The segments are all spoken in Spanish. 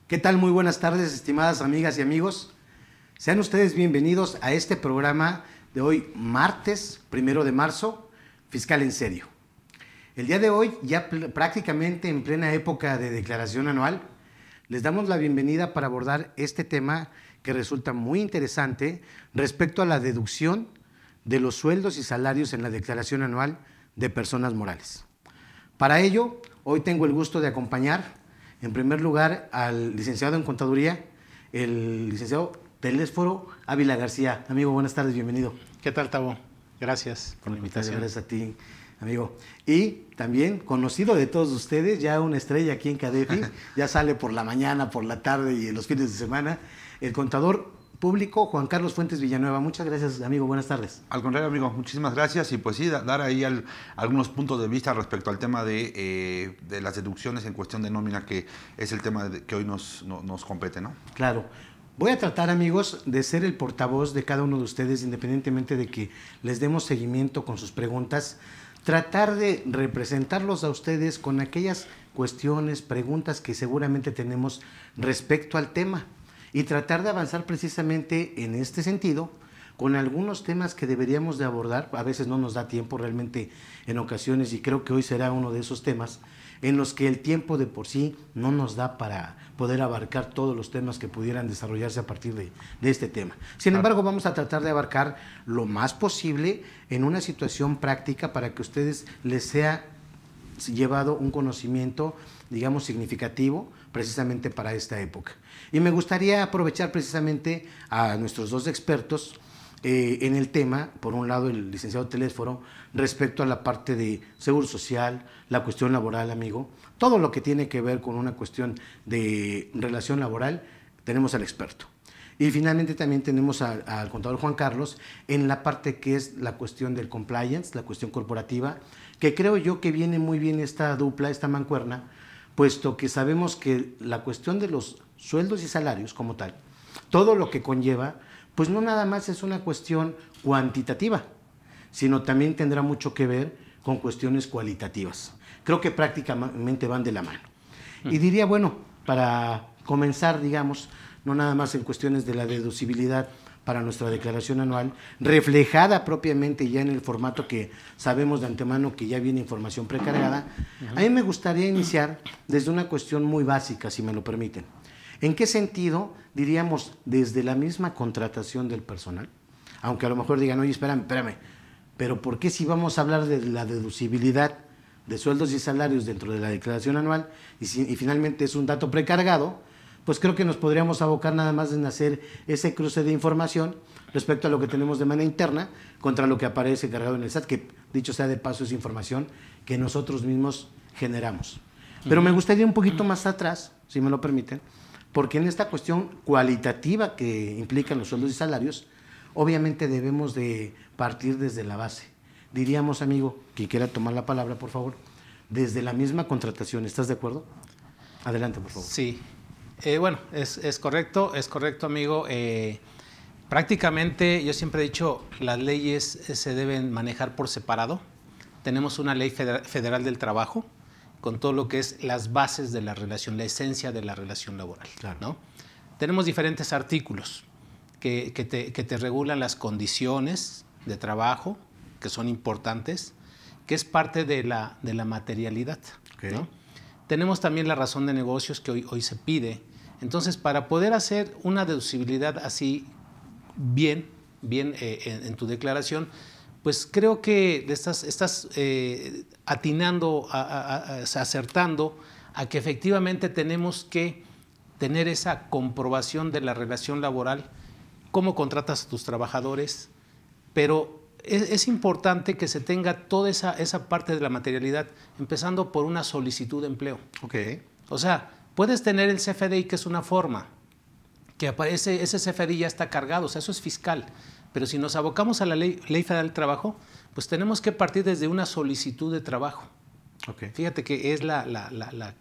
¿Qué tal? Muy buenas tardes, estimadas amigas y amigos. Sean ustedes bienvenidos a este programa de hoy, martes 1 de marzo, Fiscal en Serio. El día de hoy, ya prácticamente en plena época de declaración anual, les damos la bienvenida para abordar este tema que resulta muy interesante respecto a la deducción de los sueldos y salarios en la declaración anual de personas morales. Para ello, hoy tengo el gusto de acompañar, en primer lugar, al licenciado en Contaduría, el licenciado Telésforo Ávila García. Amigo, buenas tardes, bienvenido. ¿Qué tal, Tabo? Gracias por la invitación. Gracias a ti, amigo. Y también conocido de todos ustedes, ya una estrella aquí en Cadefi, ya sale por la mañana, por la tarde y en los fines de semana, el contador público Juan Carlos Fuentes Villanueva. Muchas gracias, amigo, buenas tardes. Al contrario, amigo, muchísimas gracias. Y pues sí, dar ahí algunos puntos de vista respecto al tema de las deducciones en cuestión de nómina, que es el tema que hoy nos compete, ¿no? Claro. Voy a tratar, amigos, de ser el portavoz de cada uno de ustedes, independientemente de que les demos seguimiento con sus preguntas, tratar de representarlos a ustedes con aquellas cuestiones, preguntas que seguramente tenemos respecto al tema y tratar de avanzar precisamente en este sentido con algunos temas que deberíamos de abordar. A veces no nos da tiempo realmente en ocasiones, y creo que hoy será uno de esos temas en los que el tiempo de por sí no nos da para poder abarcar todos los temas que pudieran desarrollarse a partir de este tema. Sin embargo, vamos a tratar de abarcar lo más posible en una situación práctica para que a ustedes les sea llevado un conocimiento, digamos, significativo precisamente para esta época. Y me gustaría aprovechar precisamente a nuestros dos expertos en el tema. Por un lado, el licenciado Telésforo, respecto a la parte de seguro social, la cuestión laboral, amigo, todo lo que tiene que ver con una cuestión de relación laboral, tenemos al experto. Y finalmente también tenemos al contador Juan Carlos en la parte que es la cuestión del compliance, la cuestión corporativa, que creo yo que viene muy bien esta dupla, esta mancuerna, puesto que sabemos que la cuestión de los sueldos y salarios como tal, todo lo que conlleva, pues no nada más es una cuestión cuantitativa, sino también tendrá mucho que ver con cuestiones cualitativas. Creo que prácticamente van de la mano. Y diría, bueno, para comenzar, digamos, no nada más en cuestiones de la deducibilidad para nuestra declaración anual, reflejada propiamente ya en el formato que sabemos de antemano que ya viene información precargada, a mí me gustaría iniciar desde una cuestión muy básica, si me lo permiten. ¿En qué sentido, diríamos, desde la misma contratación del personal? Aunque a lo mejor digan, oye, espérame, pero ¿por qué si vamos a hablar de la deducibilidad de sueldos y salarios dentro de la declaración anual y finalmente es un dato precargado? Pues creo que nos podríamos abocar nada más en hacer ese cruce de información respecto a lo que tenemos de manera interna contra lo que aparece cargado en el SAT, que dicho sea de paso es información que nosotros mismos generamos. Pero me gustaría un poquito más atrás, si me lo permiten, porque en esta cuestión cualitativa que implican los sueldos y salarios, obviamente debemos de partir desde la base. Diríamos, amigo, que quiera tomar la palabra, por favor, desde la misma contratación. ¿Estás de acuerdo? Adelante, por favor. Sí. Bueno, es correcto, amigo. Prácticamente, yo siempre he dicho, las leyes se deben manejar por separado. Tenemos una ley federal del trabajo con todo lo que es las bases de la relación, la esencia de la relación laboral, claro, ¿no? Tenemos diferentes artículos que te regulan las condiciones de trabajo, que son importantes, que es parte de la materialidad, okay, ¿no? Tenemos también la razón de negocios que hoy se pide. Entonces, para poder hacer una deducibilidad así bien en tu declaración, pues creo que estás atinando, acertando a que efectivamente tenemos que tener esa comprobación de la relación laboral, cómo contratas a tus trabajadores, pero es importante que se tenga toda esa parte de la materialidad, empezando por una solicitud de empleo. Okay. O sea, puedes tener el CFDI, que es una forma, que aparece, ese CFDI ya está cargado, o sea, eso es fiscal. Pero si nos abocamos a la ley federal del trabajo, pues tenemos que partir desde una solicitud de trabajo. Okay. Fíjate que es la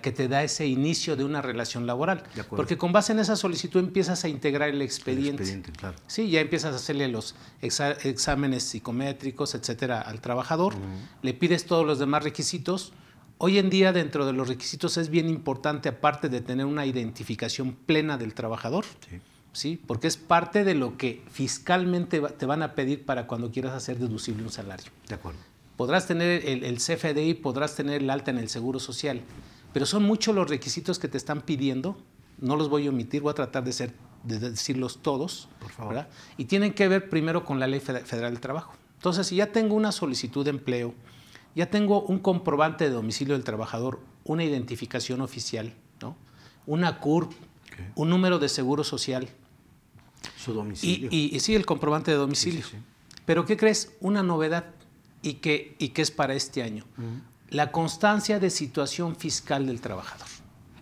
que te da ese inicio de una relación laboral. Porque con base en esa solicitud empiezas a integrar el expediente. Claro. Sí, ya empiezas a hacerle los exámenes psicométricos, etcétera, al trabajador. Le pides todos los demás requisitos. Hoy en día, dentro de los requisitos es bien importante, aparte de tener una identificación plena del trabajador, ¿sí? Porque es parte de lo que fiscalmente te van a pedir para cuando quieras hacer deducible un salario. De acuerdo. Podrás tener el CFDI, podrás tener el alta en el Seguro Social, pero son muchos los requisitos que te están pidiendo. No los voy a omitir, voy a tratar de decirlos todos. Por favor. ¿Verdad? Y tienen que ver primero con la Ley Federal del Trabajo. Entonces, si ya tengo una solicitud de empleo, ya tengo un comprobante de domicilio del trabajador, una identificación oficial, ¿no? Una CURP, un número de seguro social. Su domicilio. Y sí, el comprobante de domicilio. Sí. Pero ¿qué crees? Una novedad y que es para este año. La constancia de situación fiscal del trabajador.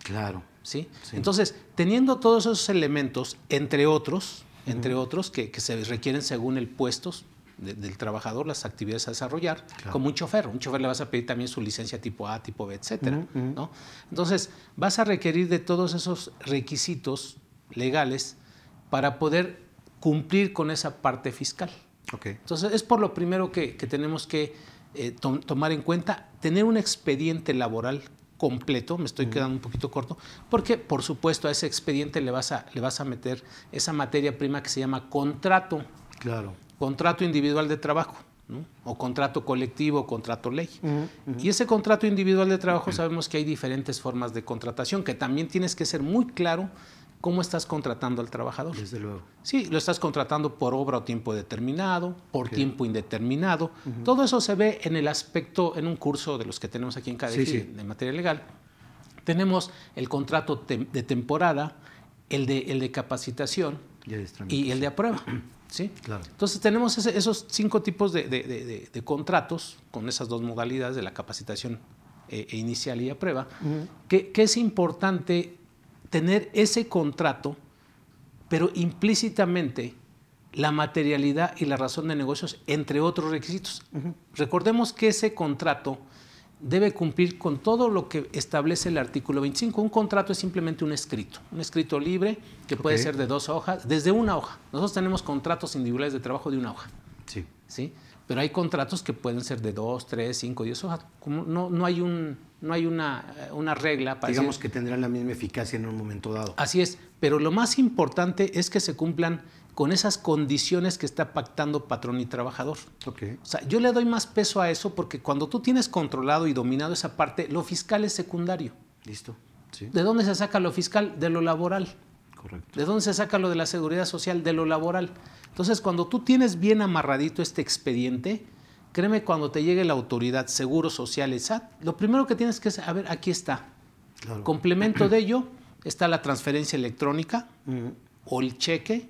Claro. ¿Sí? Entonces, teniendo todos esos elementos, entre otros que se requieren según el puesto del trabajador, las actividades a desarrollar, como un chofer. Un chofer le vas a pedir también su licencia tipo A, tipo B, etcétera, ¿no? Entonces, vas a requerir de todos esos requisitos legales para poder cumplir con esa parte fiscal. Entonces, es por lo primero que tenemos que tomar en cuenta, tener un expediente laboral completo. Me estoy quedando un poquito corto, porque por supuesto a ese expediente le vas a meter esa materia prima que se llama contrato. Claro. Contrato individual de trabajo, ¿no? O contrato colectivo, o contrato ley. Y ese contrato individual de trabajo sabemos que hay diferentes formas de contratación, que también tienes que ser muy claro cómo estás contratando al trabajador. Desde luego. Sí, lo estás contratando por obra o tiempo determinado, por tiempo indeterminado. Todo eso se ve en el aspecto, en un curso de los que tenemos aquí en CADEGI, de materia legal. Tenemos el contrato de temporada, el de capacitación y el de aprueba. ¿Sí? Claro. Entonces tenemos esos 5 tipos de contratos con esas 2 modalidades de la capacitación inicial y a prueba, que es importante tener ese contrato, pero implícitamente la materialidad y la razón de negocios, entre otros requisitos. Recordemos que ese contrato debe cumplir con todo lo que establece el artículo 25. Un contrato es simplemente un escrito libre que puede ser de 2 hojas, desde una hoja. Nosotros tenemos contratos individuales de trabajo de 1 hoja. ¿Sí? Pero hay contratos que pueden ser de 2, 3, 5, 10 hojas. Como no hay una regla para digamos que tendrán la misma eficacia en un momento dado. Así es, pero lo más importante es que se cumplan con esas condiciones que está pactando patrón y trabajador. O sea, yo le doy más peso a eso porque cuando tú tienes controlado y dominado esa parte, lo fiscal es secundario. Listo. Sí. ¿De dónde se saca lo fiscal? De lo laboral. Correcto. ¿De dónde se saca lo de la seguridad social? De lo laboral. Entonces, cuando tú tienes bien amarradito este expediente, créeme, cuando te llegue la autoridad, Seguro Social, el SAT, lo primero que tienes que hacer, a ver, aquí está. Claro. Complemento de ello está la transferencia electrónica o el cheque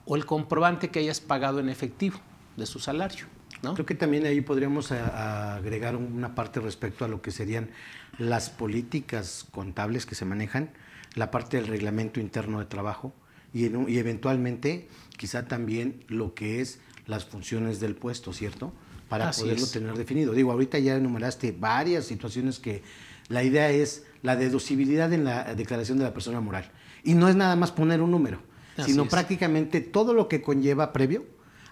o el comprobante que hayas pagado en efectivo de su salario, ¿no? Creo que también ahí podríamos agregar una parte respecto a lo que serían las políticas contables que se manejan, la parte del reglamento interno de trabajo y eventualmente quizá también lo que es las funciones del puesto, ¿cierto? Para poderlo tener definido. Digo, ahorita ya enumeraste varias situaciones que la idea es la deducibilidad en la declaración de la persona moral. Y no es nada más poner un número, sino prácticamente todo lo que conlleva previo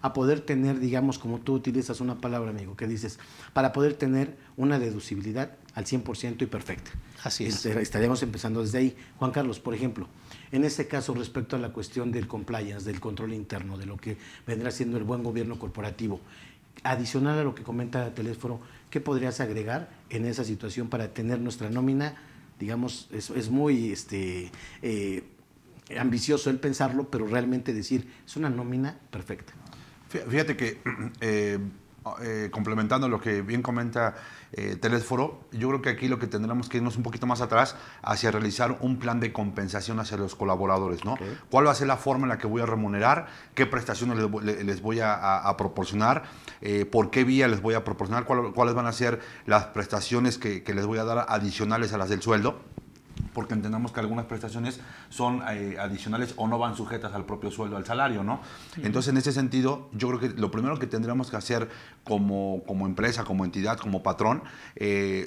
a poder tener, digamos, como tú utilizas una palabra, amigo, que dices, para poder tener una deducibilidad al 100% y perfecta. Así es. Estaríamos empezando desde ahí. Juan Carlos, por ejemplo, en este caso respecto a la cuestión del compliance, del control interno, de lo que vendrá siendo el buen gobierno corporativo, adicional a lo que comenta Telésforo, ¿qué podrías agregar en esa situación para tener nuestra nómina? Digamos, es muy ambicioso el pensarlo, pero realmente decir, es una nómina perfecta. Fíjate que, complementando lo que bien comenta Telésforo, yo creo que aquí lo que tendremos que irnos un poquito más atrás hacia realizar un plan de compensación hacia los colaboradores, ¿no? ¿Cuál va a ser la forma en la que voy a remunerar? ¿Qué prestaciones les voy a proporcionar? ¿Por qué vía les voy a proporcionar? ¿Cuáles van a ser las prestaciones que les voy a dar adicionales a las del sueldo? porque entendamos que algunas prestaciones son adicionales o no van sujetas al propio sueldo, al salario, ¿no? Entonces, en ese sentido, yo creo que lo primero que tendríamos que hacer como empresa, como entidad, como patrón,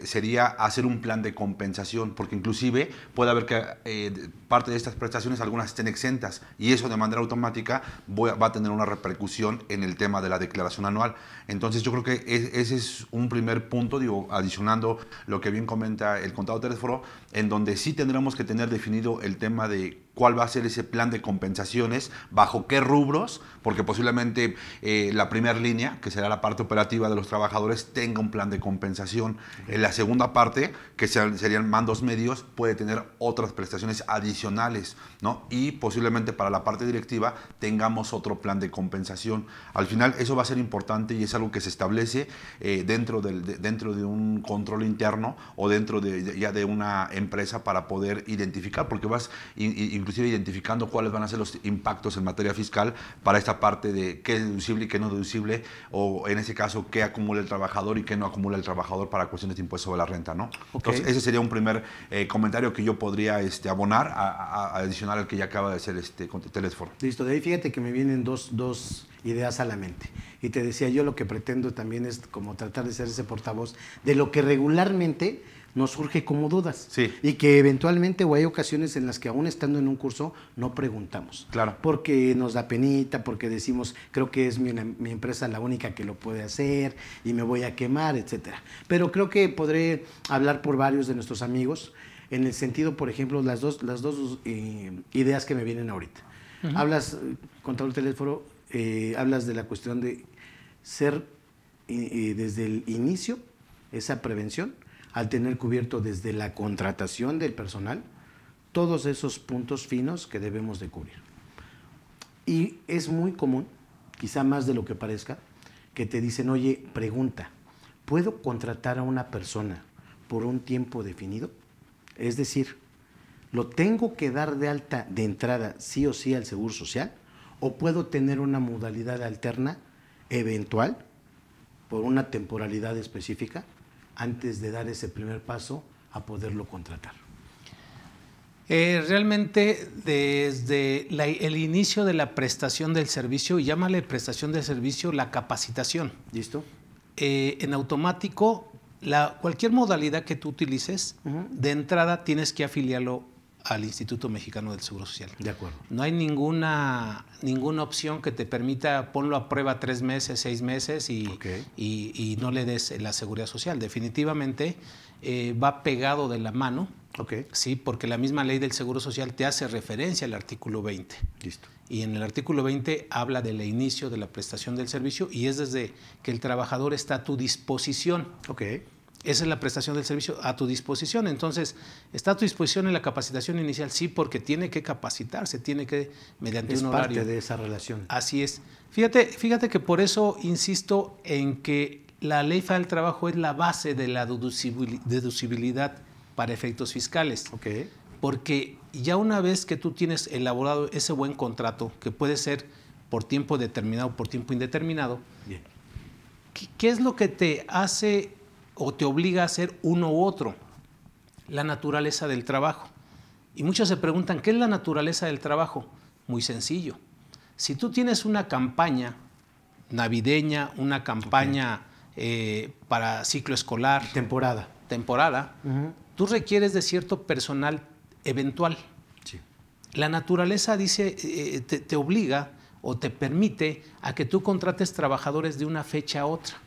sería hacer un plan de compensación, porque inclusive puede haber que parte de estas prestaciones, algunas estén exentas, y eso de manera automática va a tener una repercusión en el tema de la declaración anual. Entonces, yo creo que ese es un primer punto, digo, adicionando lo que bien comenta el contador Telesforo, en donde sí tendremos que tener definido el tema de cuál va a ser ese plan de compensaciones, bajo qué rubros, porque posiblemente la primera línea, que será la parte operativa de los trabajadores, tenga un plan de compensación. En la segunda parte, que serían mandos medios, puede tener otras prestaciones adicionales, ¿no? Y posiblemente para la parte directiva tengamos otro plan de compensación. Al final eso va a ser importante y es algo que se establece dentro de un control interno o dentro ya de una empresa para poder identificar, porque vas inclusive identificando cuáles van a ser los impactos en materia fiscal para esta parte de qué es deducible y qué no deducible, o en ese caso qué acumula el trabajador y qué no acumula el trabajador para cuestiones de impuesto sobre la renta, ¿no? Okay. Entonces ese sería un primer comentario que yo podría abonar a adicionar al que ya acaba de hacer Telesforo. Listo, de ahí fíjate que me vienen dos ideas a la mente. Y te decía, yo lo que pretendo también es como tratar de ser ese portavoz de lo que regularmente nos surge como dudas. Sí. Y que eventualmente, o hay ocasiones en las que aún estando en un curso, no preguntamos. Claro. Porque nos da penita, porque decimos, creo que es mi empresa la única que lo puede hacer y me voy a quemar, etcétera. Pero creo que podré hablar por varios de nuestros amigos en el sentido, por ejemplo, las dos ideas que me vienen ahorita. Hablas, contador Telesforo, hablas de la cuestión de ser desde el inicio, esa prevención, al tener cubierto desde la contratación del personal todos esos puntos finos que debemos de cubrir. Y es muy común, quizá más de lo que parezca, que te dicen, oye, pregunta, ¿puedo contratar a una persona por un tiempo definido? Es decir, ¿lo tengo que dar de alta de entrada sí o sí al Seguro Social? ¿O puedo tener una modalidad alterna, eventual, por una temporalidad específica, antes de dar ese primer paso a poderlo contratar? Realmente desde el inicio de la prestación del servicio, y llámale prestación del servicio, la capacitación. ¿Listo? En automático, cualquier modalidad que tú utilices, de entrada tienes que afiliarlo al Instituto Mexicano del Seguro Social. De acuerdo. No hay ninguna opción que te permita ponlo a prueba 3 meses, 6 meses y no le des la seguridad social. Definitivamente va pegado de la mano, sí, porque la misma ley del Seguro Social te hace referencia al artículo 20. Listo. Y en el artículo 20 habla del inicio de la prestación del servicio y es desde que el trabajador está a tu disposición. Esa es la prestación del servicio a tu disposición. Entonces, ¿está a tu disposición en la capacitación inicial? Sí, porque tiene que capacitarse, tiene que, mediante un horario. Es parte de esa relación. Así es. Fíjate que por eso insisto en que la Ley Federal del Trabajo es la base de la deducibilidad para efectos fiscales. Porque ya una vez que tú tienes elaborado ese buen contrato, que puede ser por tiempo determinado o por tiempo indeterminado, bien, ¿qué es lo que te hace o te obliga a hacer uno u otro? La naturaleza del trabajo. Y muchos se preguntan, ¿qué es la naturaleza del trabajo? Muy sencillo. Si tú tienes una campaña navideña, una campaña para ciclo escolar, temporada, tú requieres de cierto personal eventual. Sí. La naturaleza dice, te obliga o te permite a que tú contrates trabajadores de una fecha a otra.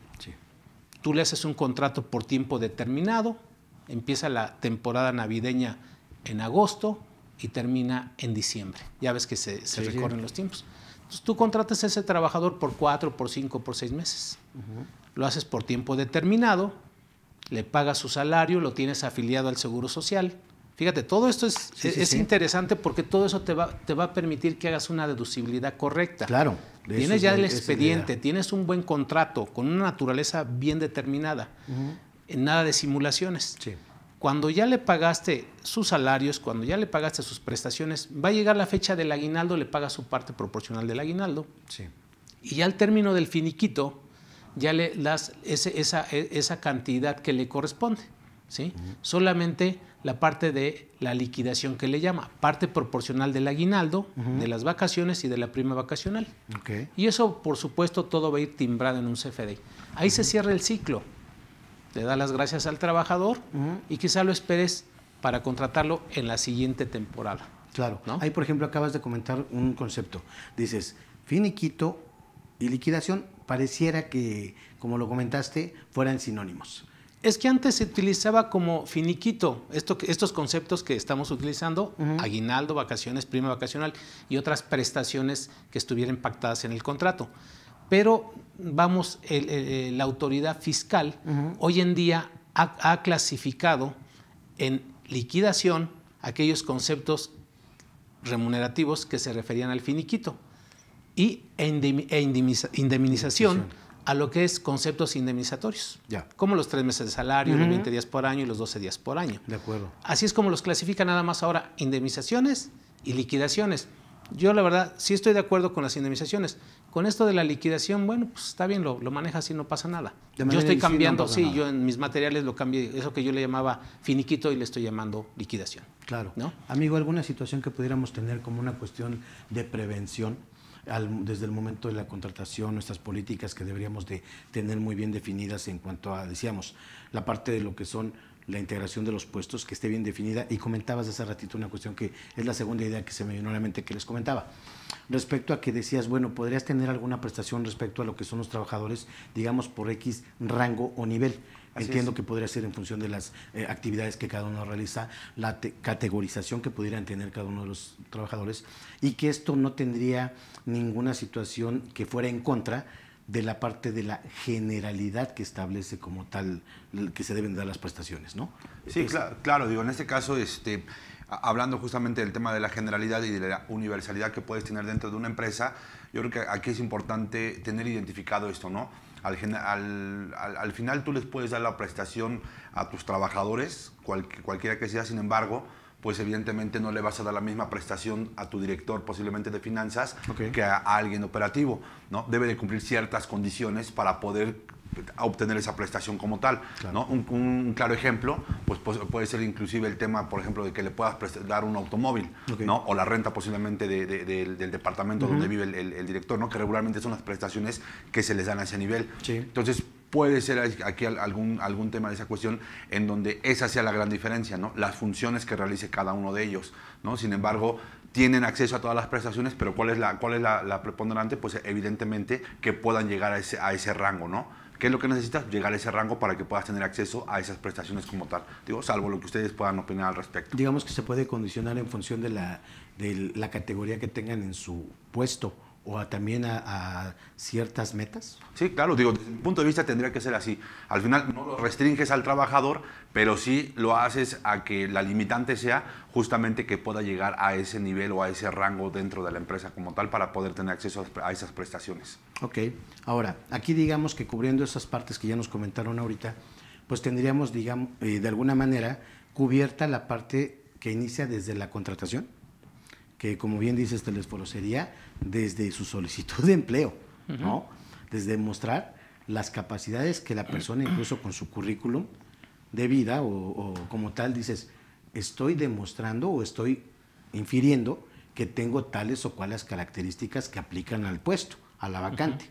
Tú le haces un contrato por tiempo determinado, empieza la temporada navideña en agosto y termina en diciembre. Ya ves que se recorren los tiempos. Entonces tú contratas a ese trabajador por 4, por 5, por 6 meses. Lo haces por tiempo determinado, le pagas su salario, lo tienes afiliado al Seguro Social. Fíjate, todo esto es interesante porque todo eso te va a permitir que hagas una deducibilidad correcta. Claro. Tienes ya el expediente, tienes un buen contrato con una naturaleza bien determinada, en nada de simulaciones. Sí. Cuando ya le pagaste sus salarios, cuando ya le pagaste sus prestaciones, va a llegar la fecha del aguinaldo, le pagas su parte proporcional del aguinaldo. Sí. Y ya al término del finiquito, ya le das esa cantidad que le corresponde. ¿sí? Solamente la parte de la liquidación que le llama, parte proporcional del aguinaldo, de las vacaciones y de la prima vacacional. Y eso, por supuesto, todo va a ir timbrado en un CFDI. Ahí se cierra el ciclo. Le da las gracias al trabajador y quizá lo esperes para contratarlo en la siguiente temporada. Claro. ¿No? Ahí, por ejemplo, acabas de comentar un concepto. Dices, finiquito y liquidación pareciera que, como lo comentaste, fueran sinónimos. Es que antes se utilizaba como finiquito estos conceptos que estamos utilizando, aguinaldo, vacaciones, prima vacacional y otras prestaciones que estuvieran pactadas en el contrato. Pero, vamos, la autoridad fiscal hoy en día ha clasificado en liquidación aquellos conceptos remunerativos que se referían al finiquito e indemnización a lo que es conceptos indemnizatorios, como los 3 meses de salario, los 20 días por año y los 12 días por año. De acuerdo. Así es como los clasifica nada más ahora, indemnizaciones y liquidaciones. Yo, la verdad, sí estoy de acuerdo con las indemnizaciones. Con esto de la liquidación, bueno, pues está bien, lo maneja así, no pasa nada. Yo estoy cambiando, yo en mis materiales lo cambié, eso que yo le llamaba finiquito y le estoy llamando liquidación. Claro. ¿No? Amigo, ¿alguna situación que pudiéramos tener como una cuestión de prevención desde el momento de la contratación, nuestras políticas que deberíamos de tener muy bien definidas en cuanto a, decíamos, la parte de lo que son la integración de los puestos, que esté bien definida? Y comentabas hace ratito una cuestión que es la segunda idea que se me vino a la mente que les comentaba. Respecto a que decías, bueno, podrías tener alguna prestación respecto a lo que son los trabajadores, digamos, por X rango o nivel. Entiendo que podría ser en función de las actividades que cada uno realiza, la categorización que pudieran tener cada uno de los trabajadores, y que esto no tendría ninguna situación que fuera en contra de la parte de la generalidad que establece como tal que se deben dar las prestaciones, ¿no? Sí, claro, digo, en este caso, hablando justamente del tema de la generalidad y de la universalidad que puedes tener dentro de una empresa, yo creo que aquí es importante tener identificado esto, ¿no? Al final tú les puedes dar la prestación a tus trabajadores, cualquiera que sea, sin embargo, pues evidentemente no le vas a dar la misma prestación a tu director posiblemente de finanzas que a alguien operativo, ¿no? Debe de cumplir ciertas condiciones para poder obtener esa prestación como tal, ¿no? Un claro ejemplo pues puede ser inclusive el tema, por ejemplo, de que le puedas dar un automóvil, ¿no? O la renta posiblemente del departamento donde vive el director, ¿no? Que regularmente son las prestaciones que se les dan a ese nivel. Entonces, puede ser aquí algún tema de esa cuestión en donde esa sea la gran diferencia, ¿no? Las funciones que realice cada uno de ellos, ¿no? Sin embargo, tienen acceso a todas las prestaciones, pero ¿cuál es la preponderante? Pues evidentemente que puedan llegar a ese rango, ¿no? ¿Qué es lo que necesitas? Llegar a ese rango para que puedas tener acceso a esas prestaciones como tal. Digo, salvo lo que ustedes puedan opinar al respecto. Digamos que se puede condicionar en función de la categoría que tengan en su puesto, o también a ciertas metas. Sí, claro, digo, desde mi punto de vista tendría que ser así. Al final no lo restringes al trabajador, pero sí lo haces a que la limitante sea justamente que pueda llegar a ese nivel o a ese rango dentro de la empresa como tal para poder tener acceso a esas prestaciones. Ok, ahora, aquí digamos que cubriendo esas partes que ya nos comentaron ahorita, pues tendríamos, digamos, de alguna manera cubierta la parte que inicia desde la contratación, que como bien dices, Telesforo, sería desde su solicitud de empleo, ¿no? Desde mostrar las capacidades que la persona, incluso con su currículum de vida o como tal, dices, estoy demostrando o estoy infiriendo que tengo tales o cuales características que aplican al puesto, a la vacante.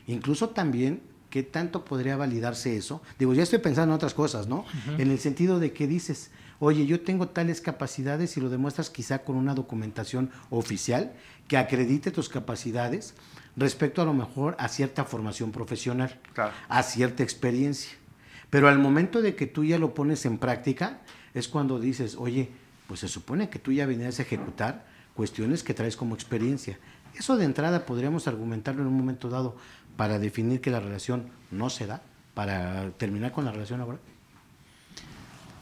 Incluso también, ¿qué tanto podría validarse eso? Digo, ya estoy pensando en otras cosas, ¿no? En el sentido de que dices, oye, yo tengo tales capacidades y lo demuestras quizá con una documentación oficial que acredite tus capacidades respecto a lo mejor a cierta formación profesional, a cierta experiencia. Pero al momento de que tú ya lo pones en práctica, es cuando dices, oye, pues se supone que tú ya venías a ejecutar cuestiones que traes como experiencia. Eso de entrada podríamos argumentarlo en un momento dado para definir que la relación no se da, para terminar con la relación laboral.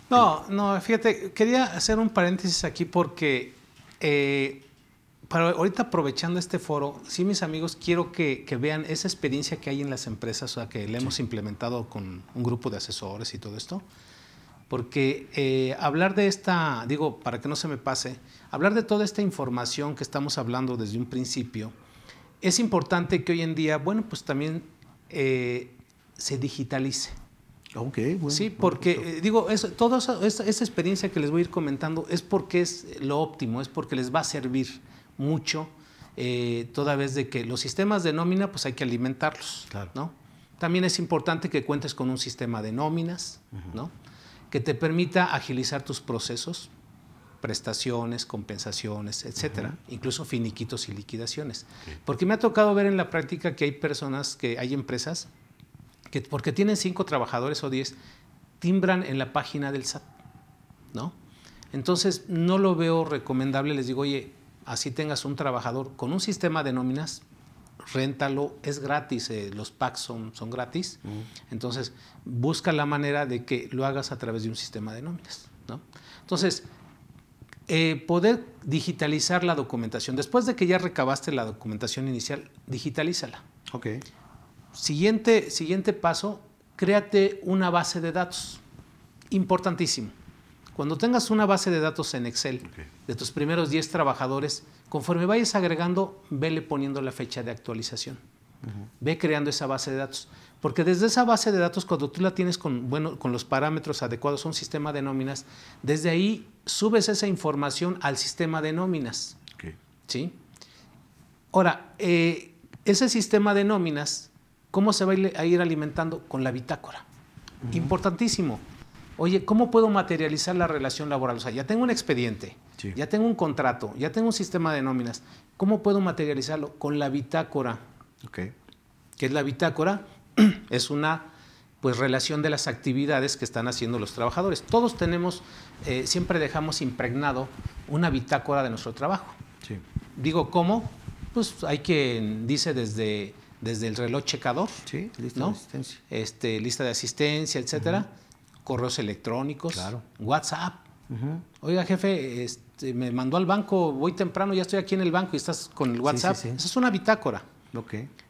No, fíjate, quería hacer un paréntesis aquí porque para ahorita aprovechando este foro, sí, mis amigos, quiero que vean esa experiencia que hay en las empresas, o sea, que le hemos implementado con un grupo de asesores y todo esto, porque hablar de esta, digo, para que no se me pase, hablar de toda esta información que estamos hablando desde un principio, es importante que hoy en día, bueno, pues también se digitalice. Ok, bueno. Sí, porque digo, toda esa experiencia que les voy a ir comentando es porque es lo óptimo, es porque les va a servir mucho, toda vez de que los sistemas de nómina pues hay que alimentarlos, claro, ¿no? También es importante que cuentes con un sistema de nóminas, ¿no? Que te permita agilizar tus procesos, prestaciones, compensaciones, etcétera, incluso finiquitos y liquidaciones. Porque me ha tocado ver en la práctica que hay personas, que hay empresas que porque tienen 5 trabajadores o 10, timbran en la página del SAT, ¿no? Entonces no lo veo recomendable, les digo, oye, así tengas un trabajador con un sistema de nóminas, réntalo, es gratis, los packs son gratis, entonces busca la manera de que lo hagas a través de un sistema de nóminas, ¿no? Entonces, poder digitalizar la documentación, después de que ya recabaste la documentación inicial, digitalízala. Ok. Siguiente paso, créate una base de datos, importantísimo. Cuando tengas una base de datos en Excel de tus primeros 10 trabajadores, conforme vayas agregando, vele poniendo la fecha de actualización. Ve creando esa base de datos. Porque desde esa base de datos, cuando tú la tienes con los parámetros adecuados a un sistema de nóminas, desde ahí subes esa información al sistema de nóminas. ¿Sí? Ahora, ese sistema de nóminas, ¿cómo se va a ir alimentando? Con la bitácora. Importantísimo. Oye, ¿cómo puedo materializar la relación laboral? O sea, ya tengo un expediente, ya tengo un contrato, ya tengo un sistema de nóminas. ¿Cómo puedo materializarlo? Con la bitácora. ¿Qué es la bitácora? Es una relación de las actividades que están haciendo los trabajadores. Todos tenemos, siempre dejamos impregnado una bitácora de nuestro trabajo. Digo, ¿cómo? Pues hay quien dice desde el reloj checador, lista ¿no? de asistencia. Lista de asistencia, etcétera, correos electrónicos, WhatsApp. Oiga, jefe, me mandó al banco, voy temprano, ya estoy aquí en el banco y estás con el WhatsApp. Esa es una bitácora.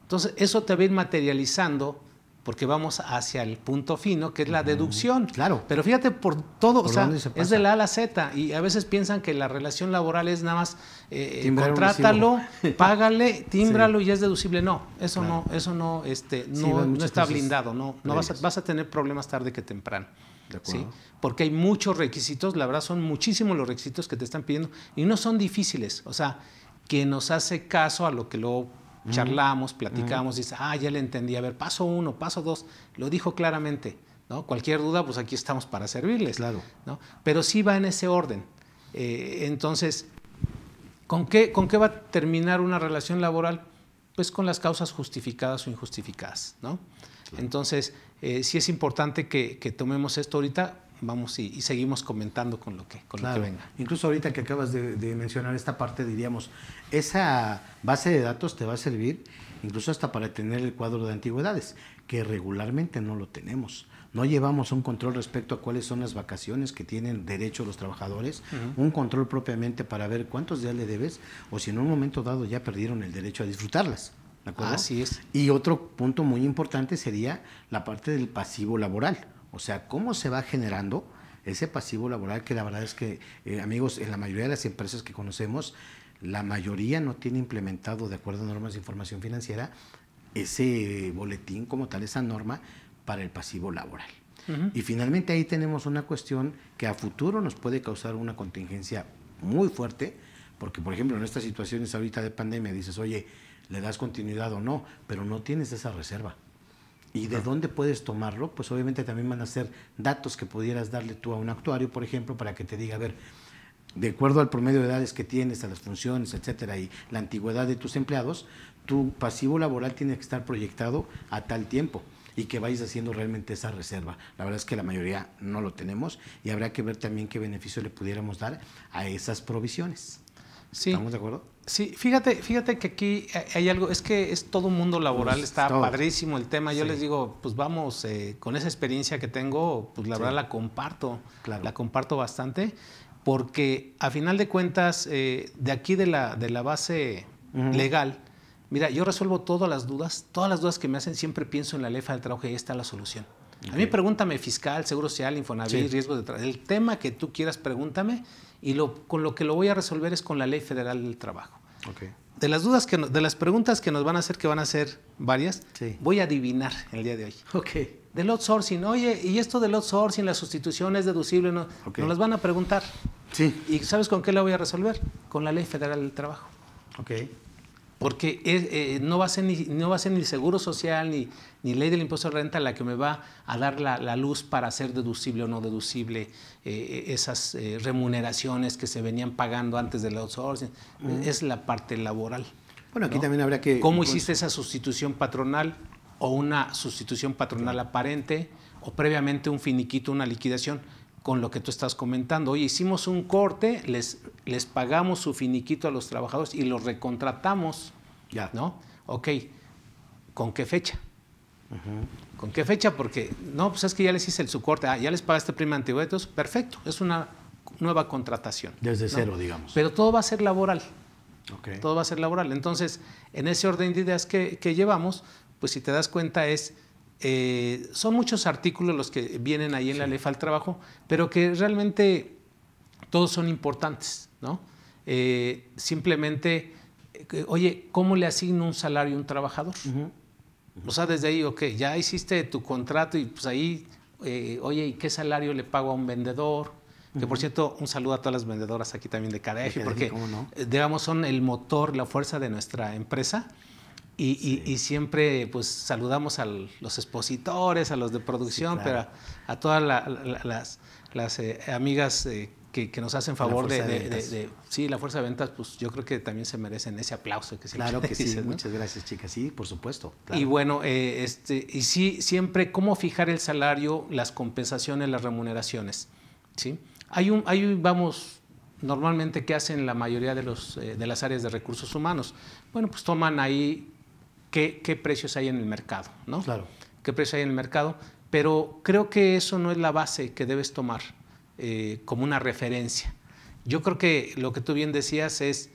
Entonces, eso te va a ir materializando porque vamos hacia el punto fino, que es la deducción. Pero fíjate, por todo, o sea, es de la A a la Z, y a veces piensan que la relación laboral es nada más contrátalo, págale, tímbralo y ya es deducible. No, eso no está blindado, no vas a tener problemas tarde que temprano. ¿Sí? Porque hay muchos requisitos, la verdad son muchísimos los requisitos que te están pidiendo y no son difíciles, o sea, que nos hace caso a lo que luego charlamos, platicamos, dice, ya le entendí, a ver, paso 1, paso 2, lo dijo claramente, ¿no? Cualquier duda, pues aquí estamos para servirles, ¿no? Pero sí va en ese orden. Entonces, ¿con qué va a terminar una relación laboral? Pues con las causas justificadas o injustificadas, ¿no? Entonces, sí es importante que tomemos esto ahorita, vamos y seguimos comentando con lo que venga. Incluso ahorita que acabas de mencionar esta parte, diríamos, esa base de datos te va a servir incluso hasta para tener el cuadro de antigüedades, que regularmente no lo tenemos. No llevamos un control respecto a cuáles son las vacaciones que tienen derecho los trabajadores, un control propiamente para ver cuántos días le debes o si en un momento dado ya perdieron el derecho a disfrutarlas. ¿De acuerdo? Así es. Y otro punto muy importante sería la parte del pasivo laboral. O sea, cómo se va generando ese pasivo laboral, que la verdad es que, amigos, en la mayoría de las empresas que conocemos, la mayoría no tiene implementado, de acuerdo a normas de información financiera, ese boletín como tal, esa norma para el pasivo laboral. Y finalmente ahí tenemos una cuestión que a futuro nos puede causar una contingencia muy fuerte, porque, por ejemplo, en estas situaciones ahorita de pandemia dices, oye, le das continuidad o no, pero no tienes esa reserva. ¿Y de dónde puedes tomarlo? Pues obviamente también van a ser datos que pudieras darle tú a un actuario, por ejemplo, para que te diga, a ver, de acuerdo al promedio de edades que tienes, a las funciones, etcétera, y la antigüedad de tus empleados, tu pasivo laboral tiene que estar proyectado a tal tiempo y que vayas haciendo realmente esa reserva. La verdad es que la mayoría no lo tenemos y habrá que ver también qué beneficio le pudiéramos dar a esas provisiones. Sí. ¿Estamos de acuerdo? Sí, fíjate que aquí hay algo, es que es todo un mundo laboral, está padrísimo el tema. Yo les digo, pues vamos, con esa experiencia que tengo, pues la verdad la comparto, la comparto bastante, porque a final de cuentas, de aquí de la base legal, mira, yo resuelvo todas las dudas que me hacen, siempre pienso en la ley federal del trabajo y ahí está la solución. A mí pregúntame fiscal, seguro social, Infonavit, riesgo de trabajo, el tema que tú quieras pregúntame y con lo que lo voy a resolver es con la ley federal del trabajo. Okay. De las dudas de las preguntas que nos van a hacer, que van a ser varias, sí. voy a adivinar el día de hoy. Okay. Del outsourcing, oye, ¿y esto del outsourcing, la sustitución es deducible? No, nos las van a preguntar. Sí. ¿Y sabes con qué la voy a resolver? Con la Ley Federal del Trabajo. Okay. Porque no va a ser ni Seguro Social ni Ley del Impuesto de Renta la que me va a dar la luz para hacer deducible o no deducible esas remuneraciones que se venían pagando antes del outsourcing. Es la parte laboral. Bueno, aquí ¿no? también habrá que... ¿Cómo hiciste esa sustitución patronal o una sustitución patronal aparente o previamente un finiquito, una liquidación? Con lo que tú estás comentando. Oye, hicimos un corte, les pagamos su finiquito a los trabajadores y los recontratamos. Ya. ¿No? Ok. ¿Con qué fecha? ¿Con qué fecha? Porque, no, pues es que ya les hice su corte. Ya les pagaste prima antigüedad. Entonces, perfecto. Es una nueva contratación. Desde ¿no? cero, digamos. Pero todo va a ser laboral. Okay. Todo va a ser laboral. Entonces, en ese orden de ideas que llevamos, pues si te das cuenta son muchos artículos los que vienen ahí en la Ley Federal del Trabajo, pero que realmente todos son importantes, ¿no? Simplemente, oye, ¿cómo le asigno un salario a un trabajador? O sea, desde ahí, ok, ya hiciste tu contrato y pues ahí, oye, ¿y qué salario le pago a un vendedor? Que por cierto, un saludo a todas las vendedoras aquí también de KDF, porque no? Digamos son el motor, la fuerza de nuestra empresa. Y siempre pues saludamos a los expositores, a los de producción, claro. Pero a todas las amigas que nos hacen favor sí, la fuerza de ventas, pues yo creo que también se merecen ese aplauso que siempre claro que dices, sí, ¿no? Muchas gracias, chicas, sí, por supuesto. Claro. Y bueno, y sí, siempre cómo fijar el salario, las compensaciones, las remuneraciones, ¿sí? Vamos, normalmente, ¿qué hacen la mayoría de las áreas de recursos humanos? Bueno, pues toman ahí qué precios hay en el mercado, ¿no? Claro. ¿Qué precios hay en el mercado? Pero creo que eso no es la base que debes tomar como una referencia. Yo creo que lo que tú bien decías es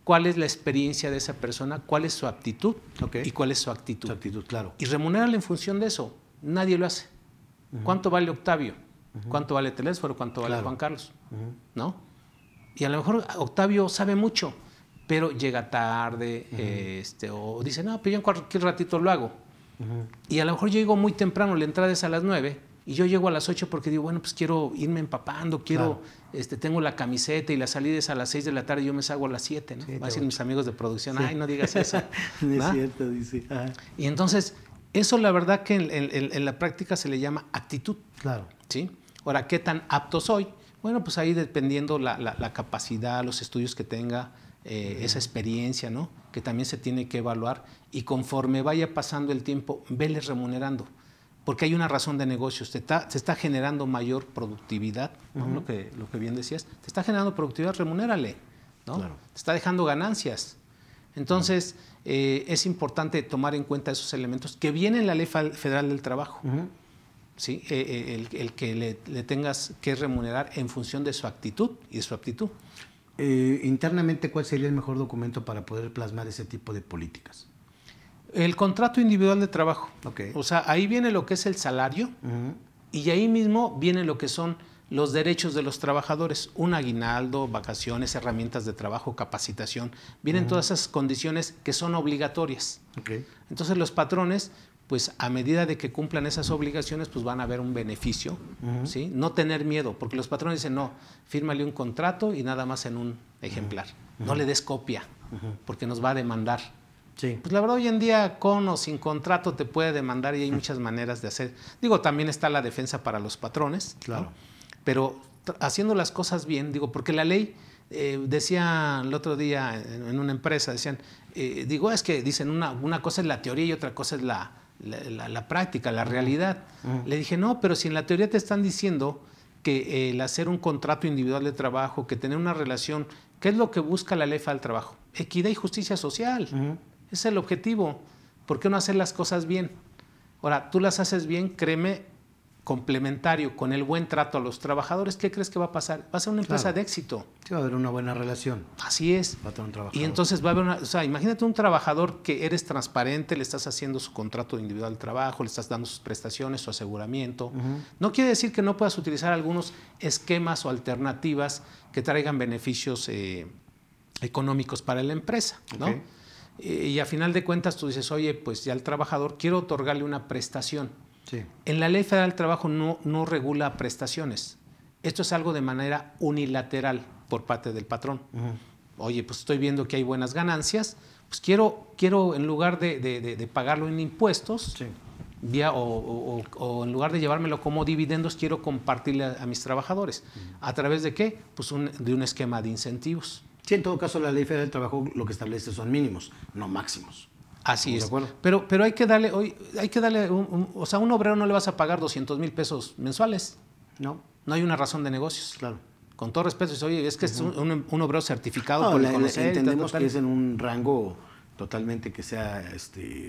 cuál es la experiencia de esa persona, cuál es su aptitud y cuál es su actitud. Su actitud, claro. Y remunerarle en función de eso. Nadie lo hace. ¿Cuánto vale Octavio? ¿Cuánto vale Telésforo? ¿Cuánto vale Juan Carlos? ¿No? Y a lo mejor Octavio sabe mucho, pero llega tarde, o dice, no, pero yo en cualquier ratito lo hago. Y a lo mejor yo llego muy temprano, la entrada es a las 9, y yo llego a las 8 porque digo, bueno, pues quiero irme empapando, tengo la camiseta y la salida es a las 6 de la tarde y yo me salgo a las 7, ¿no? Va a decir mis amigos de producción, ay, no digas eso. No es cierto, dice. Y entonces, eso la verdad que en la práctica se le llama actitud. Claro. ¿Sí? Ahora, ¿qué tan apto soy? Bueno, pues ahí dependiendo la capacidad, los estudios que tenga, esa experiencia, ¿no? Que también se tiene que evaluar, y conforme vaya pasando el tiempo, veles remunerando, porque hay una razón de negocios, se está generando mayor productividad, ¿no? Lo que bien decías, te está generando productividad, remunérale, ¿no? Claro. Te está dejando ganancias. Entonces, es importante tomar en cuenta esos elementos que vienen en la Ley Federal del Trabajo. ¿Sí? El que le tengas que remunerar en función de su actitud y de su aptitud. Internamente, ¿cuál sería el mejor documento para poder plasmar ese tipo de políticas? El contrato individual de trabajo. Okay. O sea, ahí viene lo que es el salario y ahí mismo viene lo que son los derechos de los trabajadores, un aguinaldo, vacaciones, herramientas de trabajo, capacitación. Vienen todas esas condiciones que son obligatorias. Okay. Entonces los patrones, pues a medida de que cumplan esas obligaciones, pues van a ver un beneficio, ¿sí? No tener miedo, porque los patrones dicen, no, fírmale un contrato y nada más en un ejemplar. No le des copia, porque nos va a demandar. Sí. Pues la verdad, hoy en día, con o sin contrato, te puede demandar y hay muchas maneras de hacer. Digo, también está la defensa para los patrones, claro, ¿no? Pero haciendo las cosas bien, digo, porque la ley, decía el otro día en una empresa, decían, es que dicen una cosa es la teoría y otra cosa es la práctica, la realidad. Le dije, no, pero si en la teoría te están diciendo que el hacer un contrato individual de trabajo, que tener una relación, ¿qué es lo que busca la Ley Federal del Trabajo? Equidad y justicia social. Ese es el objetivo. ¿Por qué no hacer las cosas bien? Ahora, tú las haces bien, créeme, complementario con el buen trato a los trabajadores, ¿qué crees que va a pasar? Va a ser una empresa de éxito. Sí, va a haber una buena relación. Así es. Va a tener un trabajador. Y entonces va a haber o sea, imagínate un trabajador que eres transparente, le estás haciendo su contrato individual de trabajo, le estás dando sus prestaciones, su aseguramiento. No quiere decir que no puedas utilizar algunos esquemas o alternativas que traigan beneficios económicos para la empresa, ¿no? Okay. Y a final de cuentas tú dices, oye, pues ya al trabajador quiero otorgarle una prestación. Sí. En la Ley Federal del Trabajo no regula prestaciones. Esto es algo de manera unilateral por parte del patrón. Oye, pues estoy viendo que hay buenas ganancias, pues quiero en lugar de pagarlo en impuestos, Sí. o en lugar de llevármelo como dividendos, quiero compartirle a mis trabajadores. ¿A través de qué? Pues de un esquema de incentivos. Sí, en todo caso la Ley Federal del Trabajo lo que establece son mínimos, no máximos. Así es. ¿De acuerdo? Pero hay que darle, o sea, a un obrero no le vas a pagar 200,000 pesos mensuales. No, No hay una razón de negocios. claro. Con todo respeto, oye, es que es un obrero certificado No, por el CONACYT, entendemos tal. que es en un rango totalmente que sea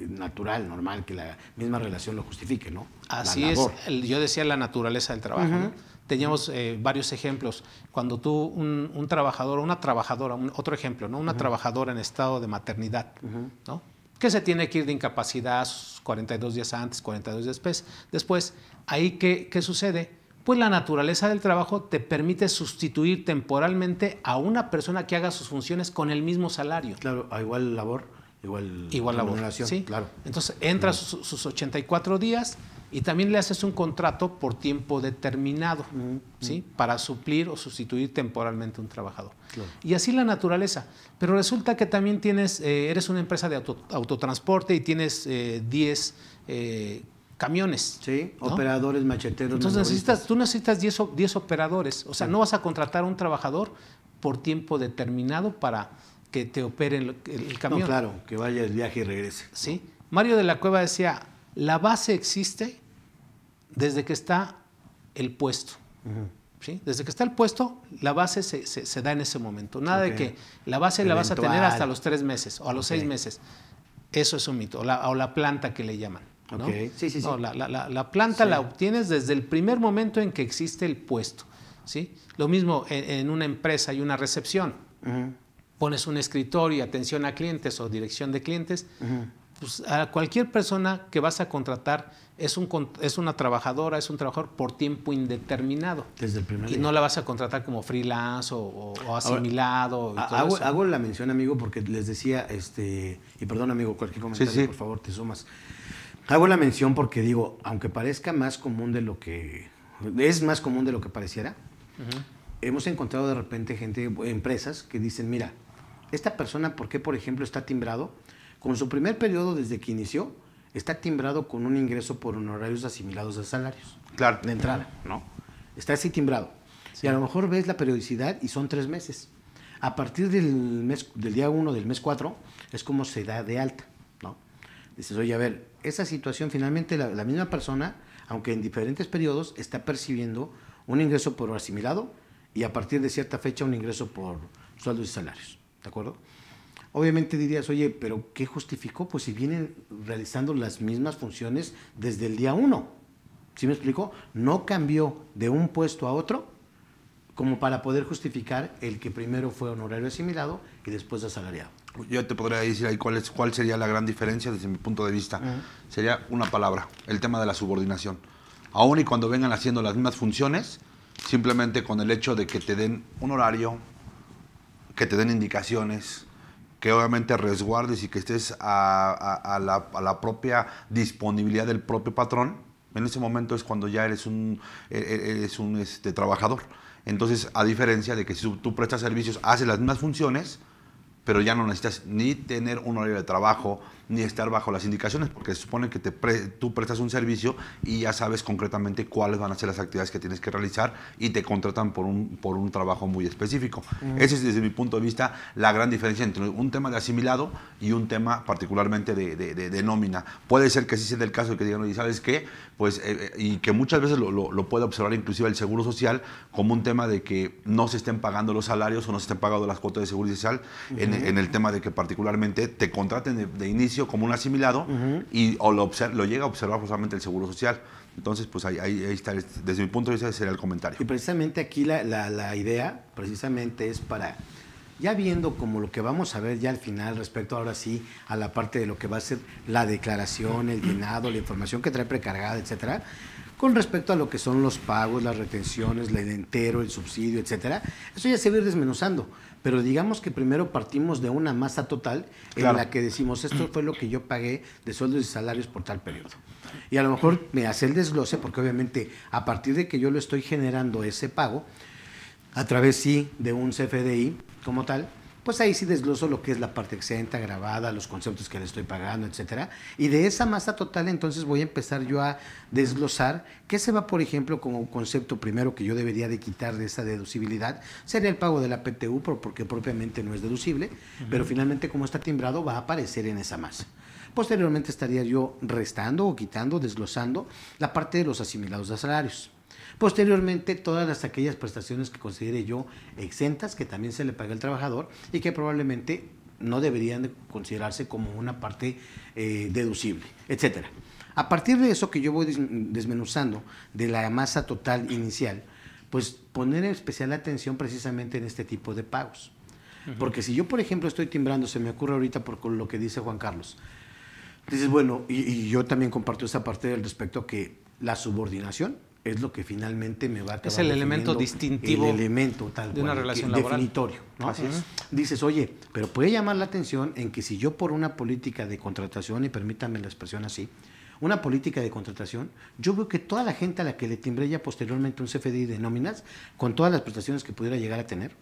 natural, normal, que la misma relación lo justifique, ¿no? Así La es. labor. Yo decía la naturaleza del trabajo, ¿no? Teníamos varios ejemplos. Cuando tú, un trabajador o una trabajadora, otro ejemplo, ¿no? Una trabajadora en estado de maternidad, ¿no? Que se tiene que ir de incapacidad 42 días antes, 42 días después. Ahí, ¿qué sucede? Pues la naturaleza del trabajo te permite sustituir temporalmente a una persona que haga sus funciones con el mismo salario. Claro, a igual labor, igual labor. remuneración, Sí, claro. Entonces entra sus 84 días y también le haces un contrato por tiempo determinado, ¿sí? Para suplir o sustituir temporalmente a un trabajador. Claro. Y así la naturaleza. Pero resulta que también eres una empresa de autotransporte y tienes 10 camiones. Sí, ¿no? Operadores, macheteros. Entonces tú necesitas 10 operadores. O sea, no vas a contratar a un trabajador por tiempo determinado para que te opere el camión. No, claro, que vaya el viaje y regrese. ¿Sí? Mario de la Cueva decía, la base existe desde que está el puesto. ¿Sí? Desde que está el puesto, la base se da en ese momento. Nada de que la base la vas a tener hasta los 3 meses o a los 6 meses. Eso es un mito. O la planta que le llaman. ¿no? Sí. No, la planta la obtienes desde el primer momento en que existe el puesto. ¿Sí? Lo mismo en una empresa hay una recepción. Pones un escritorio y atención a clientes o dirección de clientes. Pues a cualquier persona que vas a contratar es una trabajadora, es un trabajador por tiempo indeterminado. Desde el primer día. Y no la vas a contratar como freelance o asimilado. Ahora, hago la mención, amigo, porque les decía, y perdón, amigo, cualquier comentario, por favor, te sumas. Hago la mención porque digo, aunque parezca más común de lo que... Es más común de lo que pareciera. Hemos encontrado de repente empresas que dicen, mira, esta persona, ¿por qué, por ejemplo, está timbrado? Con su primer periodo desde que inició, está timbrado con un ingreso por honorarios asimilados a salarios. Claro. De entrada, ¿no? Está así timbrado. Sí. Y a lo mejor ves la periodicidad y son 3 meses. A partir del día 1 del mes 4 es como se da de alta, ¿no? Dices, oye, a ver, esa situación finalmente la misma persona, aunque en diferentes periodos, está percibiendo un ingreso por asimilado y a partir de cierta fecha un ingreso por sueldos y salarios, ¿de acuerdo? Obviamente dirías, oye, ¿pero qué justificó? Pues si vienen realizando las mismas funciones desde el día 1. ¿Sí me explico? No cambió de un puesto a otro como para poder justificar el que primero fue honorario asimilado y después asalariado. Yo te podría decir ahí cuál sería la gran diferencia desde mi punto de vista. Sería una palabra, el tema de la subordinación. Aún y cuando vengan haciendo las mismas funciones, simplemente con el hecho de que te den un horario, que te den indicaciones, que obviamente resguardes y que estés a la propia disponibilidad del propio patrón, en ese momento es cuando ya eres un trabajador. Entonces, a diferencia de que si tú prestas servicios, haces las mismas funciones, pero ya no necesitas ni tener un horario de trabajo, ni estar bajo las indicaciones, porque se supone que tú prestas un servicio y ya sabes concretamente cuáles van a ser las actividades que tienes que realizar y te contratan por un trabajo muy específico. Esa es, desde mi punto de vista, la gran diferencia entre un tema de asimilado y un tema particularmente de nómina. Puede ser que sí sea el caso de que digan, oye, ¿sabes qué? Pues, y que muchas veces lo puede observar inclusive el Seguro Social como un tema de que no se estén pagando los salarios o no se estén pagando las cuotas de Seguridad Social, en el tema de que particularmente te contraten de inicio como un asimilado y lo llega a observar justamente el Seguro Social. Entonces, pues ahí está, desde mi punto de vista ese sería el comentario. Y precisamente aquí la idea precisamente es para, ya viendo como lo que vamos a ver ya al final respecto ahora sí a la parte de lo que va a ser la declaración, el llenado, la información que trae precargada, etcétera, Con respecto a lo que son los pagos, las retenciones, el entero, el subsidio, etcétera, eso ya se va a ir desmenuzando. Pero digamos que primero partimos de una masa total en la que decimos, esto fue lo que yo pagué de sueldos y salarios por tal periodo. Y a lo mejor me hace el desglose, porque obviamente a partir de que yo lo estoy generando ese pago, a través sí de un CFDI como tal, pues ahí sí desgloso lo que es la parte exenta, grabada, los conceptos que le estoy pagando, etcétera. Y de esa masa total, entonces voy a empezar yo a desglosar qué se va, por ejemplo, como concepto primero que yo debería de quitar de esa deducibilidad, sería el pago de la PTU, porque propiamente no es deducible, pero finalmente como está timbrado va a aparecer en esa masa. Posteriormente estaría yo restando o quitando, desglosando la parte de los asimilados de salarios. Posteriormente, todas aquellas prestaciones que considere yo exentas, que también se le paga al trabajador y que probablemente no deberían de considerarse como una parte deducible, etcétera. A partir de eso que yo voy desmenuzando de la masa total inicial, pues poner especial atención precisamente en este tipo de pagos. Porque si yo, por ejemplo, estoy timbrando, se me ocurre ahorita por lo que dice Juan Carlos, dices, bueno, y yo también comparto esa parte del respecto que la subordinación es lo que finalmente me va a acabar. Es el elemento distintivo, el elemento tal de una relación laboral. Definitorio, ¿no? Así es. Dices, oye, pero puede llamar la atención en que si yo por una política de contratación, y permítanme la expresión así, una política de contratación, yo veo que toda la gente a la que le timbré ya posteriormente un CFDI de nóminas, con todas las prestaciones que pudiera llegar a tener,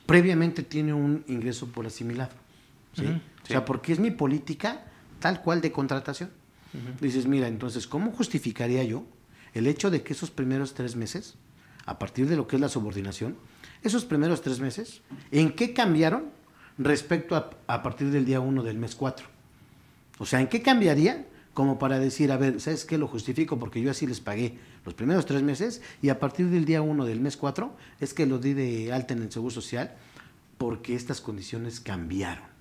previamente tiene un ingreso por asimilado. ¿Sí? O sea, porque es mi política tal cual de contratación. Dices, mira, entonces, ¿cómo justificaría yo el hecho de que esos primeros 3 meses, a partir de lo que es la subordinación, esos primeros 3 meses, ¿en qué cambiaron respecto a partir del día 1 del mes 4? O sea, ¿en qué cambiaría como para decir, a ver, ¿sabes qué? Lo justifico porque yo así les pagué los primeros 3 meses y a partir del día 1 del mes 4 es que lo di de alta en el Seguro Social porque estas condiciones cambiaron.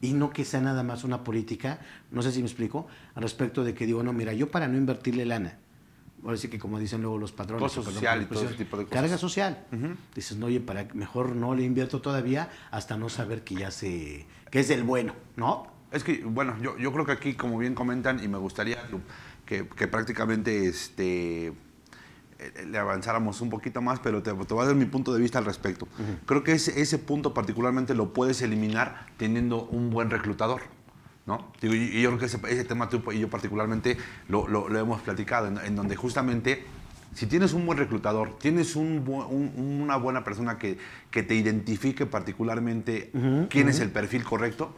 Y no que sea nada más una política, no sé si me explico, al respecto de que digo, no, mira, yo para no invertirle lana, ahora sí que como dicen luego los patrones, costo social y todo ese tipo de cosas. Carga social. Dices, no, oye, mejor no le invierto todavía hasta no saber que que es el bueno, ¿no? Es que, bueno, yo creo que aquí, como bien comentan, y me gustaría que prácticamente le avanzáramos un poquito más, pero te voy a dar mi punto de vista al respecto. Creo que ese punto particularmente lo puedes eliminar teniendo un buen reclutador, ¿no? Digo, y yo creo que ese tema tú y yo particularmente lo hemos platicado, en donde justamente si tienes un buen reclutador, tienes una buena persona que te identifique particularmente quién es el perfil correcto,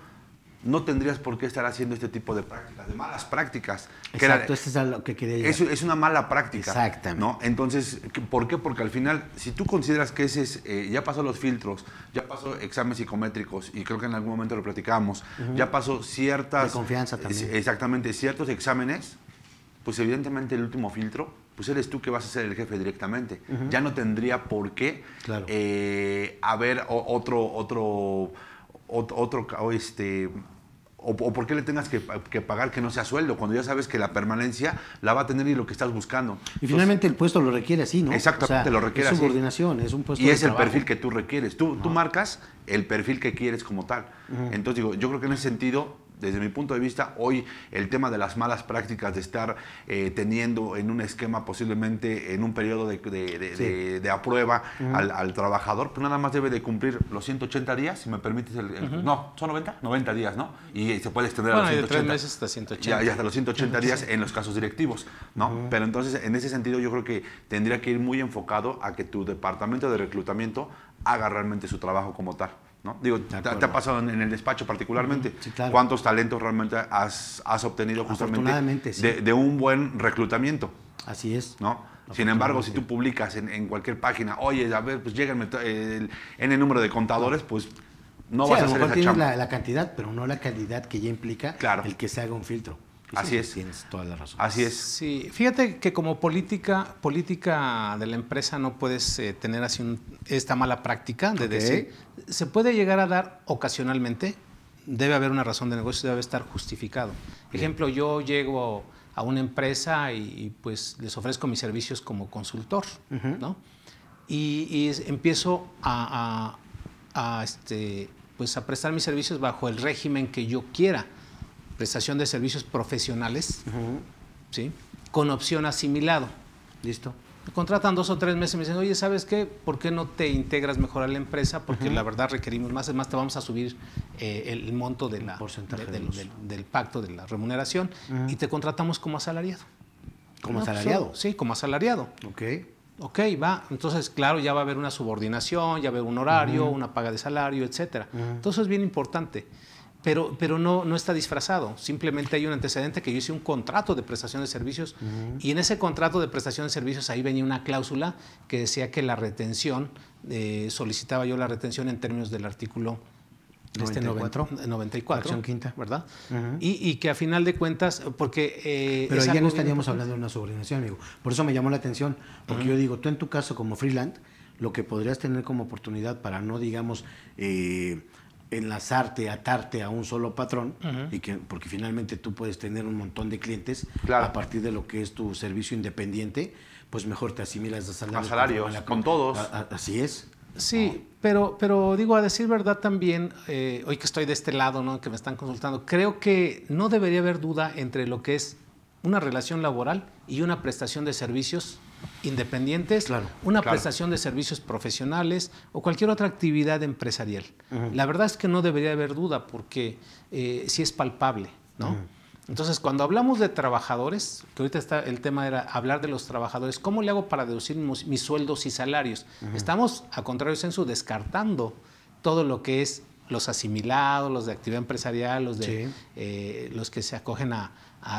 no tendrías por qué estar haciendo este tipo de prácticas, de malas prácticas. Exacto, eso es lo que quería decir. Es una mala práctica. Exactamente. ¿No? Entonces, ¿por qué? Porque al final, si tú consideras que ese es, ya pasó los filtros, ya pasó exámenes psicométricos, y creo que en algún momento lo platicábamos, ya pasó ciertas... De confianza también. Exactamente, ciertos exámenes, pues evidentemente el último filtro, pues eres tú que vas a ser el jefe directamente. Ya no tendría por qué haber otro o por qué le tengas que pagar que no sea sueldo, cuando ya sabes que la permanencia la va a tener y lo que estás buscando. Y finalmente el puesto lo requiere así, ¿no? Exactamente, o sea, lo requiere es así. subordinación, es un puesto y de es el trabajo. perfil que tú requieres. Tú marcas el perfil que quieres como tal. Entonces, digo, yo creo que en ese sentido, desde mi punto de vista, hoy el tema de las malas prácticas, de estar teniendo en un esquema posiblemente en un periodo de aprueba al trabajador, pues nada más debe de cumplir los 180 días, si me permites. No, son 90 días, ¿no? Y se puede extender a los 180. De 3 meses hasta 180. Y hasta los 180 días en los casos directivos, ¿no? Pero entonces, en ese sentido, yo creo que tendría que ir muy enfocado a que tu departamento de reclutamiento haga realmente su trabajo como tal, ¿no? Digo, ¿te ha pasado en el despacho particularmente? Sí, claro. ¿Cuántos talentos realmente has obtenido justamente sí. de un buen reclutamiento? Así es. ¿No? Sin embargo, si tú publicas en cualquier página, oye, a ver, pues lléganme el número de contadores, pues no vas a hacer esa tienes chamba. la cantidad, pero no la calidad que ya implica el que se haga un filtro. Así es. Tienes toda la razón. Así es. Sí, fíjate que como política de la empresa no puedes tener así esta mala práctica de decir, se puede llegar a dar ocasionalmente, debe haber una razón de negocio, debe estar justificado. Ejemplo, yo llego a una empresa y pues les ofrezco mis servicios como consultor, ¿no? Y empiezo pues a prestar mis servicios bajo el régimen que yo quiera. Prestación de servicios profesionales, ¿sí? Con opción asimilado. Listo. Me contratan 2 o 3 meses y me dicen, oye, ¿sabes qué? ¿Por qué no te integras mejor a la empresa? Porque la verdad requerimos más, es más, te vamos a subir el monto de del pacto de la remuneración y te contratamos como asalariado. ¿Como asalariado? Sí, como asalariado. Ok, va. Entonces, claro, ya va a haber una subordinación, ya va a haber un horario, una paga de salario, etcétera. Entonces es bien importante. Pero no está disfrazado. Simplemente hay un antecedente que yo hice un contrato de prestación de servicios y en ese contrato de prestación de servicios ahí venía una cláusula que decía que la retención, solicitaba yo la retención en términos del artículo 94, fracción quinta, ¿verdad? Y que a final de cuentas, porque... pero ya no estaríamos hablando de una subordinación, amigo. Por eso me llamó la atención, porque yo digo, tú en tu caso como freelance, lo que podrías tener como oportunidad para no, digamos, enlazarte, atarte a un solo patrón, porque finalmente tú puedes tener un montón de clientes a partir de lo que es tu servicio independiente, pues mejor te asimilas a salarios, con todos. Así es. Sí, pero digo, a decir verdad también, hoy que estoy de este lado, ¿no?, que me están consultando, creo que no debería haber duda entre lo que es una relación laboral y una prestación de servicios independientes, prestación de servicios profesionales o cualquier otra actividad empresarial. La verdad es que no debería haber duda porque sí es palpable, ¿no? Entonces, cuando hablamos de trabajadores, que ahorita el tema era hablar de los trabajadores, ¿cómo le hago para deducir mis sueldos y salarios? Estamos, a contrario censo, descartando todo lo que es los asimilados, los de actividad empresarial, los que se acogen a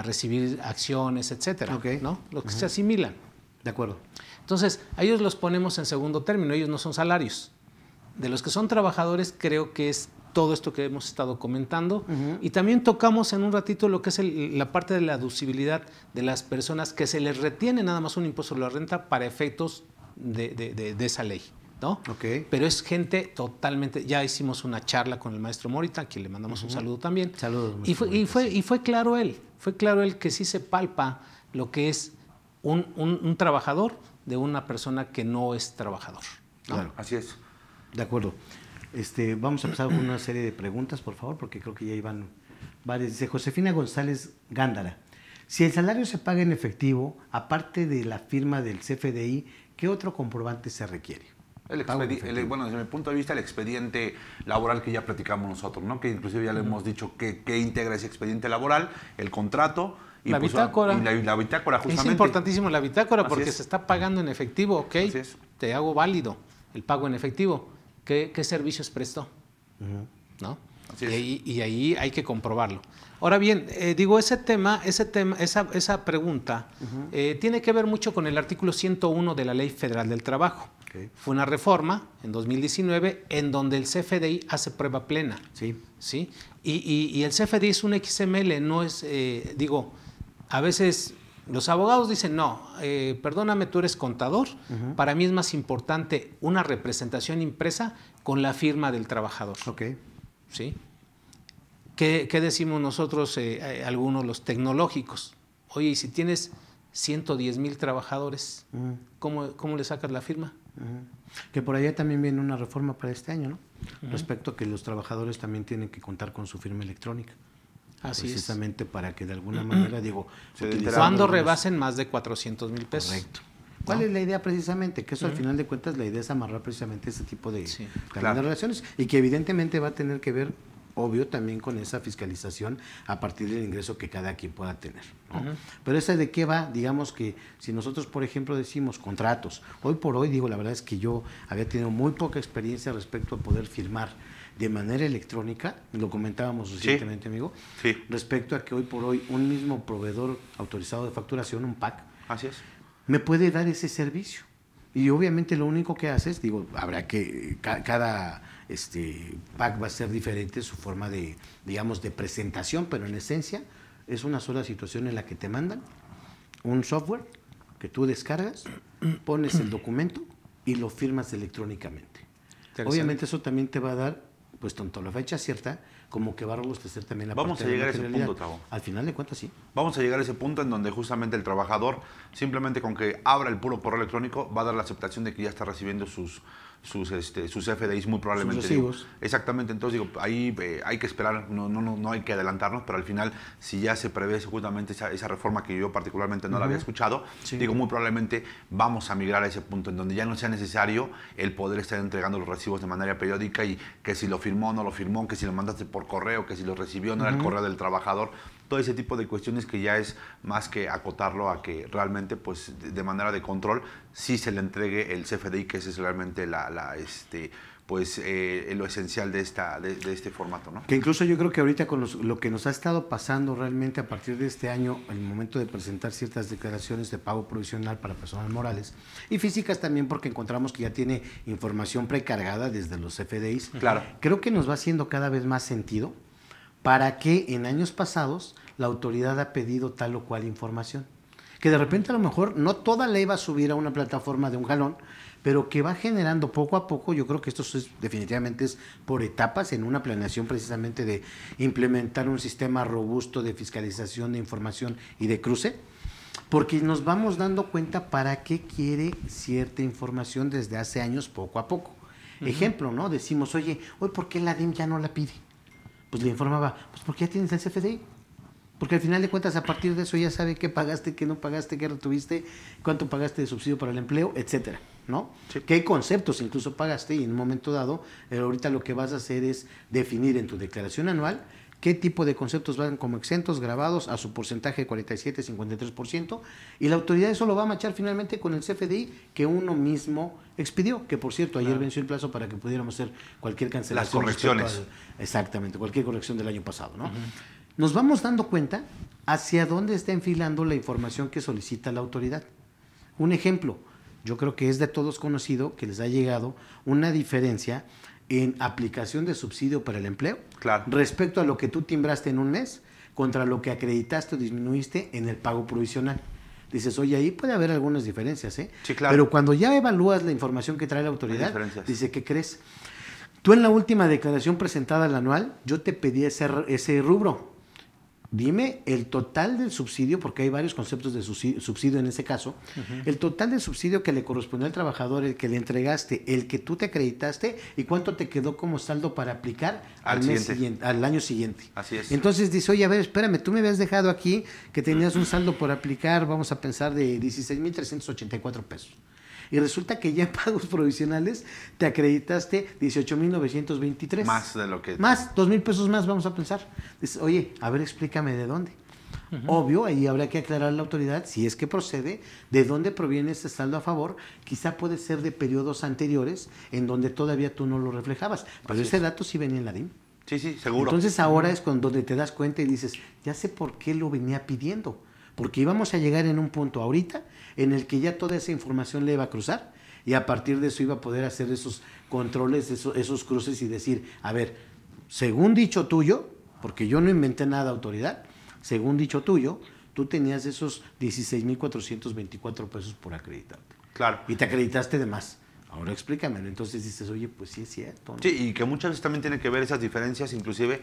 recibir acciones, etcétera, ¿no? Los que se asimilan. De acuerdo. Entonces, a ellos los ponemos en segundo término, ellos no son salarios. De los que son trabajadores, creo que es todo esto que hemos estado comentando. Y también tocamos en un ratito lo que es la parte de la deducibilidad de las personas que se les retiene nada más un impuesto sobre la renta para efectos de esa ley, ¿no? Pero es gente totalmente... Ya hicimos una charla con el maestro Morita, a quien le mandamos un saludo también. Saludos. Y fue claro él que sí se palpa lo que es un trabajador de una persona que no es trabajador, ¿no? Claro, así es. De acuerdo. Vamos a empezar con una serie de preguntas, por favor, porque creo que ya iban varias. Dice Josefina González Gándara. Si el salario se paga en efectivo, aparte de la firma del CFDI, ¿qué otro comprobante se requiere? Bueno, desde mi punto de vista, el expediente laboral que ya platicamos nosotros, ¿no? Que inclusive ya le hemos dicho que integra ese expediente laboral, el contrato. Y la bitácora. Y la bitácora, justamente. Es importantísimo la bitácora porque se está pagando en efectivo, ¿ok? Te hago válido el pago en efectivo. ¿Qué servicios prestó? ¿No? Y ahí hay que comprobarlo. Ahora bien, digo, esa pregunta tiene que ver mucho con el artículo 101 de la Ley Federal del Trabajo. Fue una reforma en 2019 en donde el CFDI hace prueba plena. ¿Sí? Y el CFDI es un XML, no es, a veces los abogados dicen, no, perdóname, tú eres contador, para mí es más importante una representación impresa con la firma del trabajador. ¿Sí? ¿Qué decimos nosotros, algunos, los tecnológicos? Oye, y si tienes 110,000 trabajadores, ¿cómo le sacas la firma? Que por allá también viene una reforma para este año, ¿no? Respecto a que los trabajadores también tienen que contar con su firma electrónica. Precisamente para que de alguna manera, cuando rebasen más de 400,000 pesos. Correcto. ¿Cuál es la idea precisamente? Que eso al final de cuentas la idea es amarrar precisamente ese tipo de relaciones y que evidentemente va a tener que ver, obvio, también con esa fiscalización a partir del ingreso que cada quien pueda tener, ¿no? Pero esa de qué va, digamos que si nosotros, por ejemplo, decimos contratos, hoy por hoy, la verdad es que yo había tenido muy poca experiencia respecto a poder firmar de manera electrónica, lo comentábamos recientemente, amigo, respecto a que hoy por hoy un mismo proveedor autorizado de facturación, un PAC, me puede dar ese servicio. Y obviamente lo único que haces, habrá que, cada PAC va a ser diferente su forma de, de presentación, pero en esencia es una sola situación en la que te mandan un software que tú descargas, pones el documento y lo firmas electrónicamente. Obviamente eso también te va a dar, pues tanto la fecha cierta como que va a robustecer también la Vamos parte a de llegar la a ese materialidad. punto, Tavo. Al final de cuentas, sí. Vamos a llegar a ese punto en donde justamente el trabajador, simplemente con que abra el puro correo electrónico, va a dar la aceptación de que ya está recibiendo sus FDIs muy probablemente. Sus recibos. Exactamente, entonces digo, ahí hay que esperar, no hay que adelantarnos, pero al final, si ya se prevé justamente esa reforma que yo particularmente no la había escuchado, digo, muy probablemente vamos a migrar a ese punto en donde ya no sea necesario el poder estar entregando los recibos de manera periódica y que si lo firmó o no lo firmó, que si lo mandaste por correo, que si lo recibió no era el correo del trabajador. Todo ese tipo de cuestiones que ya es más que acotarlo a que realmente, pues, de manera de control, sí se le entregue el CFDI, que ese es realmente lo esencial de este formato, ¿no? Que incluso yo creo que ahorita con lo que nos ha estado pasando realmente a partir de este año, el momento de presentar ciertas declaraciones de pago provisional para personas morales y físicas también, porque encontramos que ya tiene información precargada desde los CFDIs. Claro. Creo que nos va haciendo cada vez más sentido para que en años pasados la autoridad ha pedido tal o cual información. Que de repente a lo mejor no toda ley va a subir a una plataforma de un jalón, pero que va generando poco a poco. Yo creo que esto definitivamente es por etapas en una planeación precisamente de implementar un sistema robusto de fiscalización de información y de cruce, porque nos vamos dando cuenta para qué quiere cierta información desde hace años poco a poco. Ejemplo, ¿no? Decimos, oye, hoy ¿por qué la DIM ya no la pide? Pues le informaba, pues porque ya tienes el CFDI. Porque al final de cuentas, a partir de eso ya sabe qué pagaste, qué no pagaste, qué retuviste, cuánto pagaste de subsidio para el empleo, etcétera, ¿no? Sí. Qué conceptos incluso pagaste y en un momento dado, ahorita lo que vas a hacer es definir en tu declaración anual qué tipo de conceptos van como exentos, grabados a su porcentaje de 47, 53%, y la autoridad eso lo va a machar finalmente con el CFDI que uno mismo expidió, que por cierto, ayer venció el plazo para que pudiéramos hacer cualquier cancelación. Las correcciones. Exactamente, cualquier corrección del año pasado, ¿no? Nos vamos dando cuenta hacia dónde está enfilando la información que solicita la autoridad. Un ejemplo, yo creo que es de todos conocido que les ha llegado una diferencia en aplicación de subsidio para el empleo respecto a lo que tú timbraste en un mes contra lo que acreditaste o disminuiste en el pago provisional. Dices, oye, ahí puede haber algunas diferencias, ¿eh? Sí, claro. Pero cuando ya evalúas la información que trae la autoridad, dice, ¿qué crees? Tú en la última declaración presentada al anual, yo te pedí ese rubro. Dime el total del subsidio, porque hay varios conceptos de subsidio en ese caso, el total del subsidio que le correspondió al trabajador, el que le entregaste, el que tú te acreditaste y cuánto te quedó como saldo para aplicar al año siguiente. Así es. Entonces dice, oye, a ver, espérame, tú me habías dejado aquí que tenías un saldo por aplicar, vamos a pensar, de 16,384 pesos. Y resulta que ya en pagos provisionales te acreditaste 18,923. Más de lo que... Más, 2,000 pesos más, vamos a pensar. Dices, oye, a ver, explícame de dónde. Obvio, ahí habrá que aclarar a la autoridad, si es que procede, de dónde proviene ese saldo a favor. Quizá puede ser de periodos anteriores en donde todavía tú no lo reflejabas. Pero ese dato sí venía en la DIM. Sí, sí, seguro. Entonces ahora es donde te das cuenta y dices, ya sé por qué lo venía pidiendo. Porque íbamos a llegar en un punto ahorita en el que ya toda esa información le iba a cruzar y a partir de eso iba a poder hacer esos controles, esos cruces y decir, a ver, según dicho tuyo, porque yo no inventé nada, autoridad, según dicho tuyo, tú tenías esos 16,424 pesos por acreditarte. Claro. Y te acreditaste de más. Ahora explícamelo. Entonces dices, oye, pues sí es cierto, ¿no? Sí, y que muchas veces también tiene que ver esas diferencias, inclusive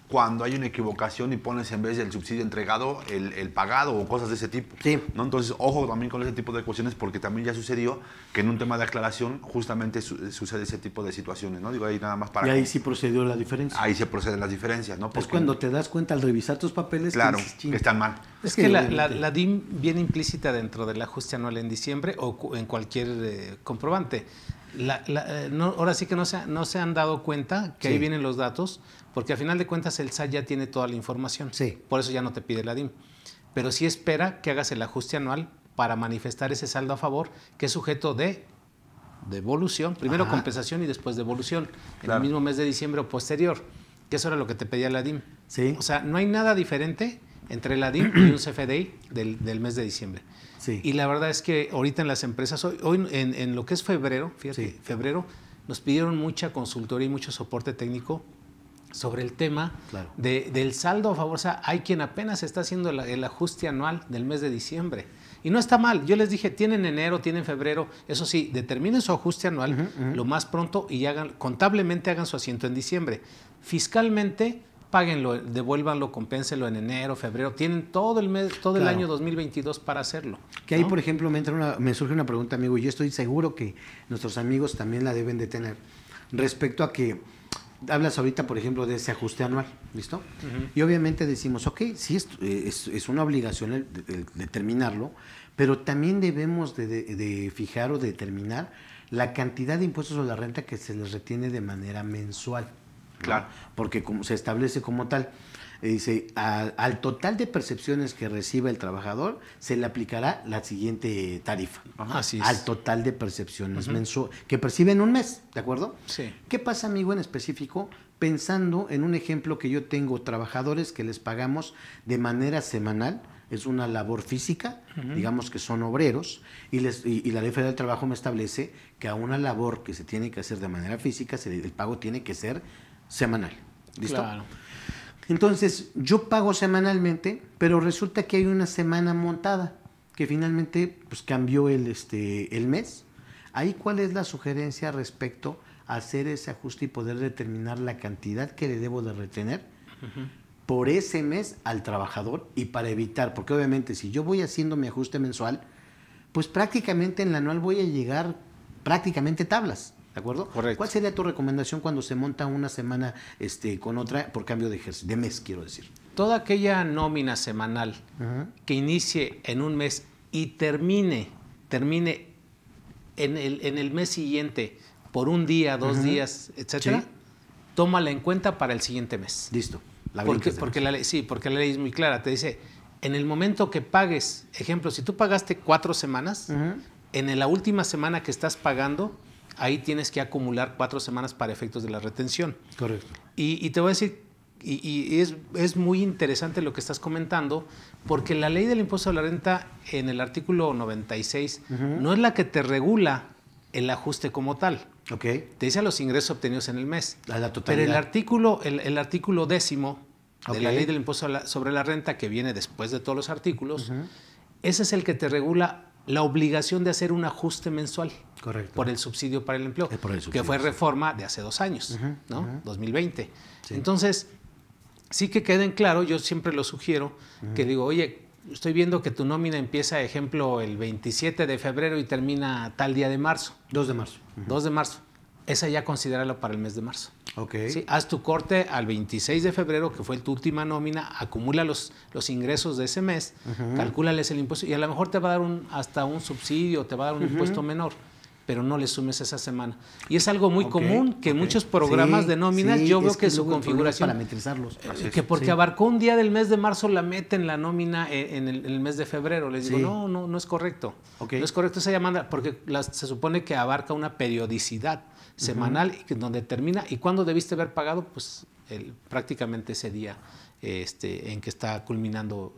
cuando hay una equivocación y pones en vez del subsidio entregado el pagado o cosas de ese tipo. Sí. ¿No? Entonces, ojo también con ese tipo de cuestiones porque también ya sucedió que en un tema de aclaración justamente sucede ese tipo de situaciones, ¿no? Digo, ahí nada más para... Y ahí sí procedió la diferencia. Ahí se proceden las diferencias, ¿no? Porque es cuando te das cuenta al revisar tus papeles. Claro, que dices, que están mal. Es que la DIM viene implícita dentro del ajuste anual en diciembre o en cualquier comprobante. Ahora sí que no se han dado cuenta que ahí vienen los datos, porque al final de cuentas el SAT ya tiene toda la información. Sí. Por eso ya no te pide la DIM. Pero sí espera que hagas el ajuste anual para manifestar ese saldo a favor, que es sujeto de devolución, primero compensación y después devolución, en el mismo mes de diciembre o posterior, que eso era lo que te pedía la DIM. Sí. O sea, no hay nada diferente entre la DIM y un CFDI del mes de diciembre. Sí. Y la verdad es que ahorita en las empresas, hoy en lo que es febrero, fíjate, febrero, nos pidieron mucha consultoría y mucho soporte técnico sobre el tema del saldo a favor. O sea, hay quien apenas está haciendo el ajuste anual del mes de diciembre. Y no está mal. Yo les dije, tienen enero, tienen febrero. Eso sí, determinen su ajuste anual lo más pronto y contablemente hagan su asiento en diciembre. fiscalmente, páguenlo, devuélvanlo, compénsenlo en enero, febrero. Tienen todo el mes, todo el año 2022 para hacerlo. Que ahí, por ejemplo, me surge una pregunta, amigo, y yo estoy seguro que nuestros amigos también la deben de tener, respecto a que hablas ahorita, por ejemplo, de ese ajuste anual, ¿listo? Y obviamente decimos, ok, sí, es una obligación el determinarlo, pero también debemos de fijar o determinar la cantidad de impuestos sobre la renta que se les retiene de manera mensual. Claro. Porque como se establece como tal, dice, al total de percepciones que reciba el trabajador, se le aplicará la siguiente tarifa. Así es. Al total de percepciones que percibe en un mes, ¿de acuerdo? Sí. ¿Qué pasa, amigo, en específico? Pensando en un ejemplo que yo tengo, trabajadores que les pagamos de manera semanal, es una labor física, digamos que son obreros, y la Ley Federal del Trabajo me establece que a una labor que se tiene que hacer de manera física, el pago tiene que ser semanal. ¿Listo? Claro. Entonces, yo pago semanalmente, pero resulta que hay una semana montada, que finalmente pues, cambió el mes. Ahí, ¿cuál es la sugerencia respecto a hacer ese ajuste y poder determinar la cantidad que le debo de retener por ese mes al trabajador? Y para evitar, porque obviamente si yo voy haciendo mi ajuste mensual, pues prácticamente en la anual voy a llegar prácticamente tablas. ¿De acuerdo? Correcto. ¿Cuál sería tu recomendación cuando se monta una semana con otra por cambio de mes, quiero decir? Toda aquella nómina semanal que inicie en un mes y termine en el mes siguiente por un día, 2 días, etcétera, Sí. tómala en cuenta para el siguiente mes. Listo. Porque la ley es muy clara. Te dice, en el momento que pagues, ejemplo, si tú pagaste 4 semanas, en la última semana que estás pagando, ahí tienes que acumular 4 semanas para efectos de la retención. Correcto. Y te voy a decir, es muy interesante lo que estás comentando, porque la ley del impuesto a la renta en el artículo 96 no es la que te regula el ajuste como tal. Ok. Te dice los ingresos obtenidos en el mes. La totalidad. Pero el artículo 10º de la ley del impuesto sobre la renta, que viene después de todos los artículos, ese es el que te regula la obligación de hacer un ajuste mensual. Correcto. Por el subsidio para el empleo, Por el subsidio, que fue sí. reforma de hace 2 años, ¿no? 2020. Sí. Entonces, sí que queden claro, yo siempre lo sugiero, que digo, oye, estoy viendo que tu nómina empieza, ejemplo, el 27 de febrero y termina tal día de marzo. 2 de marzo. 2 de marzo. Esa ya considéralo para el mes de marzo. Ok. ¿Sí? Haz tu corte al 26 de febrero, que fue tu última nómina, acumula los ingresos de ese mes, calcúlales el impuesto y a lo mejor te va a dar hasta un subsidio, te va a dar un impuesto menor, pero no le sumes esa semana. Y es algo muy común que muchos programas de nóminas, yo veo que su configuración, parametrizarlos. que porque abarcó un día del mes de marzo, la meten la nómina en el mes de febrero. Les digo, no es correcto. No es correcto esa llamada, porque se supone que abarca una periodicidad semanal donde termina, y cuando debiste haber pagado, pues prácticamente ese día en que está culminando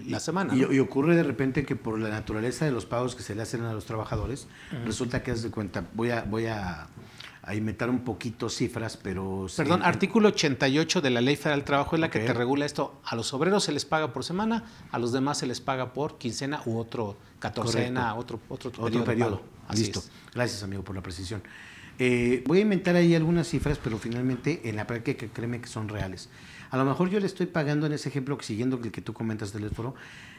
la semana. Y ocurre de repente que por la naturaleza de los pagos que se le hacen a los trabajadores, resulta que, haz de cuenta, voy a inventar un poquito cifras, pero... Perdón, artículo 88 de la Ley Federal del Trabajo es la que te regula esto. A los obreros se les paga por semana, a los demás se les paga por quincena u otro catorcena, otro periodo. Listo. Gracias, amigo, por la precisión. Voy a inventar ahí algunas cifras, pero finalmente en la práctica créeme que son reales. A lo mejor yo le estoy pagando en ese ejemplo, siguiendo el que tú comentas del foro,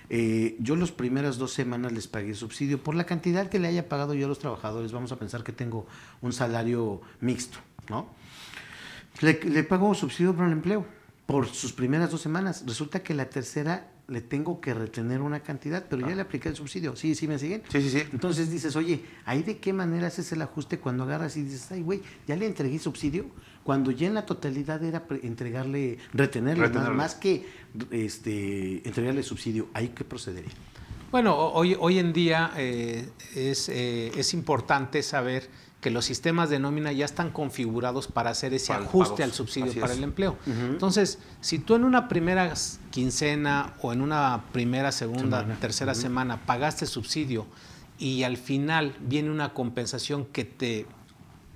yo las primeras 2 semanas les pagué subsidio por la cantidad que le haya pagado yo a los trabajadores. Vamos a pensar que tengo un salario mixto, ¿no? Le pago subsidio por el empleo por sus primeras 2 semanas. Resulta que la tercera le tengo que retener una cantidad, pero ya le apliqué el subsidio. ¿Sí me siguen? Sí. Entonces dices, oye, ¿ahí de qué manera haces el ajuste cuando agarras y dices, ay, güey, ya le entregué subsidio? Cuando ya en la totalidad era retenerle. Más que entregarle subsidio. ¿Ahí qué procedería? Bueno, hoy en día es importante saber que los sistemas de nómina ya están configurados para hacer ese ajuste al subsidio para el empleo. Entonces, si tú en una primera quincena o en una primera, segunda, tercera semana pagaste subsidio y al final viene una compensación que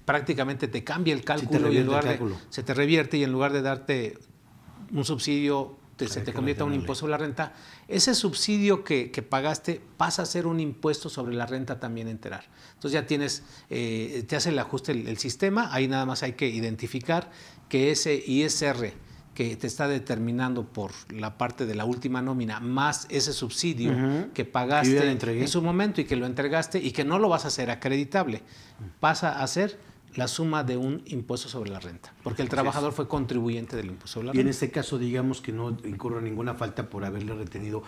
prácticamente te cambia el cálculo, se te revierte y en lugar de darte un subsidio se te convierte en un impuesto sobre la renta, ese subsidio que pagaste pasa a ser un impuesto sobre la renta también a enterar. Entonces ya tienes, te hace el ajuste el sistema, ahí nada más hay que identificar que ese ISR que te está determinando por la parte de la última nómina, más ese subsidio que pagaste en su momento y que lo entregaste y que no lo vas a hacer acreditable, pasa a ser la suma de un impuesto sobre la renta, porque el trabajador fue contribuyente del impuesto sobre la renta. Y en este caso, digamos que no incurre ninguna falta por haberle retenido,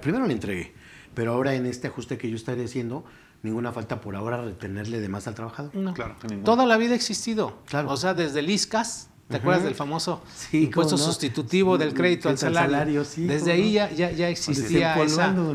primero le entregué, pero ahora en este ajuste que yo estaré haciendo, ninguna falta por ahora retenerle de más al trabajador. No. Claro, toda la vida ha existido, claro. O sea, desde el ISCAS, ¿te acuerdas del famoso impuesto sustitutivo del crédito al salario? Sí, desde ahí ya existía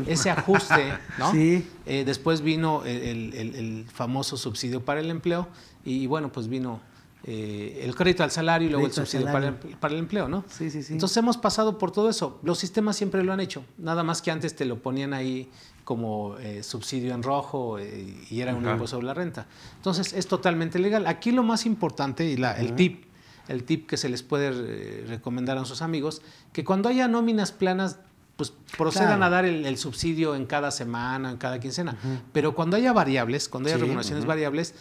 ese ajuste, ¿no? Sí. Después vino el famoso subsidio para el empleo y bueno, pues vino el crédito al salario y luego el subsidio para el empleo, ¿no? Sí. Entonces hemos pasado por todo eso. Los sistemas siempre lo han hecho, nada más que antes te lo ponían ahí como subsidio en rojo y era un impuesto sobre la renta. Entonces es totalmente legal. Aquí lo más importante y el tip que se les puede recomendar a sus amigos, que cuando haya nóminas planas, pues procedan a dar el subsidio en cada semana, en cada quincena. Pero cuando haya variables, cuando haya remuneraciones variables,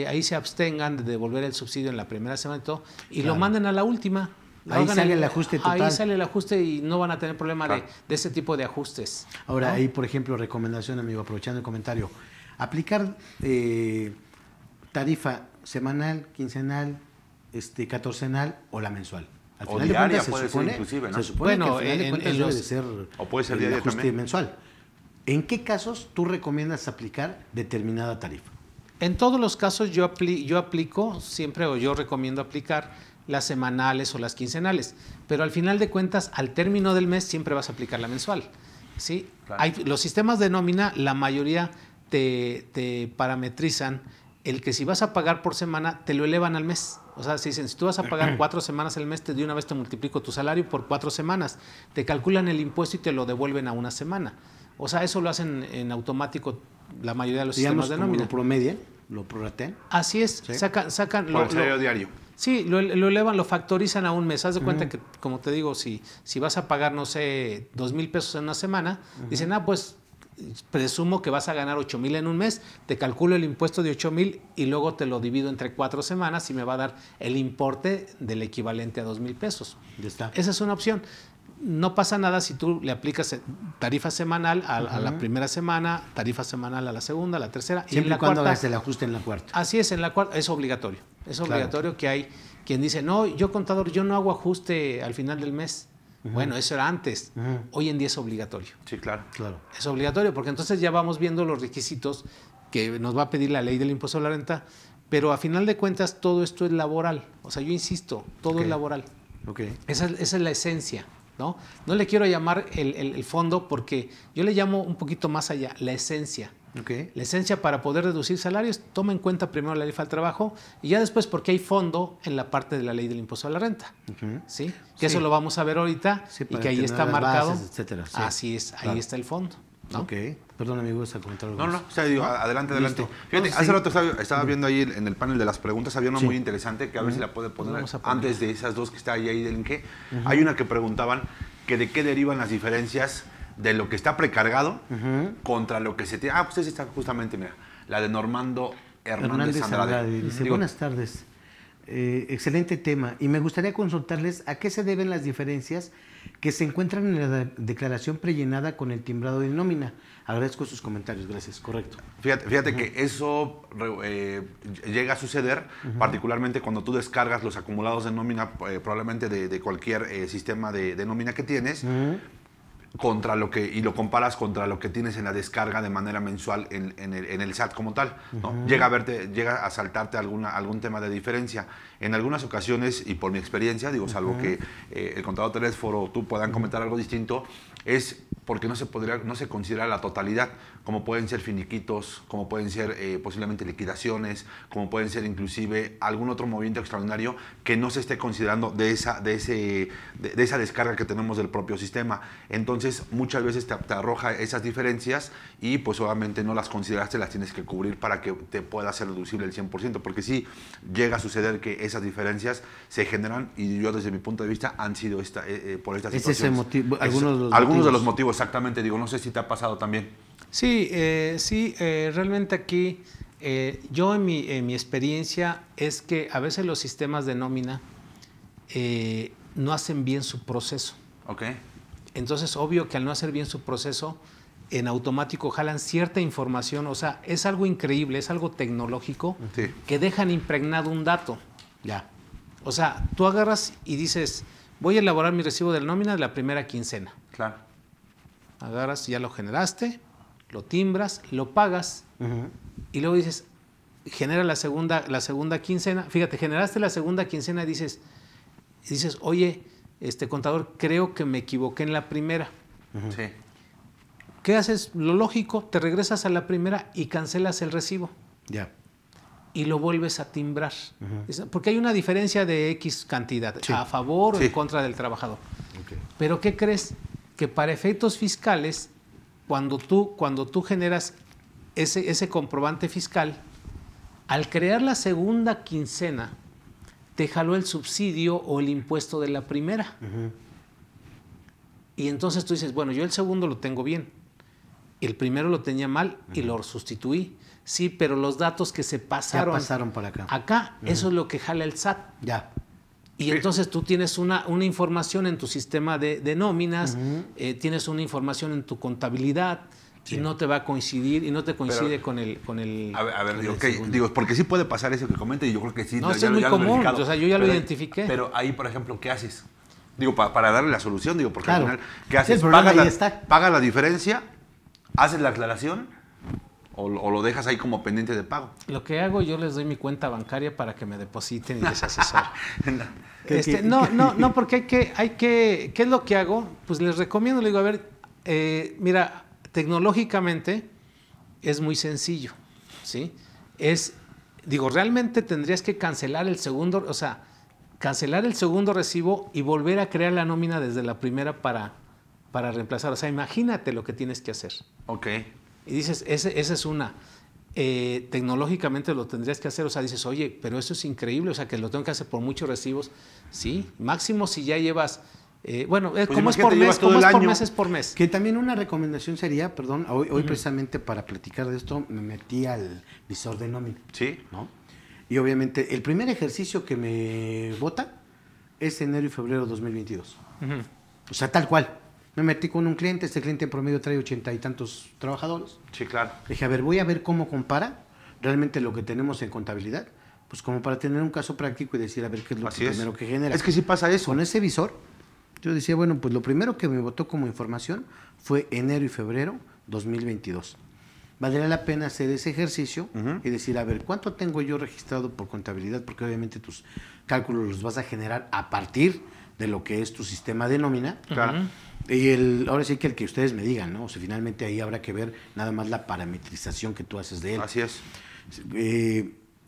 ahí se abstengan de devolver el subsidio en la primera semana y todo, y lo manden a la última. Ahí sale el ajuste total. Ahí sale el ajuste y no van a tener problema de ese tipo de ajustes. Ahora, ahí, por ejemplo, recomendación, amigo, aprovechando el comentario, aplicar tarifa semanal, quincenal, catorcenal o la mensual. Al final diaria de cuentas, puede ser inclusive, ¿no? Se supone que al final de cuentas debe de ser o puede ser diaria ajuste también. mensual. ¿En qué casos tú recomiendas aplicar determinada tarifa? En todos los casos yo aplico siempre, o yo recomiendo aplicar las semanales o las quincenales, pero al final de cuentas, al término del mes siempre vas a aplicar la mensual, ¿sí? Claro. Los sistemas de nómina, la mayoría te parametrizan el que si vas a pagar por semana, te lo elevan al mes. O sea, si dicen, si tú vas a pagar 4 semanas al mes, de una vez te multiplico tu salario por 4 semanas. Te calculan el impuesto y te lo devuelven a una semana. O sea, eso lo hacen en automático la mayoría de los sistemas de nómina. ¿Lo promedian? ¿Lo prorratean? Así es. ¿Sí? Sacan por el salario diario. Sí, lo elevan, lo factorizan a un mes. Haz de cuenta que, como te digo, si vas a pagar, no sé, 2,000 pesos en una semana, dicen, pues presumo que vas a ganar 8,000 en un mes, te calculo el impuesto de 8,000 y luego te lo divido entre 4 semanas y me va a dar el importe del equivalente a 2,000 pesos. Ya está. Esa es una opción. No pasa nada si tú le aplicas tarifa semanal a la primera semana, tarifa semanal a la segunda, a la tercera. Siempre y en la cuando hagas el ajuste en la cuarta. Así es, en la cuarta es obligatorio. Es obligatorio que hay quien dice, no, yo contador, yo no hago ajuste al final del mes. Bueno, eso era antes. Hoy en día es obligatorio. Sí, claro. Es obligatorio porque entonces ya vamos viendo los requisitos que nos va a pedir la ley del impuesto sobre la renta, pero a final de cuentas todo esto es laboral. O sea, yo insisto, todo es laboral. Esa es la esencia, ¿no? No le quiero llamar el fondo porque yo le llamo un poquito más allá, la esencia. La esencia para poder reducir salarios, toma en cuenta primero la ley del trabajo y ya después porque hay fondo en la parte de la ley del impuesto a la renta. ¿Sí? Que eso lo vamos a ver ahorita y que ahí está marcado. Bases, etcétera. Sí. Así es, ahí está el fondo, ¿no? Perdón, amigo, ese comentario. No, o sea, digo, adelante. Fíjate, hace rato estaba viendo ahí en el panel de las preguntas, había una muy interesante que a ver si la puede poner antes de esas dos que está ahí del que. Hay una que preguntaban que de qué derivan las diferencias de lo que está precargado contra lo que se tiene. Pues esa está justamente, mira, la de Normando Hernández Andrade. Dice, buenas tardes. Excelente tema. Y me gustaría consultarles a qué se deben las diferencias que se encuentran en la declaración prellenada con el timbrado de nómina. Agradezco sus comentarios. Gracias. Correcto. Fíjate que eso llega a suceder, particularmente cuando tú descargas los acumulados de nómina, probablemente de cualquier sistema de nómina que tienes, contra lo que, y lo comparas contra lo que tienes en la descarga de manera mensual en el SAT como tal, ¿no? Llega a saltarte algún tema de diferencia. En algunas ocasiones, y por mi experiencia, digo, salvo que el contador Telésforo o tú puedan comentar algo distinto, es porque no se considera la totalidad, como pueden ser finiquitos, como pueden ser posiblemente liquidaciones, como pueden ser inclusive algún otro movimiento extraordinario que no se esté considerando de esa descarga que tenemos del propio sistema. Entonces, entonces muchas veces te arroja esas diferencias y pues obviamente no las consideraste, las tienes que cubrir para que te pueda ser deducible el 100%, porque sí llega a suceder que esas diferencias se generan y yo desde mi punto de vista han sido por estas situaciones. Ese motivo, algunos de los motivos, exactamente, digo, no sé si te ha pasado también. Sí, realmente aquí yo en mi experiencia es que a veces los sistemas de nómina no hacen bien su proceso. Ok. Entonces, obvio que al no hacer bien su proceso, en automático jalan cierta información, o sea, es algo increíble, es algo tecnológico, sí, que dejan impregnado un dato. Ya. O sea, tú agarras y dices, voy a elaborar mi recibo de la nómina de la primera quincena. Claro. Agarras, ya lo generaste, lo timbras, lo pagas, y luego dices, genera la segunda quincena. Fíjate, generaste la segunda quincena y dices, oye, contador, creo que me equivoqué en la primera. Sí. ¿Qué haces? Lo lógico, te regresas a la primera y cancelas el recibo. Ya. Y lo vuelves a timbrar. Porque hay una diferencia de X cantidad, sí, a favor o sí, en contra del trabajador. Okay. Pero ¿qué crees? Que para efectos fiscales, cuando tú generas ese comprobante fiscal, al crear la segunda quincena, te jaló el subsidio o el impuesto de la primera. Y entonces tú dices, bueno, yo el segundo lo tengo bien, el primero lo tenía mal y lo sustituí. Sí, pero los datos que se pasaron, ya pasaron para acá. Acá, eso es lo que jala el SAT. Ya. Y entonces tú tienes una información en tu sistema de nóminas, tienes una información en tu contabilidad, y no te va a coincidir, y no te coincide con el A ver, digo, porque sí puede pasar eso que comenta, y yo creo que sí. No, esto es muy común, o sea, yo ya lo identifiqué. Pero ahí, por ejemplo, ¿qué haces? Digo, para darle la solución, digo, porque claro, al final, ¿qué haces? Sí, ¿Pagas la diferencia? ¿Haces la aclaración? ¿O lo dejas ahí como pendiente de pago? Lo que hago, yo les doy mi cuenta bancaria para que me depositen y les asesoro. Porque ¿qué es lo que hago? Pues les recomiendo, le digo, a ver, mira, tecnológicamente es muy sencillo, ¿sí? Realmente tendrías que cancelar el segundo, o sea, cancelar el segundo recibo y volver a crear la nómina desde la primera para reemplazar. O sea, imagínate lo que tienes que hacer. Ok. Y dices, esa es una. Tecnológicamente lo tendrías que hacer, o sea, dices, oye, pero eso es increíble, o sea, que lo tengo que hacer por muchos recibos. Sí, máximo si ya llevas, pues como es por mes, como es por mes, es por mes. Que también una recomendación sería, perdón, hoy precisamente para platicar de esto, me metí al visor de nómina. Sí. ¿No? Y obviamente, el primer ejercicio que me vota es enero y febrero de 2022. O sea, tal cual. Me metí con un cliente, este cliente en promedio trae 80 y tantos trabajadores. Sí, claro. Dije, a ver, voy a ver cómo compara realmente lo que tenemos en contabilidad, pues como para tener un caso práctico y decir, a ver qué es lo primero que genera. Es que sí pasa eso. Con ese visor, yo decía, bueno, pues lo primero que me votó como información fue enero y febrero 2022. Valdría la pena hacer ese ejercicio y decir, a ver, ¿cuánto tengo yo registrado por contabilidad? Porque obviamente tus cálculos los vas a generar a partir de lo que es tu sistema de nómina. Claro. Y ahora sí que el que ustedes me digan, ¿no? O sea, finalmente ahí habrá que ver nada más la parametrización que tú haces de él. Así es.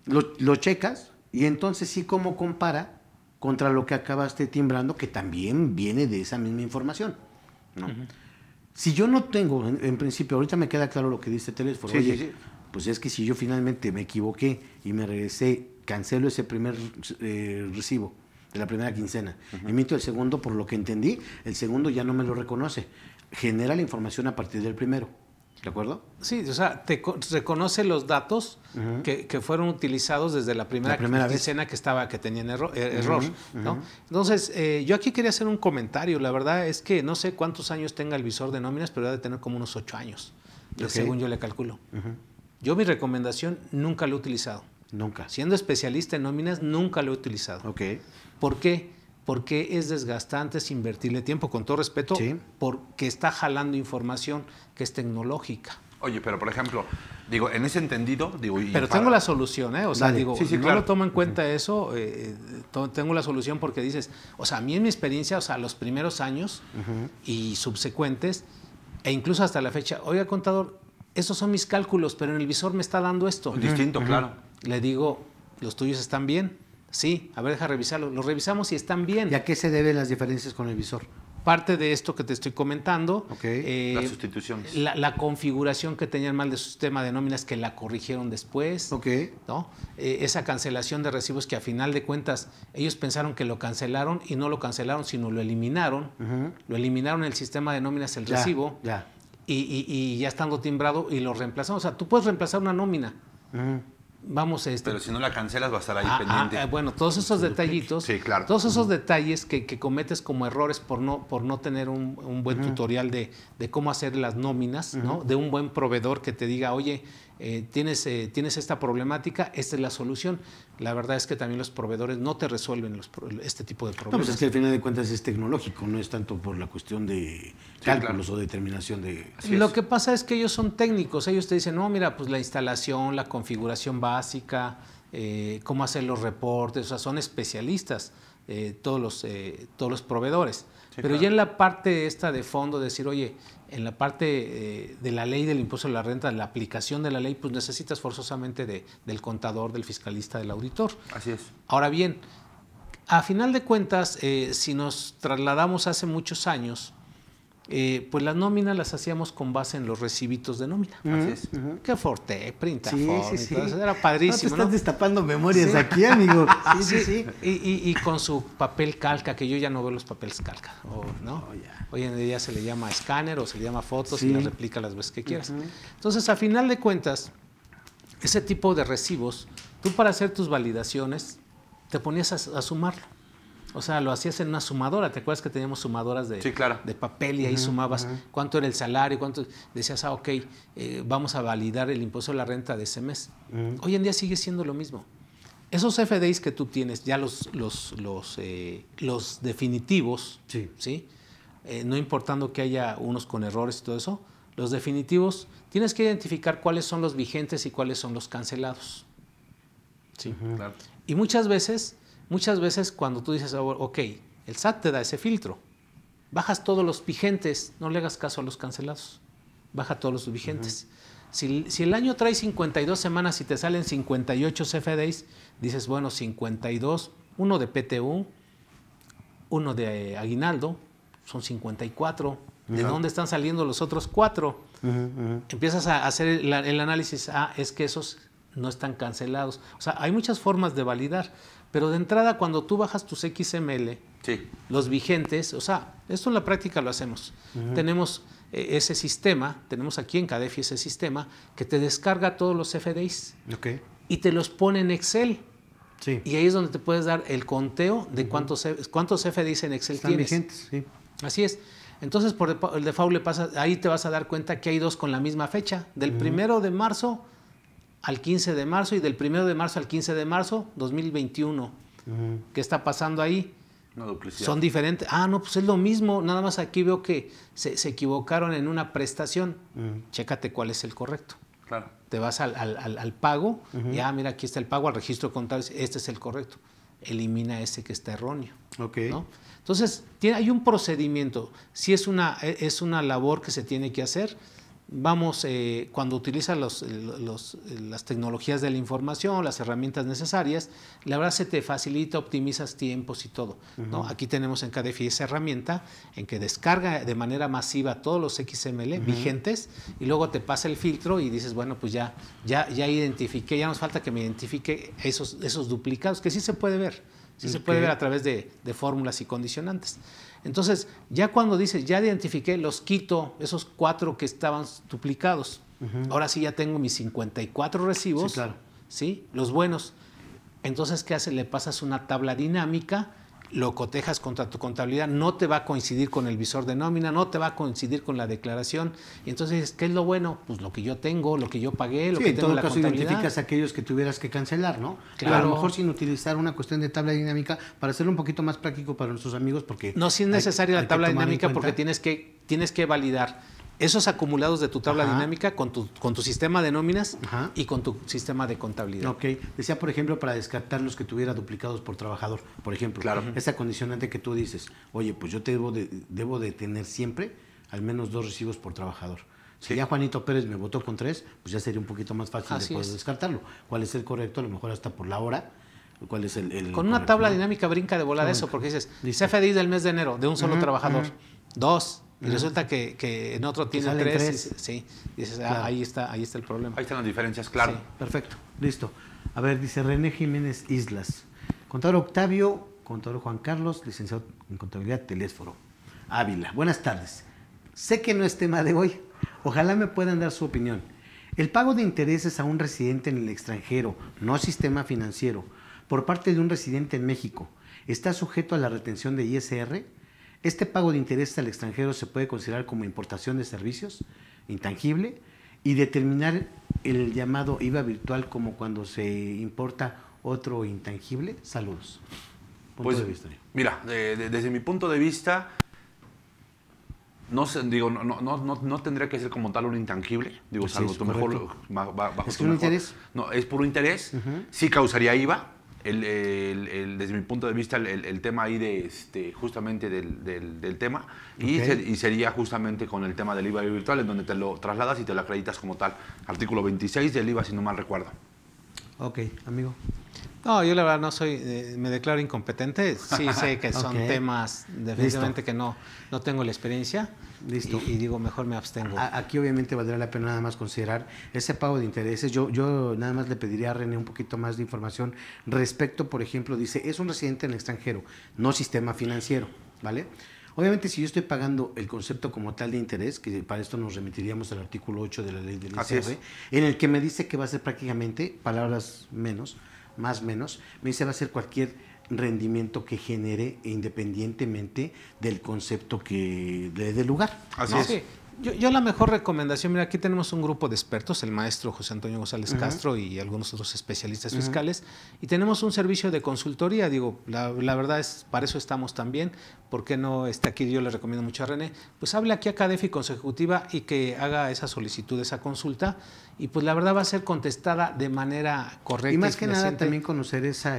Lo checas y entonces sí cómo compara contra lo que acabaste timbrando, que también viene de esa misma información, ¿no? Si yo no tengo, en principio, ahorita me queda claro lo que dice Telesforo, sí, oye, sí. Pues es que si yo finalmente me equivoqué y me regresé, cancelo ese primer recibo de la primera quincena, emito el segundo, por lo que entendí, el segundo ya no me lo reconoce, genera la información a partir del primero, ¿de acuerdo? Sí, o sea, reconoce los datos que fueron utilizados desde la primera quincena que tenían error, ¿no? Entonces, yo aquí quería hacer un comentario, la verdad es que no sé cuántos años tenga el visor de nóminas, pero debe tener como unos 8 años, según yo le calculo. Yo mi recomendación nunca lo he utilizado. Nunca. Siendo especialista en nóminas, nunca lo he utilizado. Ok. ¿Por qué? Porque es desgastante, es invertirle tiempo, con todo respeto, porque está jalando información que es tecnológica. Oye, pero por ejemplo, digo, en ese entendido, digo... Pero tengo la solución, ¿eh? O sea, Dale. digo, no lo tomo en cuenta eso, tengo la solución porque dices, o sea, a mí en mi experiencia, o sea, los primeros años y subsecuentes, e incluso hasta la fecha, oiga, contador, estos son mis cálculos, pero en el visor me está dando esto. Distinto, claro. Le digo, ¿los tuyos están bien? Sí, a ver, deja revisarlo. Los revisamos y están bien. ¿Y a qué se deben las diferencias con el visor? parte de esto que te estoy comentando. Las sustituciones. La configuración que tenían mal de su sistema de nóminas que la corrigieron después. ¿No? Esa cancelación de recibos que a final de cuentas ellos pensaron que lo cancelaron y no lo cancelaron, sino lo eliminaron. Lo eliminaron en el sistema de nóminas el recibo. Y ya estando timbrado y lo reemplazaron. O sea, tú puedes reemplazar una nómina. Vamos Pero si no la cancelas va a estar ahí pendiente. Bueno, todos esos detallitos, sí, claro. Todos esos detalles que cometes como errores por no tener un buen tutorial de cómo hacer las nóminas, ¿no? De un buen proveedor que te diga, oye, tienes esta problemática, esta es la solución. La verdad es que también los proveedores no te resuelven este tipo de problemas. No, pues es que al final de cuentas es tecnológico, no es tanto por la cuestión de cálculos o determinación de... Lo que pasa es que ellos son técnicos, ellos te dicen, no, mira, pues la instalación, la configuración básica, cómo hacer los reportes, o sea, son especialistas todos los proveedores. Pero ya en la parte esta de fondo, decir, oye, en la parte de la ley del impuesto a la renta, la aplicación de la ley, pues necesitas forzosamente del contador, del fiscalista, del auditor. Así es. Ahora bien, a final de cuentas, si nos trasladamos hace muchos años, pues las nóminas las hacíamos con base en los recibitos de nómina. Así es. Que Forte, Printafón, sí. Entonces era padrísimo, no te estás destapando memorias aquí, amigo. Sí. Y con su papel calca, que yo ya no veo los papeles calca, ¿no? Hoy en día se le llama escáner o se le llama fotos y las replica las veces que quieras. Entonces, a final de cuentas, ese tipo de recibos, tú para hacer tus validaciones, te ponías a sumarlo. O sea, lo hacías en una sumadora. ¿Te acuerdas que teníamos sumadoras de papel y ahí sumabas cuánto era el salario, cuánto decías, ok, vamos a validar el impuesto de la renta de ese mes? Hoy en día sigue siendo lo mismo. Esos FDIs que tú tienes, ya los definitivos, ¿sí? No importando que haya unos con errores y todo eso, los definitivos, tienes que identificar cuáles son los vigentes y cuáles son los cancelados. ¿Sí? Claro. Y muchas veces cuando tú dices, ok, el SAT te da ese filtro, bajas todos los vigentes, no le hagas caso a los cancelados, baja todos los vigentes. Si el año trae 52 semanas y te salen 58 CFDIs, dices, bueno, 52, uno de PTU, uno de aguinaldo, son 54. ¿De dónde están saliendo los otros 4? Empiezas a hacer el análisis, es que esos no están cancelados. O sea, hay muchas formas de validar, pero de entrada cuando tú bajas tus XML, los vigentes, o sea, esto en la práctica lo hacemos. Tenemos ese sistema, tenemos aquí en CADEFI ese sistema que te descarga todos los FDIs y te los pone en Excel. Y ahí es donde te puedes dar el conteo de cuántos FDIs en Excel están tienes. Vigentes, sí. Así es. Entonces, por el default le pasa, ahí te vas a dar cuenta que hay 2 con la misma fecha, del 1 de marzo al 15 de marzo y del 1 de marzo al 15 de marzo 2021. ¿Qué está pasando ahí? Una duplicidad. Son diferentes. No, pues es lo mismo. Nada más aquí veo que se equivocaron en una prestación. Chécate cuál es el correcto. Claro. Te vas al pago y mira, aquí está el pago, al registro contable, este es el correcto. Elimina ese que está erróneo. ¿No? Entonces, hay un procedimiento. Si es una labor que se tiene que hacer. Vamos, cuando utilizas las tecnologías de la información, las herramientas necesarias, la verdad se te facilita, optimizas tiempos y todo, ¿no? Aquí tenemos en CADEFI esa herramienta en que descarga de manera masiva todos los XML vigentes y luego te pasa el filtro y dices, bueno, pues ya identifiqué, ya nos falta que me identifique esos duplicados, que sí se puede ver. Sí se puede ver a través de fórmulas y condicionantes. Entonces, ya cuando dices, ya identifiqué, los quito, esos 4 que estaban duplicados. Ahora sí ya tengo mis 54 recibos, ¿sí? Los buenos. Entonces, ¿qué haces? Le pasas una tabla dinámica, lo cotejas contra tu contabilidad, no te va a coincidir con el visor de nómina, no te va a coincidir con la declaración. Y entonces, ¿qué es lo bueno? Pues lo que yo tengo, lo que yo pagué, lo que tengo en la contabilidad. En todo caso identificas aquellos que tuvieras que cancelar, ¿no? Claro. A lo mejor sin utilizar una cuestión de tabla dinámica para hacerlo un poquito más práctico para nuestros amigos, porque... No, sí es necesaria la tabla dinámica porque tienes que validar esos acumulados de tu tabla dinámica con tu sistema de nóminas y con tu sistema de contabilidad. Decía, por ejemplo, para descartar los que tuviera duplicados por trabajador, por ejemplo, esa condicionante que tú dices, oye, pues yo debo de tener siempre al menos 2 recibos por trabajador. Si ya Juanito Pérez me votó con 3, pues ya sería un poquito más fácil de poder descartarlo. ¿Cuál es el correcto? A lo mejor hasta por la hora. ¿Cuál es el Con una tabla dinámica brinca de volada eso, porque dices, CFDI del mes de enero, de un solo trabajador, 2, y resulta que en otro tiene 3. Sí, dices, Claro. ahí está el problema. Ahí están las diferencias, claro. Sí. Perfecto, listo. A ver, dice René Jiménez Islas. Contador Octavio, contador Juan Carlos, licenciado en contabilidad, Telésforo Ávila. Buenas tardes. Sé que no es tema de hoy. Ojalá me puedan dar su opinión. El pago de intereses a un residente en el extranjero, no sistema financiero, por parte de un residente en México, ¿está sujeto a la retención de ISR? ¿Este pago de intereses al extranjero se puede considerar como importación de servicios, intangible, y determinar el llamado IVA virtual como cuando se importa otro intangible? Saludos. Pues, mira, desde mi punto de vista, no tendría que ser como tal un intangible, digo, salvo tu mejor bajo ¿Es que un interés? No, es puro interés, sí causaría IVA. Desde mi punto de vista, el tema ahí justamente del tema, y sería justamente con el tema del IVA virtual, en donde te lo trasladas y te lo acreditas como tal. Artículo 26 del IVA, si no mal recuerdo. Ok, amigo. No, yo la verdad no soy, me declaro incompetente. Sí sé que son temas definitivamente que no tengo la experiencia. Listo. Y digo, mejor me abstengo. Aquí obviamente valdrá la pena nada más considerar ese pago de intereses. Yo nada más le pediría a René un poquito más de información respecto, por ejemplo, dice, es un residente en el extranjero, no sistema financiero, ¿vale? Obviamente, si yo estoy pagando el concepto como tal de interés, que para esto nos remitiríamos al artículo 8 de la ley del ICR, en el que me dice que va a ser prácticamente, palabras más menos, me dice va a ser cualquier rendimiento que genere independientemente del concepto que le dé lugar. Así ¿no? es. Sí. Yo la mejor recomendación, mira, aquí tenemos un grupo de expertos, el maestro José Antonio González Castro y algunos otros especialistas fiscales, y tenemos un servicio de consultoría, digo, la verdad es, para eso estamos también. ¿Por qué no está aquí? Yo le recomiendo mucho a René, pues hable aquí a CADEFI con su ejecutiva y que haga esa solicitud, esa consulta, y pues la verdad va a ser contestada de manera correcta. Y más que nada también conocer esa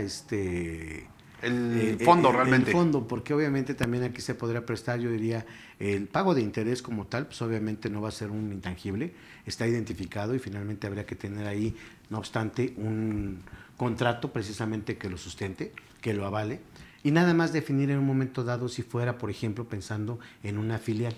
el fondo realmente. El fondo, porque obviamente también aquí se podría prestar, yo diría, el pago de interés como tal, pues obviamente no va a ser un intangible, está identificado y finalmente habría que tener ahí, no obstante, un contrato precisamente que lo sustente, que lo avale, y nada más definir en un momento dado si fuera, por ejemplo, pensando en una filial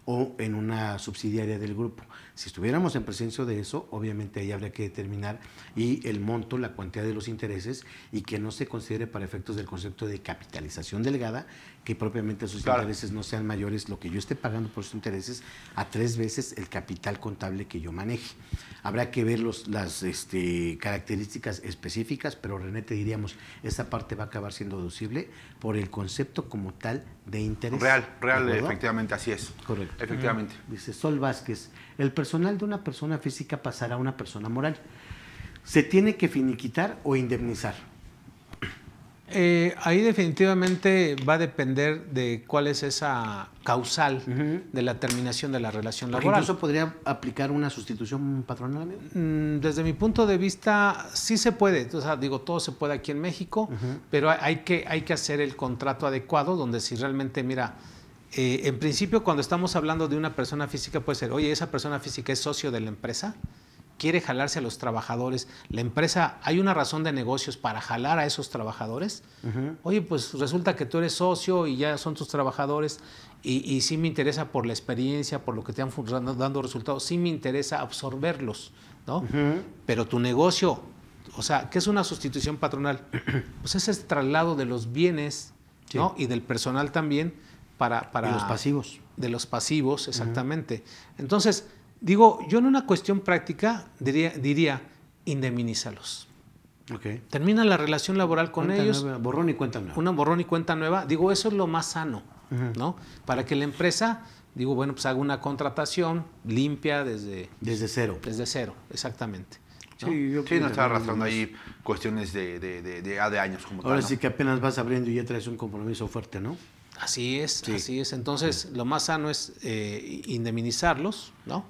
o en una subsidiaria del grupo. Si estuviéramos en presencia de eso, obviamente ahí habría que determinar y el monto, la cuantía de los intereses, y que no se considere para efectos del concepto de capitalización delegada, que propiamente esos intereses no sean mayores, lo que yo esté pagando por esos intereses, a 3 veces el capital contable que yo maneje. Habrá que ver las características específicas, pero René, te diríamos, esa parte va a acabar siendo deducible por el concepto como tal de interés. Real, efectivamente, así es. Correcto. Efectivamente. Dice Sol Vázquez, el personal de una persona física pasará a una persona moral. ¿Se tiene que finiquitar o indemnizar? Ahí definitivamente va a depender de cuál es esa causal de la terminación de la relación laboral. ¿Incluso podría aplicar una sustitución patronal, amigo? Desde mi punto de vista, sí se puede. O sea, digo, todo se puede aquí en México, pero hay que hacer el contrato adecuado, donde si realmente, mira, en principio cuando estamos hablando de una persona física puede ser, oye, esa persona física es socio de la empresa, quiere jalarse a los trabajadores, la empresa, hay una razón de negocios para jalar a esos trabajadores. Oye, pues resulta que tú eres socio y ya son tus trabajadores y sí me interesa por la experiencia, por lo que te han dando resultados, sí me interesa absorberlos, ¿no? Pero tu negocio, o sea, ¿qué es una sustitución patronal? Pues es el traslado de los bienes, ¿no? Y del personal también para y los pasivos. De los pasivos, exactamente. Entonces, digo, yo en una cuestión práctica diría indemnízalos. Termina la relación laboral con ellos. Borrón y cuenta nueva. Una borrón y cuenta nueva. Digo, eso es lo más sano, ¿no? Para que la empresa, digo, bueno, pues haga una contratación limpia desde cero. Desde cero, exactamente. ¿no? Sí, no está arrastrando ahí cuestiones de años como tal. Ahora sí que apenas vas abriendo y ya traes un compromiso fuerte, ¿no? Así es, así es. Entonces, lo más sano es indemnizarlos, ¿no?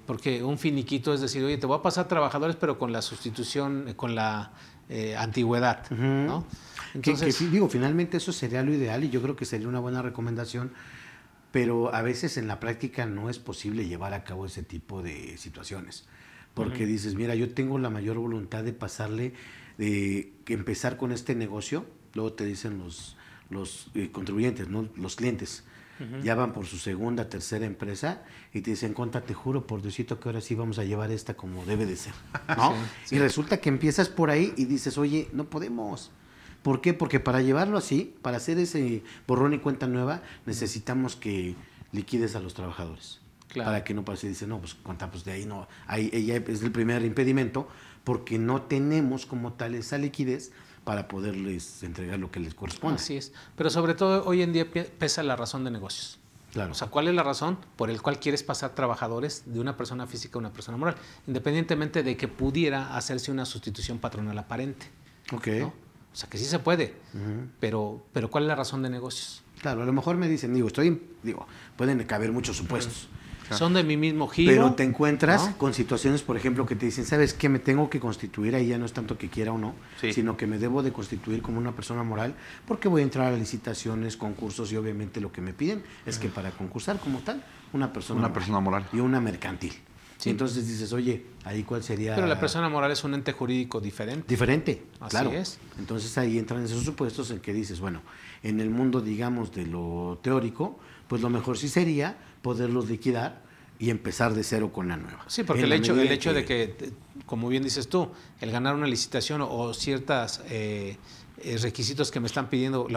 Porque un finiquito es decir, oye, te voy a pasar trabajadores, pero con la sustitución, con la antigüedad, ¿no? Entonces, digo, finalmente eso sería lo ideal y yo creo que sería una buena recomendación, pero a veces en la práctica no es posible llevar a cabo ese tipo de situaciones. porque dices, mira, yo tengo la mayor voluntad de pasarle, de empezar con este negocio, luego te dicen los contribuyentes, ¿no? Los clientes, ya van por su segunda, tercera empresa y te dicen, conta, te juro por Diosito que ahora sí vamos a llevar esta como debe de ser, ¿no? Sí. Y resulta que empiezas por ahí y dices, oye, no podemos. ¿Por qué? Porque para llevarlo así, para hacer ese borrón y cuenta nueva, necesitamos que liquides a los trabajadores. Claro. Para que no pase, dice, no, pues cuenta, pues de ahí no, ahí ella es el primer impedimento, porque no tenemos como tal esa liquidez para poderles entregar lo que les corresponde. Así es, pero sobre todo hoy en día pesa la razón de negocios. Claro. O sea, ¿cuál es la razón por el cual quieres pasar trabajadores de una persona física a una persona moral? Independientemente de que pudiera hacerse una sustitución patronal aparente. Ok. ¿No? O sea, que sí se puede, pero ¿cuál es la razón de negocios? Claro, a lo mejor me dicen, pueden caber muchos supuestos. Claro. Son de mi mismo giro. Pero te encuentras con situaciones, por ejemplo, que te dicen, ¿sabes qué? Me tengo que constituir, ahí ya no es tanto que quiera o no, sino que me debo de constituir como una persona moral, porque voy a entrar a licitaciones, concursos, y obviamente lo que me piden es que para concursar como tal, una persona moral y una mercantil. Sí. Entonces dices, oye, ¿ahí cuál sería? Pero la persona moral es un ente jurídico diferente. Diferente, Así claro. es. Entonces ahí entran esos supuestos en que dices, bueno, en el mundo, digamos, de lo teórico, pues lo mejor sí sería poderlos liquidar y empezar de cero con la nueva. Sí, porque el hecho de que, como bien dices tú, el ganar una licitación o ciertas requisitos que me están pidiendo,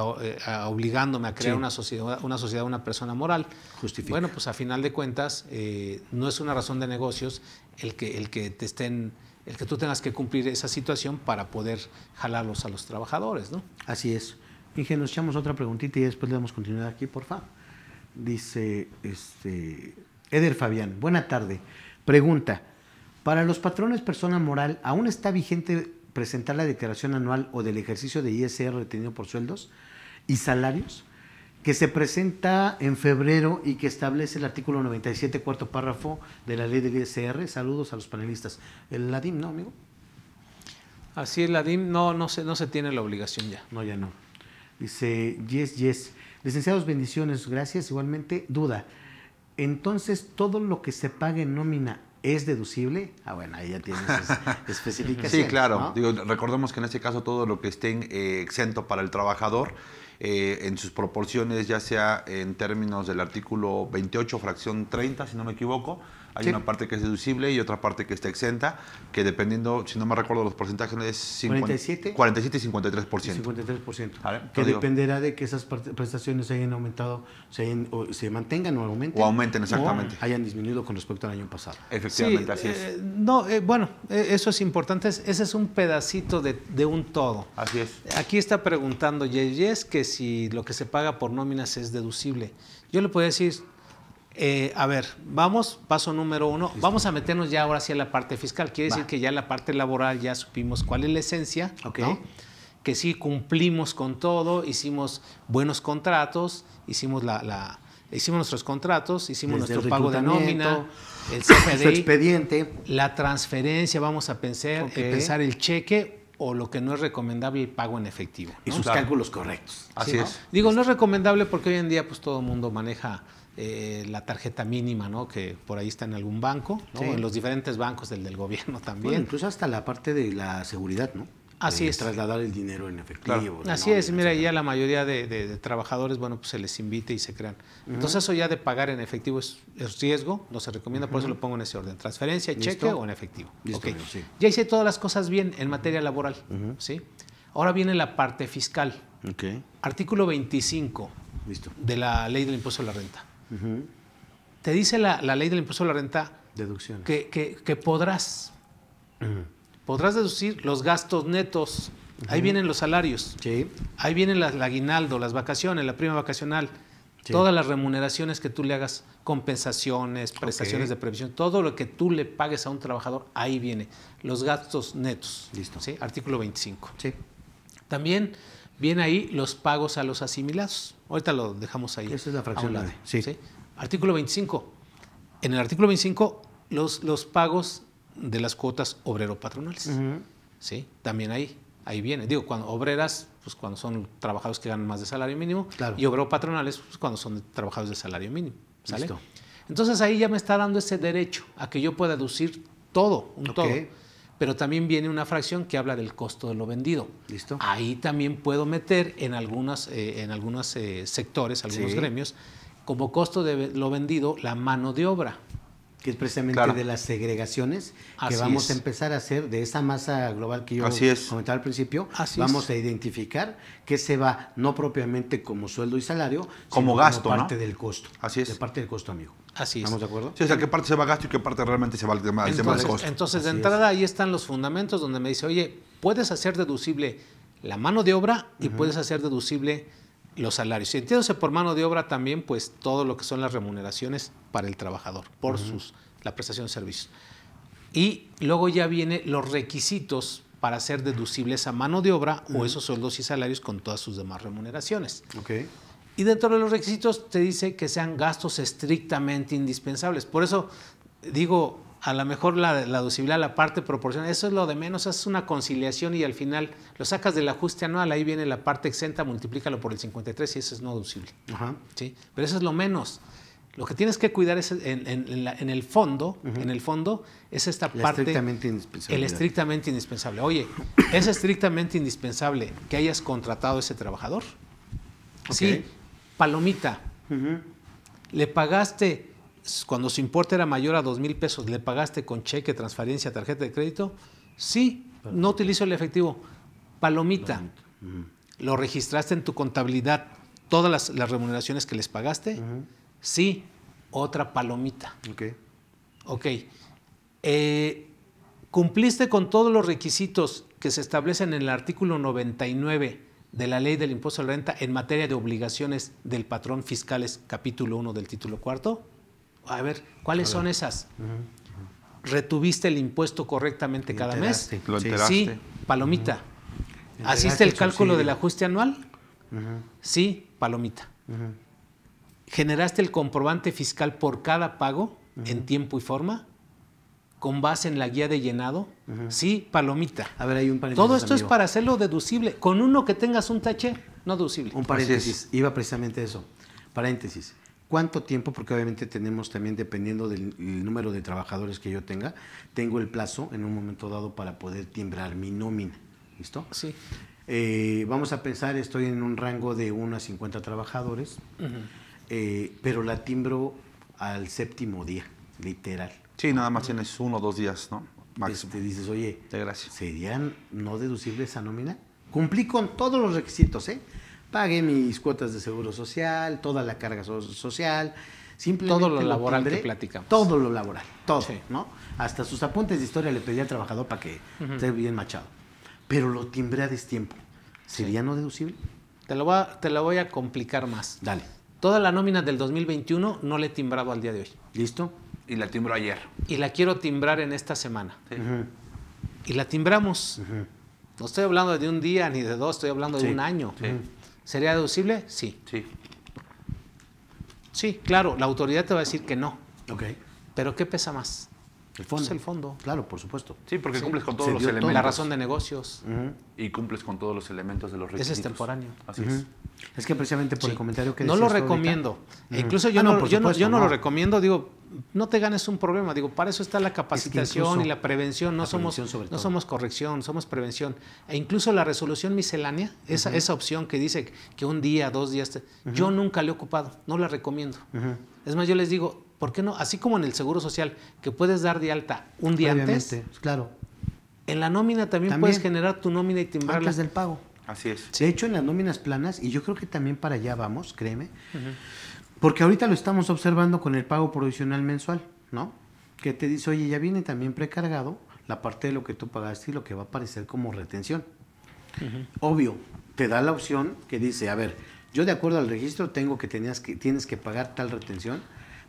obligándome a crear una sociedad, una persona moral, justifica. Bueno, pues a final de cuentas no es una razón de negocios el que tú tengas que cumplir esa situación para poder jalarlos a los trabajadores, ¿no? Así es. Inge, nos echamos otra preguntita y después le damos continuidad aquí, por favor. Dice Eder Fabián, buena tarde. Pregunta, ¿para los patrones persona moral aún está vigente presentar la declaración anual o del ejercicio de ISR retenido por sueldos y salarios que se presenta en febrero y que establece el artículo 97, cuarto párrafo de la ley del ISR? Saludos a los panelistas. ¿El LADIM, no, amigo? Así es, LADIM no se tiene la obligación ya. No, ya no. Dice, yes. Licenciados, bendiciones, gracias. Igualmente, duda. Entonces, ¿todo lo que se pague en nómina es deducible? Bueno, ahí ya tienes especificaciones. Sí, claro. ¿No? Digo, recordemos que en este caso todo lo que esté exento para el trabajador, en sus proporciones, ya sea en términos del artículo 28, fracción 30, si no me equivoco, hay una parte que es deducible y otra parte que está exenta, que dependiendo, si no me recuerdo los porcentajes, es 47 y 53%. 53%. ¿Vale? Que dependerá de que esas prestaciones hayan aumentado, se mantengan o aumenten. O aumenten, exactamente. O hayan disminuido con respecto al año pasado. Efectivamente, así es. Bueno, eso es importante. Ese es un pedacito de un todo. Así es. Aquí está preguntando Yes que si lo que se paga por nóminas es deducible. Yo le puedo decir, a ver, paso número 1, vamos a meternos ya ahora sí a la parte fiscal. Quiere decir que ya la parte laboral ya supimos cuál es la esencia, ¿no? Que sí cumplimos con todo, hicimos buenos contratos, hicimos nuestros contratos, hicimos desde nuestro pago de nómina, el su CFDI, expediente, la transferencia, vamos a pensar el cheque o lo que no es recomendable, el pago en efectivo, ¿no? Y sus cálculos correctos. Así es. Digo, no es recomendable porque hoy en día pues todo el mundo maneja la tarjeta mínima, ¿no? Que por ahí está en algún banco, ¿no? En los diferentes bancos del gobierno también. Bueno, incluso hasta la parte de la seguridad, ¿no? Así es. Trasladar el dinero en efectivo. Claro. Así es, mira, ya la mayoría de trabajadores, bueno, pues se les invita y se crean. Entonces eso ya de pagar en efectivo es riesgo, no se recomienda, por eso lo pongo en ese orden. Transferencia, cheque o en efectivo. Listo, sí. Ya hice todas las cosas bien en materia laboral, ¿sí? Ahora viene la parte fiscal. Artículo 25 de la Ley del Impuesto a la Renta. Te dice la Ley del Impuesto a la Renta deducciones que podrás deducir los gastos netos. Ahí vienen los salarios, ahí viene el aguinaldo, las vacaciones, la prima vacacional, todas las remuneraciones que tú le hagas, compensaciones, prestaciones de previsión, todo lo que tú le pagues a un trabajador, ahí viene los gastos netos. Listo. ¿Sí? Artículo 25. También viene ahí los pagos a los asimilados. Ahorita lo dejamos ahí. Esa es la fracción lado. ¿Sí? Artículo 25. En el artículo 25, los pagos de las cuotas obrero-patronales. ¿Sí? También ahí viene. Digo, cuando obreras, pues cuando son trabajadores que ganan más de salario mínimo, y obrero-patronales, pues cuando son trabajadores de salario mínimo. ¿Sale? Listo. Entonces ahí ya me está dando ese derecho a que yo pueda deducir todo, un Ok. todo. Pero también viene una fracción que habla del costo de lo vendido. ¿Listo? Ahí también puedo meter en algunos sectores, algunos Sí. gremios, como costo de lo vendido, la mano de obra. Que es precisamente Claro. de las segregaciones que Así vamos es. a empezar a hacer de esa masa global que yo Así es. comentaba al principio. Así vamos es. a identificar que se va no propiamente como sueldo y salario, Como sino gasto, como parte ¿no? del costo. Así es. De parte del costo, amigo. Así es. ¿Estamos de acuerdo? Sí, o sea, qué parte se va a gasto y qué parte realmente se va al tema del costo. Entonces, de Así entrada ahí están los fundamentos donde me dice, oye, puedes hacer deducible la mano de obra y puedes hacer deducible los salarios. Y entiéndose por mano de obra también, pues todo lo que son las remuneraciones para el trabajador, por la prestación de servicios. Y luego ya vienen los requisitos para hacer deducible esa mano de obra o esos sueldos y salarios con todas sus demás remuneraciones. Ok. Y dentro de los requisitos te dice que sean gastos estrictamente indispensables. Por eso digo, a lo mejor la deducibilidad, la parte proporcional, eso es lo de menos, es una conciliación y al final lo sacas del ajuste anual, ahí viene la parte exenta, multiplícalo por el 53 y eso es no deducible. Ajá. ¿Sí? Pero eso es lo menos. Lo que tienes que cuidar es en el fondo, es esta La parte. estrictamente indispensable. El estrictamente indispensable. Oye, ¿es estrictamente indispensable que hayas contratado a ese trabajador? Sí, palomita. Le pagaste, cuando su importe era mayor a 2,000 pesos, ¿le pagaste con cheque, transferencia, tarjeta de crédito? Sí, no utilizo el efectivo. Palomita. ¿Lo registraste en tu contabilidad todas las remuneraciones que les pagaste? Sí, otra palomita. Ok. Ok. ¿Cumpliste con todos los requisitos que se establecen en el artículo 99 de la Ley del Impuesto a la Renta en materia de obligaciones del patrón fiscales, capítulo 1 del título 4? A ver, ¿cuáles son esas? ¿Retuviste el impuesto correctamente cada mes? Enteraste. Lo Sí. enteraste. Sí, palomita. Entregaste ¿Hiciste el el cálculo subsidio. del ajuste anual? Sí, palomita. ¿Generaste el comprobante fiscal por cada pago en tiempo y forma? ¿Con base en la guía de llenado? Sí, palomita. A ver, hay un paréntesis. Todo esto es amigo. para hacerlo deducible. Con uno que tengas un tache, no deducible. Un paréntesis, iba precisamente a eso. Paréntesis. ¿Cuánto tiempo? Porque obviamente tenemos también, dependiendo del número de trabajadores que yo tenga, tengo el plazo en un momento dado para poder timbrar mi nómina. ¿Listo? Sí. Vamos a pensar, estoy en un rango de 1 a 50 trabajadores, pero la timbro al séptimo día, literal. Sí, nada más tienes 1 o 2 días, ¿no? Máximo. Dices, oye, De gracia. ¿serían no deducible esa nómina? Cumplí con todos los requisitos, ¿eh? Pagué mis cuotas de seguro social, toda la carga social, simplemente Todo lo laboral timbré, que platicamos. Todo lo laboral, todo, Sí. ¿no? Hasta sus apuntes de historia le pedí al trabajador para que esté bien machado. Pero lo timbré a destiempo. ¿Sería no deducible? Te lo voy a complicar más. Dale. Toda la nómina del 2021 no la he timbrado al día de hoy. ¿Listo? Y la timbro ayer. Y la quiero timbrar en esta semana. Sí. Y la timbramos. No estoy hablando de un día ni de dos, estoy hablando de Sí. un año. Sí. ¿Sería deducible? Sí. Sí. Sí, claro, la autoridad te va a decir que no. Ok. Pero ¿qué pesa más? El fondo. Pues el fondo. Claro, por supuesto. Sí, porque Sí. cumples con Se todos los dio todo. elementos. La razón de negocios. Y cumples con todos los elementos de los Ese requisitos. es temporáneo. Así es. Es que precisamente por Sí. el comentario que no decías lo tú ahorita- recomiendo. E incluso yo, Ah, no, no, por yo, no, supuesto, yo no lo no. recomiendo. Digo, no te ganes un problema. Digo, para eso está la capacitación incluso y la prevención. No la somos, prevención sobre no todo. somos corrección, somos prevención. E incluso la resolución miscelánea, esa opción que dice que un día, 2 días, yo nunca la he ocupado. No la recomiendo. Es más, yo les digo, ¿por qué no? Así como en el Seguro Social, que puedes dar de alta un día antes, Obviamente, claro. en la nómina también puedes generar tu nómina y timbrarla. Antes del pago. Así es. De hecho, en las nóminas planas, y yo creo que también para allá vamos, créeme, porque ahorita lo estamos observando con el pago provisional mensual, ¿no? Que te dice, oye, ya viene también precargado la parte de lo que tú pagaste y lo que va a aparecer como retención. Obvio, te da la opción que dice, a ver, yo de acuerdo al registro tienes que pagar tal retención,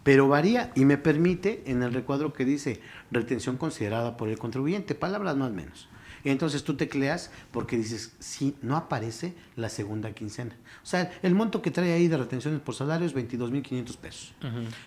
pero varía y me permite en el recuadro que dice retención considerada por el contribuyente, palabras más o menos. Entonces tú tecleas porque dices, sí, no aparece la segunda quincena. O sea, el monto que trae ahí de retenciones por salario es 22,500 pesos.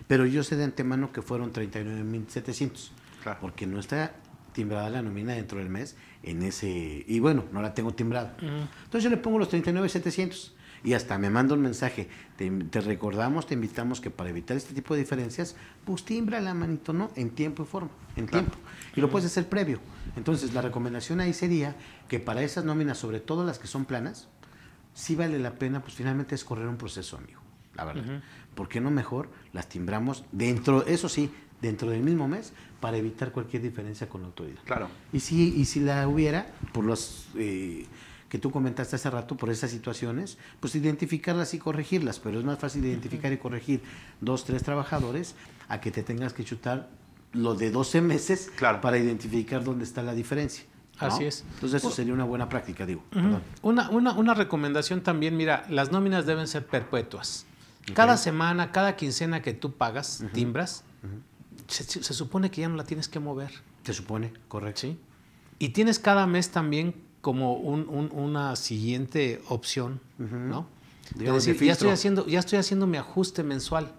Pero yo sé de antemano que fueron 39,700. Claro. Porque no está timbrada la nómina dentro del mes en ese... Y bueno, no la tengo timbrada. Entonces yo le pongo los 39,700. Y hasta me manda un mensaje, te recordamos, te invitamos que para evitar este tipo de diferencias, pues timbra la manito, ¿no? En tiempo y forma, en tiempo. Y lo puedes hacer previo. Entonces, la recomendación ahí sería que para esas nóminas, sobre todo las que son planas, sí vale la pena, pues finalmente es correr un proceso, amigo, la verdad. ¿Por qué no mejor las timbramos dentro, eso sí, dentro del mismo mes, para evitar cualquier diferencia con la autoridad? Claro. Y si la hubiera, por los que tú comentaste hace rato, por esas situaciones, pues identificarlas y corregirlas, pero es más fácil identificar y corregir 2, 3 trabajadores a que te tengas que chutar lo de 12 meses para identificar dónde está la diferencia, ¿no? Así es. Entonces eso sería una buena práctica, digo. Una recomendación también, mira, las nóminas deben ser perpetuas. Cada semana, cada quincena que tú pagas, timbras, se supone que ya no la tienes que mover. Se supone, correcto. ¿Sí? Y tienes cada mes también como una siguiente opción, ¿no? De decir, ya estoy haciendo mi ajuste mensual,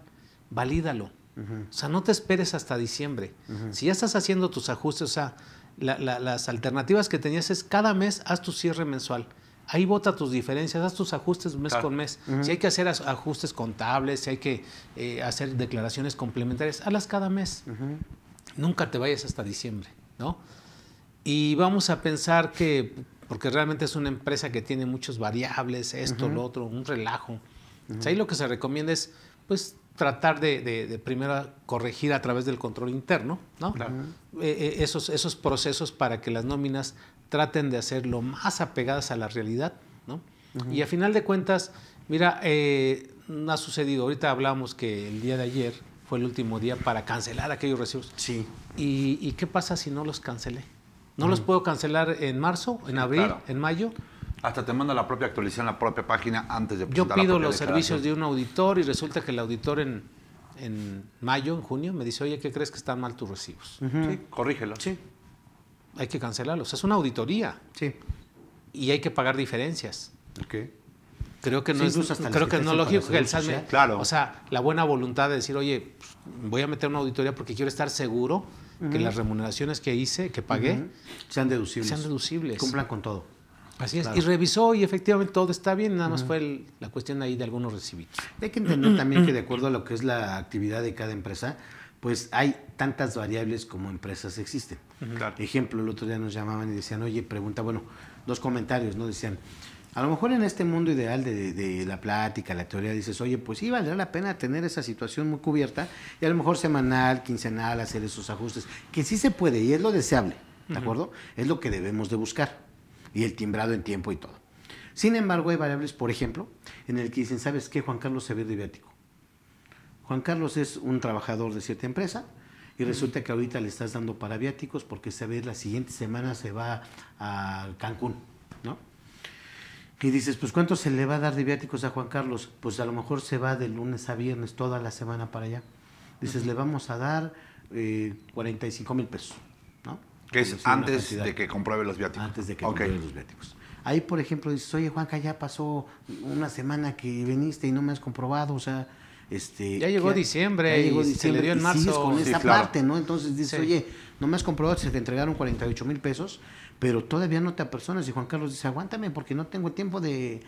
valídalo. O sea, no te esperes hasta diciembre. Si ya estás haciendo tus ajustes, o sea, las alternativas que tenías es cada mes haz tu cierre mensual. Ahí vota tus diferencias, haz tus ajustes mes con mes. Si hay que hacer ajustes contables, si hay que hacer declaraciones complementarias, hazlas cada mes. Nunca te vayas hasta diciembre, ¿no? Y vamos a pensar que, porque realmente es una empresa que tiene muchos variables, esto, lo otro, un relajo. O sea, ahí lo que se recomienda es, pues, tratar de primero corregir a través del control interno, ¿no? Esos procesos para que las nóminas traten de hacer lo más apegadas a la realidad, ¿no? Y a final de cuentas, mira, ha sucedido, ahorita hablamos que el día de ayer fue el último día para cancelar aquellos recibos. Sí. ¿Y qué pasa si no los cancelé? ¿No los puedo cancelar en marzo, en abril, en mayo? Hasta te manda la propia actualización, la propia página antes de Yo presentar la pido propia los servicios declaración. de un auditor y resulta que el auditor en mayo, en junio, me dice, oye, ¿qué crees que están mal tus recibos? Sí, corrígelo. Sí. Hay que cancelarlos. Es una auditoría. Sí. Y hay que pagar diferencias. Okay. Creo que no Sí, es hasta creo las que que no te es lógico hacen que el para SAT la me, sociedad. Claro. o sea, la buena voluntad de decir, oye, pues, voy a meter una auditoría porque quiero estar seguro que las remuneraciones que hice, que pagué, Sean deducibles. sean deducibles. Cumplan con todo. Así es. Claro. Y revisó y efectivamente todo está bien, nada más fue la cuestión ahí de algunos recibitos. Hay que entender también que de acuerdo a lo que es la actividad de cada empresa, pues hay tantas variables como empresas existen. Claro. Ejemplo, el otro día nos llamaban y decían, oye, pregunta, bueno, 2 comentarios, ¿no? Decían, a lo mejor en este mundo ideal de la plática, la teoría, dices, oye, pues sí, valdrá la pena tener esa situación muy cubierta y a lo mejor semanal, quincenal, hacer esos ajustes, que sí se puede y es lo deseable, ¿de acuerdo? Es lo que debemos de buscar y el timbrado en tiempo y todo. Sin embargo, hay variables, por ejemplo, en el que dicen, ¿sabes qué? Juan Carlos se ve de viático. Juan Carlos es un trabajador de cierta empresa y resulta que ahorita le estás dando para viáticos porque sabe la siguiente semana se va a Cancún, ¿no? Y dices, pues ¿cuánto se le va a dar de viáticos a Juan Carlos? Pues a lo mejor se va de lunes a viernes toda la semana para allá. Dices, le vamos a dar 45,000 pesos, ¿no? Que es Por decir una antes cantidad. de que compruebe los viáticos. Antes de que Ok. compruebes los viáticos. Ahí, por ejemplo, dices, oye, Juanca, ya pasó una semana que viniste y no me has comprobado, o sea, Ya llegó diciembre y se le dio en y marzo. sigues con Sí, esa claro. parte, ¿no? Entonces dices, Sí. oye, no me has comprobado, se te entregaron 48,000 pesos, pero todavía no te apersonas. Y Juan Carlos dice, aguántame porque no tengo tiempo de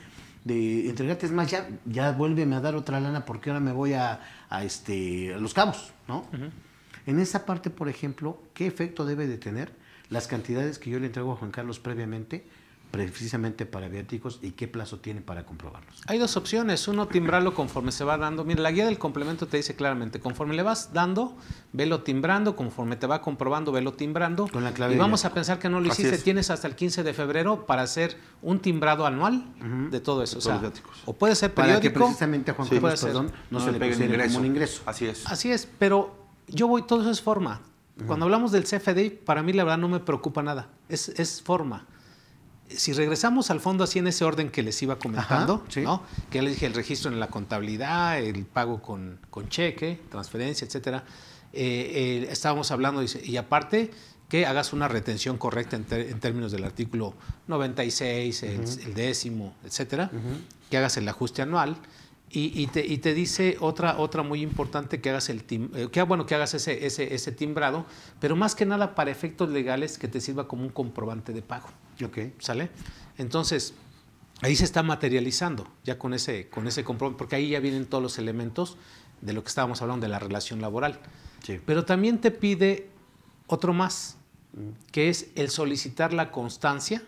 entregarte. Es más, ya vuélveme a dar otra lana porque ahora me voy a Los Cabos, ¿no? En esa parte, por ejemplo, ¿qué efecto debe de tener las cantidades que yo le entrego a Juan Carlos previamente, precisamente para viáticos, y qué plazo tiene para comprobarlos? Hay 2 opciones. Uno, timbrarlo conforme se va dando. Mira, la guía del complemento te dice claramente, conforme le vas dando, velo timbrando, conforme te va comprobando, velo timbrando. Con la clave y de vamos a viático. pensar que no lo Así hiciste. es. Tienes hasta el 15 de febrero para hacer un timbrado anual de todo eso. De O todos sea, los viáticos. o puede ser Para que periódico. precisamente a Juan puede Carlos, ser. perdón, no se le pegue considere como un ingreso. Así es. Así es, pero todo eso es forma. Cuando hablamos del CFDI, para mí la verdad no me preocupa nada. Es forma. Si regresamos al fondo así en ese orden que les iba comentando, Ajá, sí. ¿no? Que ya les dije, el registro en la contabilidad, el pago con cheque, transferencia, etcétera. Estábamos hablando, dice, y aparte que hagas una retención correcta en términos del artículo 96, el 10º, etcétera, que hagas el ajuste anual. Y te dice otra muy importante, que hagas que hagas ese timbrado, pero más que nada para efectos legales que te sirva como un comprobante de pago. Ok. ¿Sale? Entonces, ahí se está materializando ya con ese compromiso, porque ahí ya vienen todos los elementos de lo que estábamos hablando de la relación laboral. Sí. Pero también te pide otro más, que es el solicitar la constancia,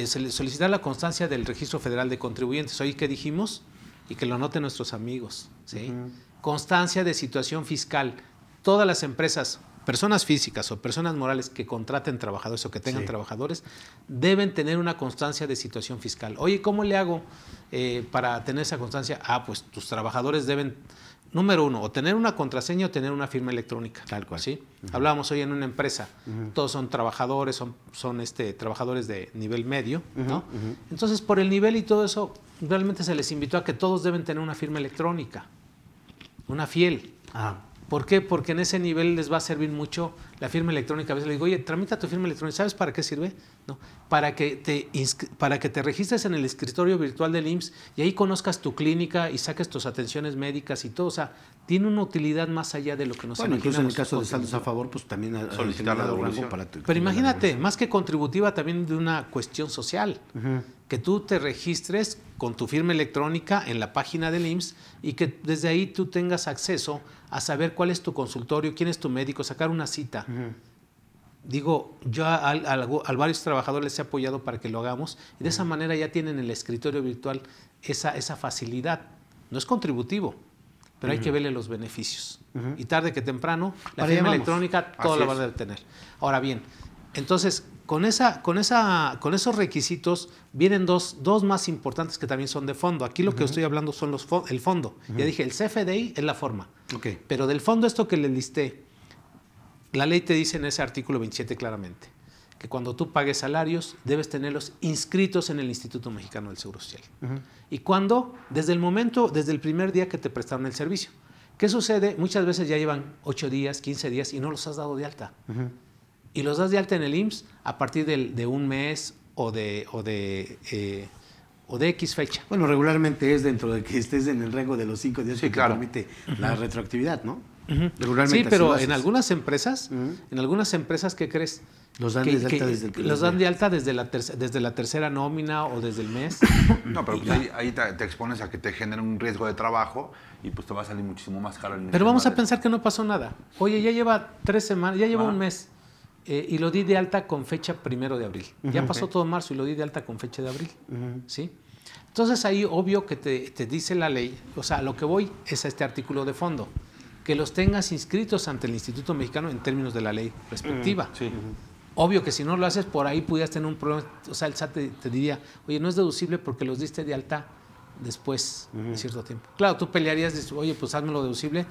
solicitar la constancia del Registro Federal de Contribuyentes. Oye, ¿qué dijimos? Y que lo anoten nuestros amigos, ¿sí? Constancia de situación fiscal. Todas las empresas, personas físicas o personas morales que contraten trabajadores o que tengan trabajadores, deben tener una constancia de situación fiscal. Oye, ¿cómo le hago para tener esa constancia? Pues tus trabajadores deben, número uno, o tener una contraseña o tener una firma electrónica. Tal cual. ¿Sí? Hablábamos hoy en una empresa, todos son trabajadores, son trabajadores de nivel medio, ¿no? Entonces, por el nivel y todo eso, realmente se les invitó a que todos deben tener una firma electrónica, una fiel. ¿Por qué? Porque en ese nivel les va a servir mucho la firma electrónica. A veces le digo, oye, tramita tu firma electrónica. ¿Sabes para qué sirve? ¿No? Para que te registres en el escritorio virtual del IMSS y ahí conozcas tu clínica y saques tus atenciones médicas y todo. O sea, tiene una utilidad más allá de lo que nos imaginamos. Incluso en el caso de saldos a favor, pues también solicitar la devolución. Pero imagínate, más que contributiva, también de una cuestión social. Que tú te registres con tu firma electrónica en la página del IMSS y que desde ahí tú tengas acceso a saber cuál es tu consultorio, quién es tu médico, sacar una cita. Digo, yo a varios trabajadores les he apoyado para que lo hagamos y de esa manera ya tienen en el escritorio virtual esa facilidad. No es contributivo, pero hay que verle los beneficios. Y tarde que temprano, la firma electrónica todo lo va a tener. Ahora bien, entonces, con esos requisitos vienen dos más importantes que también son de fondo. Aquí lo que estoy hablando son el fondo. Ya dije, el CFDI es la forma. Pero del fondo, esto que le listé, la ley te dice en ese artículo 27 claramente que cuando tú pagues salarios debes tenerlos inscritos en el Instituto Mexicano del Seguro Social. ¿Y cuándo? Desde el primer día que te prestaron el servicio. ¿Qué sucede? Muchas veces ya llevan 8 días, 15 días y no los has dado de alta. Y los das de alta en el IMSS a partir de un mes o de X fecha. Bueno, regularmente es dentro de que estés en el rango de los 5 días que te permite la retroactividad, ¿no? Sí, pero en algunas empresas, ¿qué crees? Los dan de alta desde el primer Los dan de alta desde la tercera nómina o desde el mes. No, pero pues ahí te expones a que te genere un riesgo de trabajo y pues te va a salir muchísimo más caro. Pero vamos a pensar que no pasó nada. Oye, ya lleva 3 semanas, ya lleva un mes. Y lo di de alta con fecha 1 de abril. Ya pasó todo marzo y lo di de alta con fecha de abril. ¿Sí? Entonces ahí obvio que te dice la ley, o sea, lo que voy es a este artículo de fondo, que los tengas inscritos ante el Instituto Mexicano en términos de la ley respectiva. Obvio que si no lo haces, por ahí pudieras tener un problema. O sea, el SAT te diría, oye, no es deducible porque los diste de alta después de cierto tiempo. Claro, tú pelearías, dices, oye, pues házmelo deducible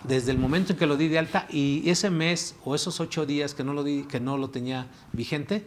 desde el momento en que lo di de alta y ese mes o esos 8 días que no lo tenía vigente,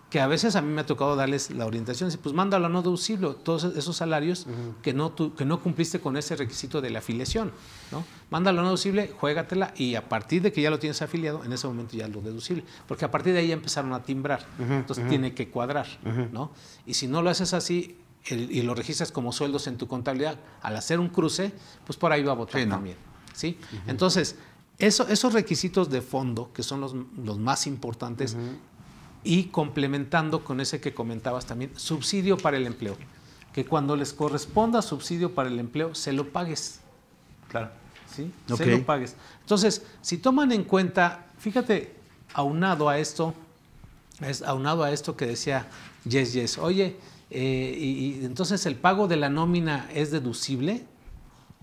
que a veces a mí me ha tocado darles la orientación, pues mándalo a no deducible, todos esos salarios que no cumpliste con ese requisito de la afiliación, ¿no? Mándalo a no deducible, juégatela y a partir de que ya lo tienes afiliado, en ese momento ya lo deducible, porque a partir de ahí ya empezaron a timbrar, entonces tiene que cuadrar, ¿no? Y si no lo haces así y lo registras como sueldos en tu contabilidad, al hacer un cruce, pues por ahí va a votar también. ¿Sí? Entonces, esos requisitos de fondo, que son los más importantes, y complementando con ese que comentabas también, subsidio para el empleo. Que cuando les corresponda subsidio para el empleo, se lo pagues. Claro. ¿Sí? Se lo pagues. Entonces, si toman en cuenta, fíjate, aunado a esto que decía Yes, oye, y entonces el pago de la nómina es deducible.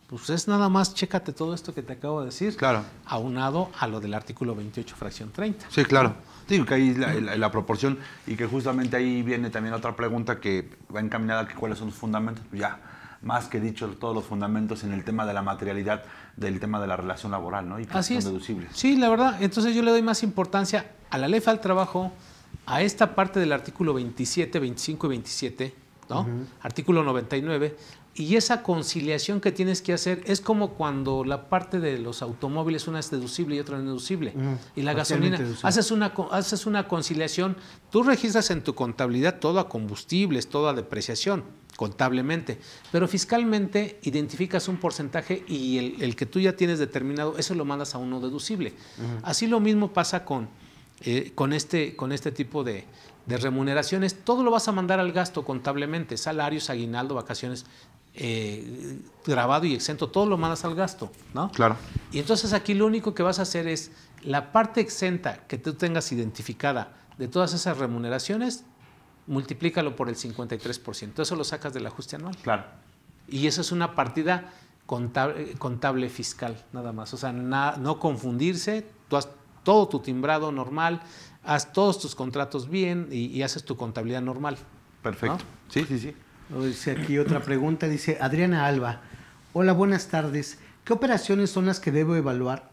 Pues es nada más, chécate todo esto que te acabo de decir, aunado a lo del artículo 28, fracción 30. Sí, claro. Digo que ahí la proporción y que justamente ahí viene también otra pregunta que va encaminada a que cuáles son los fundamentos. Ya, más que dicho, todos los fundamentos en el tema de la materialidad del tema de la relación laboral, ¿no? Y que Así son deducibles. Sí, la verdad. Entonces yo le doy más importancia a la Ley Federal del Trabajo, a esta parte del artículo 27, 25 y 27, ¿no? Artículo 99. Y esa conciliación que tienes que hacer es como cuando la parte de los automóviles, una es deducible y otra no es deducible. Y la gasolina, haces una conciliación, tú registras en tu contabilidad todo a combustibles, todo a depreciación, contablemente, pero fiscalmente identificas un porcentaje y el que tú ya tienes determinado, eso lo mandas a uno deducible. Así lo mismo pasa con con este tipo de remuneraciones, todo lo vas a mandar al gasto contablemente, salarios, aguinaldo, vacaciones, grabado y exento, todo lo mandas al gasto, ¿no? Claro. Y entonces aquí lo único que vas a hacer es la parte exenta que tú tengas identificada de todas esas remuneraciones, multiplícalo por el 53%. Eso lo sacas del ajuste anual. Claro. Y eso es una partida contable fiscal, nada más. O sea, no confundirse, tú haz todo tu timbrado normal, haz todos tus contratos bien y haces tu contabilidad normal. Perfecto. ¿No? Sí, sí, sí. Dice aquí otra pregunta, dice Adriana Alba. Hola, buenas tardes. ¿Qué operaciones son las que debo evaluar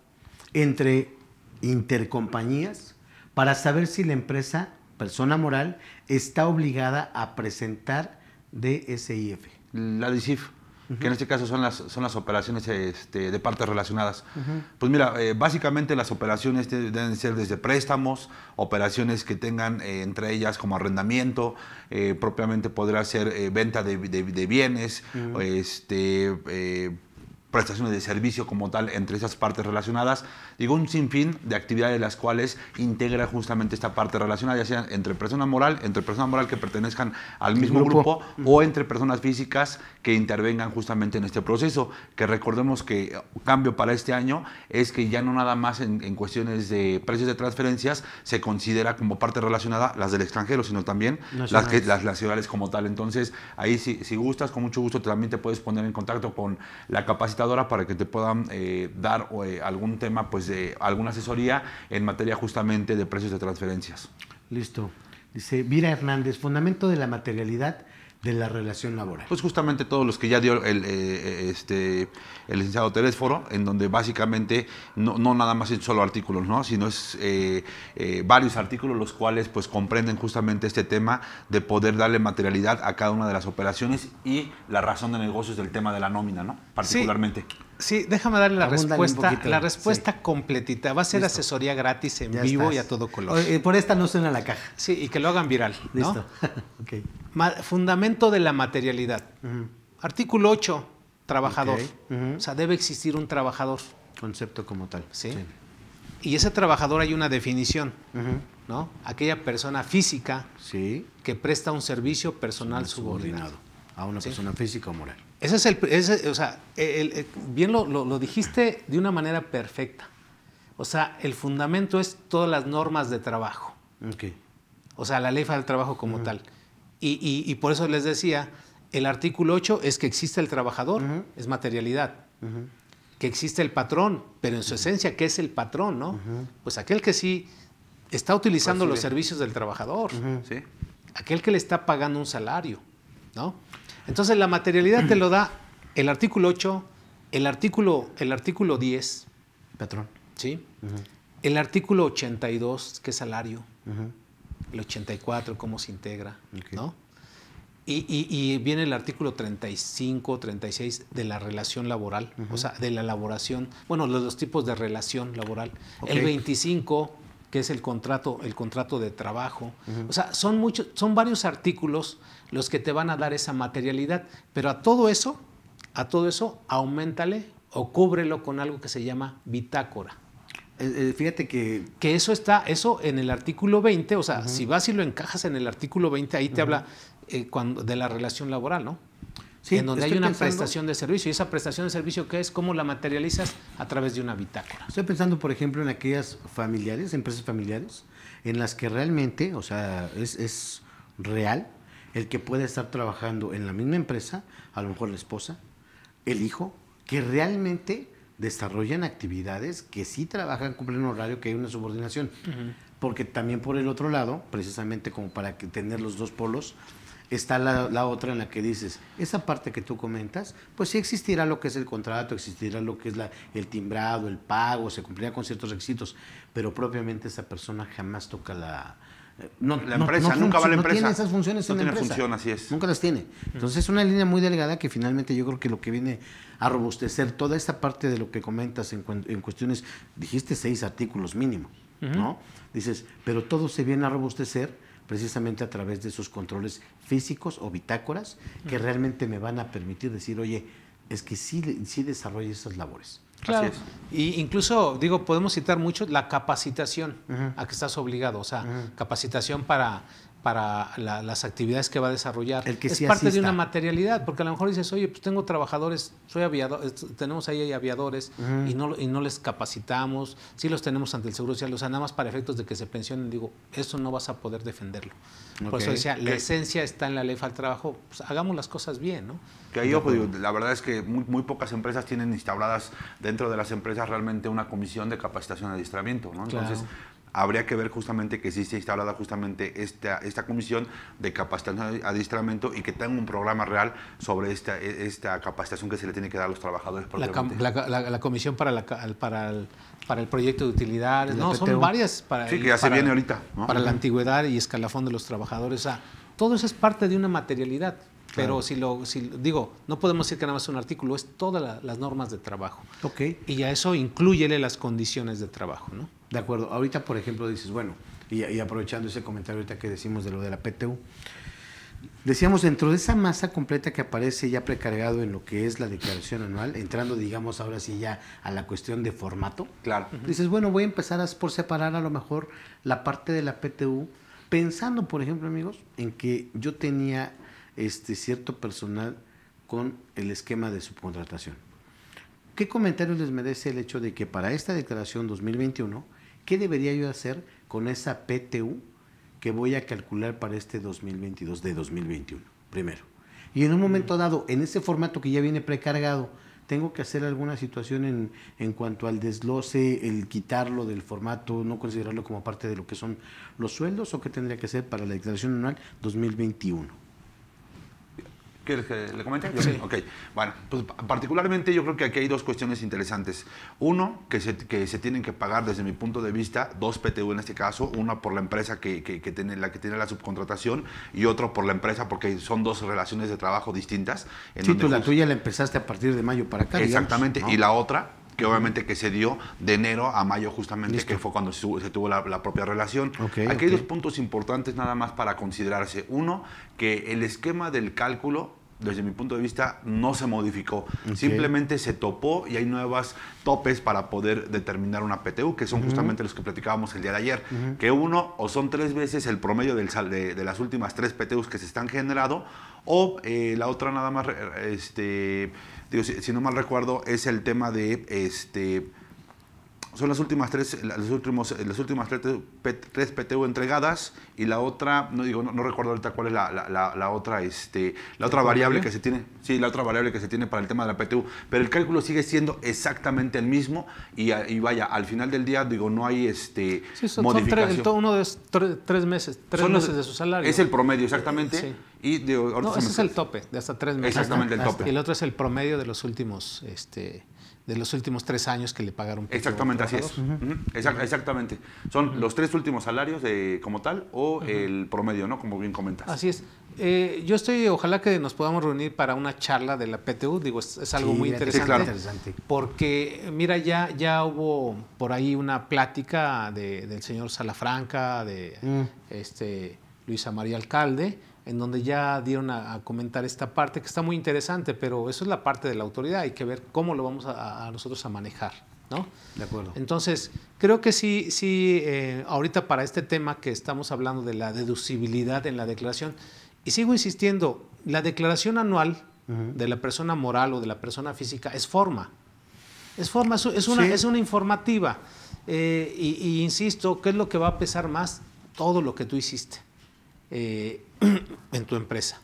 entre intercompañías para saber si la empresa, persona moral, está obligada a presentar DSIF? La DSIF, que en este caso son las operaciones de partes relacionadas. Pues mira, básicamente las operaciones deben ser desde préstamos, operaciones que tengan entre ellas como arrendamiento, propiamente podrá ser venta de bienes, prestaciones de servicio como tal entre esas partes relacionadas. Digo, un sinfín de actividades de las cuales integra justamente esta parte relacionada, ya sea entre persona moral que pertenezcan al mismo grupo o entre personas físicas que intervengan justamente en este proceso. Que recordemos que cambio para este año es que ya no nada más en cuestiones de precios de transferencias se considera como parte relacionada las del extranjero, sino también las nacionales como tal. Entonces, ahí si gustas, con mucho gusto también te puedes poner en contacto con la capacitadora para que te puedan dar algún tema, pues de alguna asesoría en materia justamente de precios de transferencias. Listo. Dice Vira Hernández, fundamento de la materialidad de la relación laboral. Pues justamente todos los que ya dio el licenciado Telésforo, en donde básicamente no nada más es solo artículos, ¿no? Sino es varios artículos los cuales pues comprenden justamente este tema de poder darle materialidad a cada una de las operaciones y la razón de negocios del tema de la nómina, ¿no? Particularmente. Sí, déjame darle la respuesta sí. completita. Va a ser Listo. asesoría gratis en Ya vivo estás. y a todo color. Por esta no suena la caja. Sí, y que lo hagan viral, ¿no? Listo. Okay. Fundamento de la materialidad. Artículo 8, trabajador. Okay. O sea, debe existir un trabajador. Concepto como tal. ¿Sí? Y ese trabajador hay una definición, ¿no? Aquella persona física Sí. que presta un servicio personal subordinado. A una persona física o moral. Ese es o sea, bien lo dijiste de una manera perfecta. O sea, el fundamento es todas las normas de trabajo. Okay. O sea, la ley federal del trabajo como tal. Y por eso les decía, el artículo 8 es que existe el trabajador, es materialidad. Que existe el patrón, pero en su esencia, ¿qué es el patrón, no? Pues aquel que sí está utilizando los servicios del trabajador. ¿Sí? Aquel que le está pagando un salario, ¿no? Entonces, la materialidad te lo da el artículo 8, el artículo 10. Patrón. ¿Sí? El artículo 82, que es salario. El 84, cómo se integra, ¿no? Y viene el artículo 35, 36 de la relación laboral, o sea, de la elaboración, bueno, los tipos de relación laboral. El 25, que es el contrato de trabajo. O sea, son varios artículos los que te van a dar esa materialidad, pero a todo eso auméntale o cúbrelo con algo que se llama bitácora. Fíjate que eso en el artículo 20, o sea, si vas y lo encajas en el artículo 20, ahí te habla de la relación laboral, ¿no? Sí, en donde hay una prestación de servicio. ¿Y esa prestación de servicio qué es? ¿Cómo la materializas? A través de una bitácora. Estoy pensando, por ejemplo, en aquellas empresas familiares, en las que realmente, o sea, es real el que puede estar trabajando en la misma empresa, a lo mejor la esposa, el hijo, que realmente desarrollan actividades que sí trabajan, cumplen un horario, que hay una subordinación. Porque también por el otro lado, precisamente como para tener los dos polos, está la otra en la que dices, esa parte que tú comentas, pues sí existirá lo que es el contrato, existirá lo que es el timbrado, el pago, se cumplirá con ciertos requisitos, pero propiamente esa persona jamás toca la empresa, nunca va a la empresa. No tiene esas funciones en la empresa. No tiene función, así es. Nunca las tiene. Entonces es una línea muy delgada que finalmente yo creo que lo que viene a robustecer toda esta parte de lo que comentas en cuestiones, dijiste 6 artículos mínimo, ¿no? Dices, pero todo se viene a robustecer precisamente a través de esos controles físicos o bitácoras que realmente me van a permitir decir, oye, es que sí desarrolla esas labores. Claro. Y incluso, digo, podemos citar mucho la capacitación a que estás obligado, o sea, capacitación para las actividades que va a desarrollar. El que es sí parte de asista. una materialidad, porque a lo mejor dices, oye, pues tengo trabajadores, soy aviador, tenemos ahí aviadores y no les capacitamos, sí los tenemos ante el Seguro Social, o sea, nada más para efectos de que se pensionen, digo, eso no vas a poder defenderlo. Por eso decía, la esencia está en la ley para el trabajo, pues hagamos las cosas bien, ¿no? Que ahí, ojo, digo, la verdad es que muy pocas empresas tienen instauradas dentro de las empresas realmente una comisión de capacitación y adiestramiento, ¿no? Entonces, habría que ver justamente que sí se instaurada justamente esta comisión de capacitación y adiestramiento y que tenga un programa real sobre esta capacitación que se le tiene que dar a los trabajadores. La comisión para el proyecto de utilidades, no, PTU. Son varias. Sí, que ya se viene ahorita, ¿no? Para la antigüedad y escalafón de los trabajadores, o sea, todo eso es parte de una materialidad. Pero digo, no podemos decir que nada más es un artículo, es todas las normas de trabajo. Y a eso inclúyele las condiciones de trabajo, ¿no? De acuerdo. Ahorita, por ejemplo, dices, bueno, y aprovechando ese comentario ahorita que decimos de lo de la PTU, decíamos, dentro de esa masa completa que aparece ya precargado en lo que es la declaración anual, entrando, digamos, ahora sí ya a la cuestión de formato. Claro. Dices, bueno, voy a empezar por separar a lo mejor la parte de la PTU, pensando, por ejemplo, amigos, en que yo tenía cierto personal con el esquema de subcontratación. ¿Qué comentarios les merece el hecho de que para esta declaración 2021, qué debería yo hacer con esa PTU que voy a calcular para este 2022 de 2021? Primero. Y en un momento dado, en ese formato que ya viene precargado, ¿tengo que hacer alguna situación en cuanto al desglose, el quitarlo del formato, no considerarlo como parte de lo que son los sueldos, o qué tendría que hacer para la declaración anual 2021? ¿Quieres que le comente? Sí. Ok. Bueno, pues particularmente yo creo que aquí hay dos cuestiones interesantes. Uno, que se tienen que pagar desde mi punto de vista, dos PTU en este caso, una por la empresa que tiene la subcontratación y otro por la empresa, porque son dos relaciones de trabajo distintas. Sí, la tuya la empezaste a partir de mayo para acá. Exactamente, digamos, ¿no? Y la otra, que obviamente que se dio de enero a mayo justamente, que fue cuando se tuvo la propia relación. Aquí hay dos puntos importantes nada más para considerarse. Uno, que el esquema del cálculo, desde mi punto de vista, no se modificó. Simplemente se topó y hay nuevos topes para poder determinar una PTU, que son justamente los que platicábamos el día de ayer. Que uno, o son 3 veces el promedio de las últimas 3 PTUs que se están generando, o la otra nada más, digo, si no mal recuerdo, es el tema de son las últimas tres PTU entregadas, y la otra, no recuerdo ahorita cuál es la otra variable que se tiene. Sí, la otra variable que se tiene para el tema de la PTU, pero el cálculo sigue siendo exactamente el mismo y vaya, al final del día, no hay modificación. Son uno de 3 meses, 3 meses de su salario. Es el promedio, exactamente. Sí. Y ahorita ese es el tope, de hasta 3 meses. Exactamente, el tope. Y el otro es el promedio de los últimos 3 años que le pagaron. Exactamente, así es. Exactamente. Son los 3 últimos salarios como tal, o el promedio, ¿no? Como bien comentas. Así es. Yo ojalá que nos podamos reunir para una charla de la PTU. Digo, es algo muy interesante. Sí, claro. Porque, mira, ya hubo por ahí una plática del señor Salafranca, de Luisa María Alcalde, en donde ya dieron a comentar esta parte, que está muy interesante, pero eso es la parte de la autoridad, hay que ver cómo lo vamos a nosotros a manejar, ¿no? De acuerdo. Entonces, creo que sí, ahorita para este tema que estamos hablando de la deducibilidad en la declaración, y sigo insistiendo, la declaración anual de la persona moral o de la persona física es forma. Es una informativa. Y insisto, ¿qué es lo que va a pesar más? Todo lo que tú hiciste en tu empresa.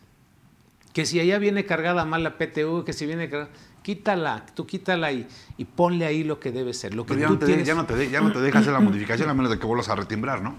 Que si allá viene cargada mal la PTU, que si viene cargada, quítala y ponle ahí lo que debe ser. Lo que ya no te deja hacer la modificación a menos de que vuelvas a retimbrar, ¿no?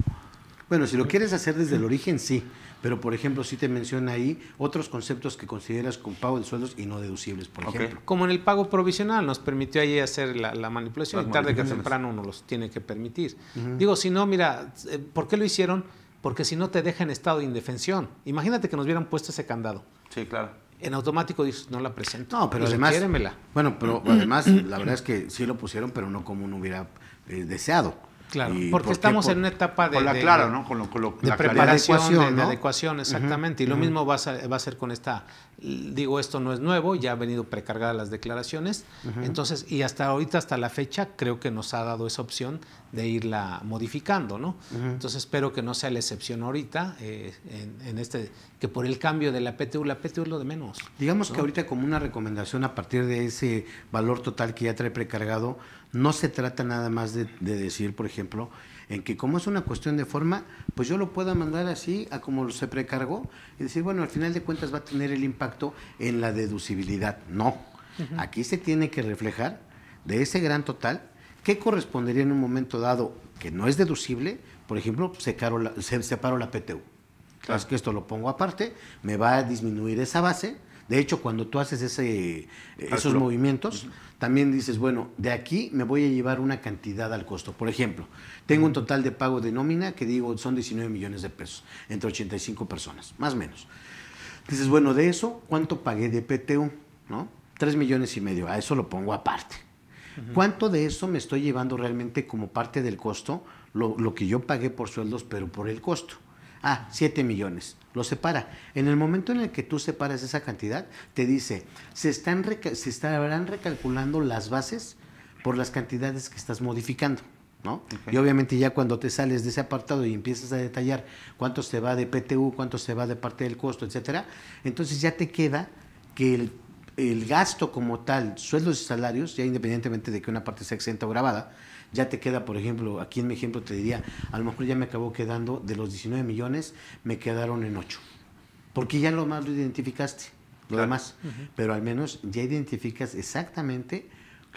Bueno, si lo quieres hacer desde el origen, sí. Pero, por ejemplo, sí te menciona ahí otros conceptos que consideras con pago de sueldos y no deducibles, por ejemplo. Como en el pago provisional, nos permitió ahí hacer la manipulación, y tarde que temprano uno los tiene que permitir. Digo, si no, mira, ¿por qué lo hicieron? Porque si no te deja en estado de indefensión. Imagínate que nos hubieran puesto ese candado. Sí, claro. En automático dices, no la presento. No, pero además, la verdad es que sí lo pusieron, pero no como uno hubiera deseado. Claro, porque estamos en una etapa de... Con la clara, ¿no? Con la preparación, de adecuación, exactamente. Y lo mismo va a ser con esta... Digo, esto no es nuevo, ya ha venido precargadas las declaraciones. Entonces, y hasta ahorita, hasta la fecha, creo que nos ha dado esa opción de irla modificando, ¿no? Entonces, espero que no sea la excepción ahorita, en este... Que por el cambio de la PTU es lo de menos. Digamos que ahorita como una recomendación a partir de ese valor total que ya trae precargado, no se trata nada más de decir, por ejemplo, en que como es una cuestión de forma, pues yo lo pueda mandar así a como se precargó y decir, bueno, al final de cuentas va a tener el impacto en la deducibilidad. No, aquí se tiene que reflejar de ese gran total qué correspondería en un momento dado que no es deducible, por ejemplo, separo la PTU. Claro. Es que esto lo pongo aparte, me va a disminuir esa base. De hecho, cuando tú haces esos movimientos, también dices, bueno, de aquí me voy a llevar una cantidad al costo. Por ejemplo, tengo un total de pago de nómina que digo son 19 millones de pesos, entre 85 personas, más o menos. Dices, bueno, de eso, ¿cuánto pagué de PTU? ¿No? 3 millones y medio, a eso lo pongo aparte. ¿Cuánto de eso me estoy llevando realmente como parte del costo? Lo que yo pagué por sueldos, pero por el costo. 7 millones. Lo separa. En el momento en el que tú separas esa cantidad, te dice, se estarán recalculando las bases por las cantidades que estás modificando, ¿no? Y obviamente ya cuando te sales de ese apartado y empiezas a detallar cuánto se va de PTU, cuánto se va de parte del costo, etcétera, entonces ya te queda que el gasto como tal, sueldos y salarios, ya independientemente de que una parte sea exenta o grabada, ya te queda, por ejemplo, aquí en mi ejemplo te diría, a lo mejor ya me acabó quedando, de los 19 millones, me quedaron en 8. Porque ya lo más lo identificaste, lo demás. Pero al menos ya identificas exactamente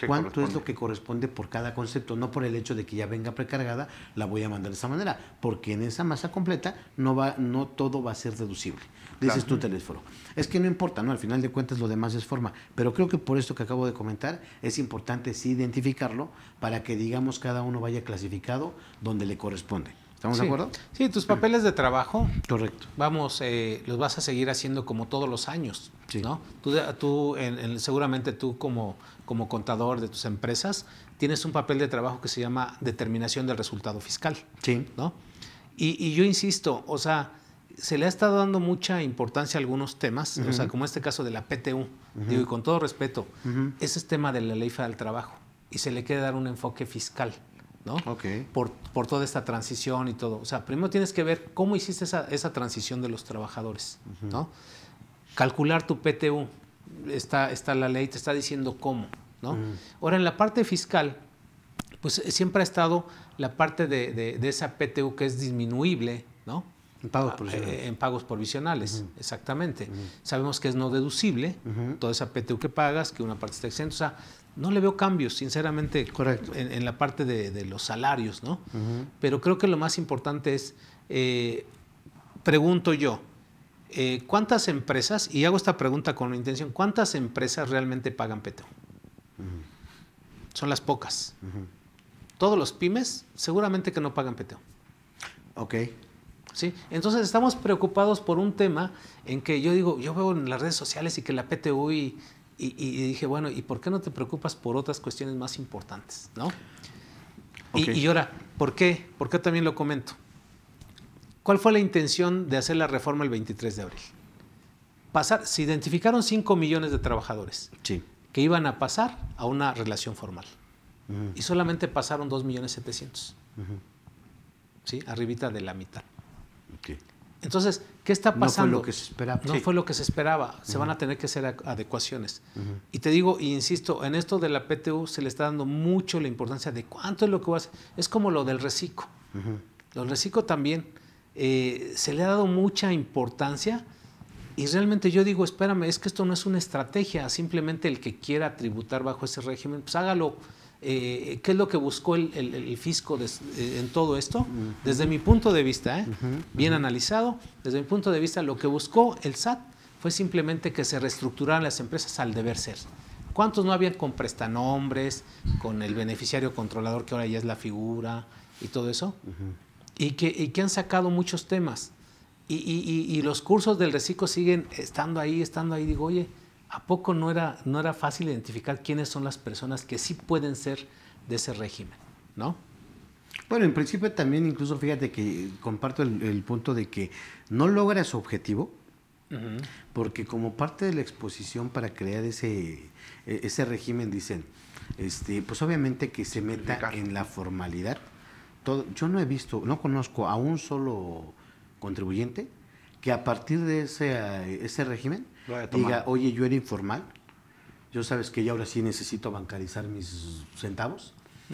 cuánto es lo que corresponde por cada concepto. No por el hecho de que ya venga precargada, la voy a mandar de esa manera. Porque en esa masa completa no todo va a ser deducible. Dices tú, Telésforo. Es que no importa, ¿no? Al final de cuentas lo demás es forma. Pero creo que por esto que acabo de comentar, es importante sí identificarlo para que, digamos, cada uno vaya clasificado donde le corresponde. ¿Estamos de acuerdo? Sí, tus papeles de trabajo, correcto, vamos, los vas a seguir haciendo como todos los años, ¿no? Seguramente tú como contador de tus empresas tienes un papel de trabajo que se llama determinación del resultado fiscal, ¿no? Y yo insisto, o sea, se le ha estado dando mucha importancia a algunos temas, o sea, como este caso de la PTU, digo, y con todo respeto, ese es tema de la Ley Federal del Trabajo y se le quiere dar un enfoque fiscal, ¿no? Por toda esta transición y todo. O sea, primero tienes que ver cómo hiciste esa transición de los trabajadores, ¿no? Calcular tu PTU, está la ley, te está diciendo cómo, ¿no? Ahora, en la parte fiscal, pues siempre ha estado la parte de esa PTU que es disminuible, ¿no? En pagos provisionales. En pagos provisionales, exactamente. Sabemos que es no deducible, toda esa PTU que pagas, que una parte está exenta. O sea, no le veo cambios, sinceramente, en la parte de los salarios, ¿no? Pero creo que lo más importante es, pregunto yo, ¿cuántas empresas, y hago esta pregunta con la intención, ¿cuántas empresas realmente pagan PTU? Son las pocas. Todos los pymes seguramente que no pagan PTU. ¿Sí? Entonces estamos preocupados por un tema en que yo veo en las redes sociales y que la PTU y dije, bueno, ¿y por qué no te preocupas por otras cuestiones más importantes, ¿no? Y ahora, ¿por qué? ¿Por qué también lo comento? ¿Cuál fue la intención de hacer la reforma el 23 de abril? Se identificaron 5 millones de trabajadores que iban a pasar a una relación formal. Y solamente pasaron 2.700.000. ¿Sí? Arribita de la mitad. Entonces, ¿qué está pasando? No fue lo que se esperaba. No fue lo que se esperaba. Se van a tener que hacer adecuaciones. Y te digo, y insisto, en esto de la PTU se le está dando mucho la importancia de cuánto es lo que va a hacer. Es como lo del reciclo. Lo del reciclo también se le ha dado mucha importancia y realmente yo digo, espérame, es que esto no es una estrategia. Simplemente el que quiera tributar bajo ese régimen, pues hágalo. ¿Qué es lo que buscó el fisco en todo esto? Desde mi punto de vista, bien analizado, desde mi punto de vista, lo que buscó el SAT fue simplemente que se reestructuraran las empresas al deber ser. ¿Cuántos no habían con prestanombres, con el beneficiario controlador, que ahora ya es la figura, y todo eso? Y que han sacado muchos temas. Y los cursos del reciclo siguen estando ahí. Digo, oye, ¿a poco no era fácil identificar quiénes son las personas que sí pueden ser de ese régimen, ¿no? Bueno, en principio también incluso fíjate que comparto el punto de que no logra su objetivo, porque como parte de la exposición para crear ese régimen dicen, pues obviamente que se meta en la formalidad. Yo no he visto, no conozco a un solo contribuyente que a partir de ese régimen diga, oye, yo era informal, yo sabes que ya ahora sí necesito bancarizar mis centavos,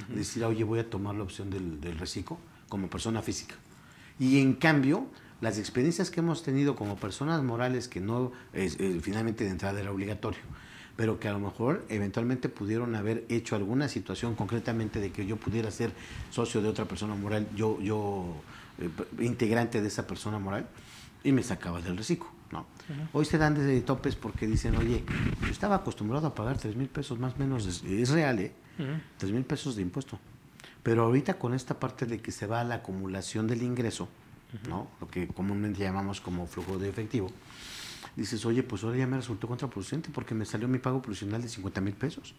decir, oye, voy a tomar la opción del reciclo como persona física. Y en cambio, las experiencias que hemos tenido como personas morales, que no finalmente de entrada era obligatorio, pero que a lo mejor eventualmente pudieron haber hecho alguna situación concretamente de que yo pudiera ser socio de otra persona moral, yo integrante de esa persona moral, y me sacaba del reciclo, ¿no? Hoy se dan de topes porque dicen, oye, yo estaba acostumbrado a pagar 3,000 pesos más o menos, es real, 3,000 pesos de impuesto. Pero ahorita con esta parte de que se va a la acumulación del ingreso, ¿no? Lo que comúnmente llamamos como flujo de efectivo, dices, oye, pues ahora ya me resultó contraproducente porque me salió mi pago provisional de 50,000 pesos.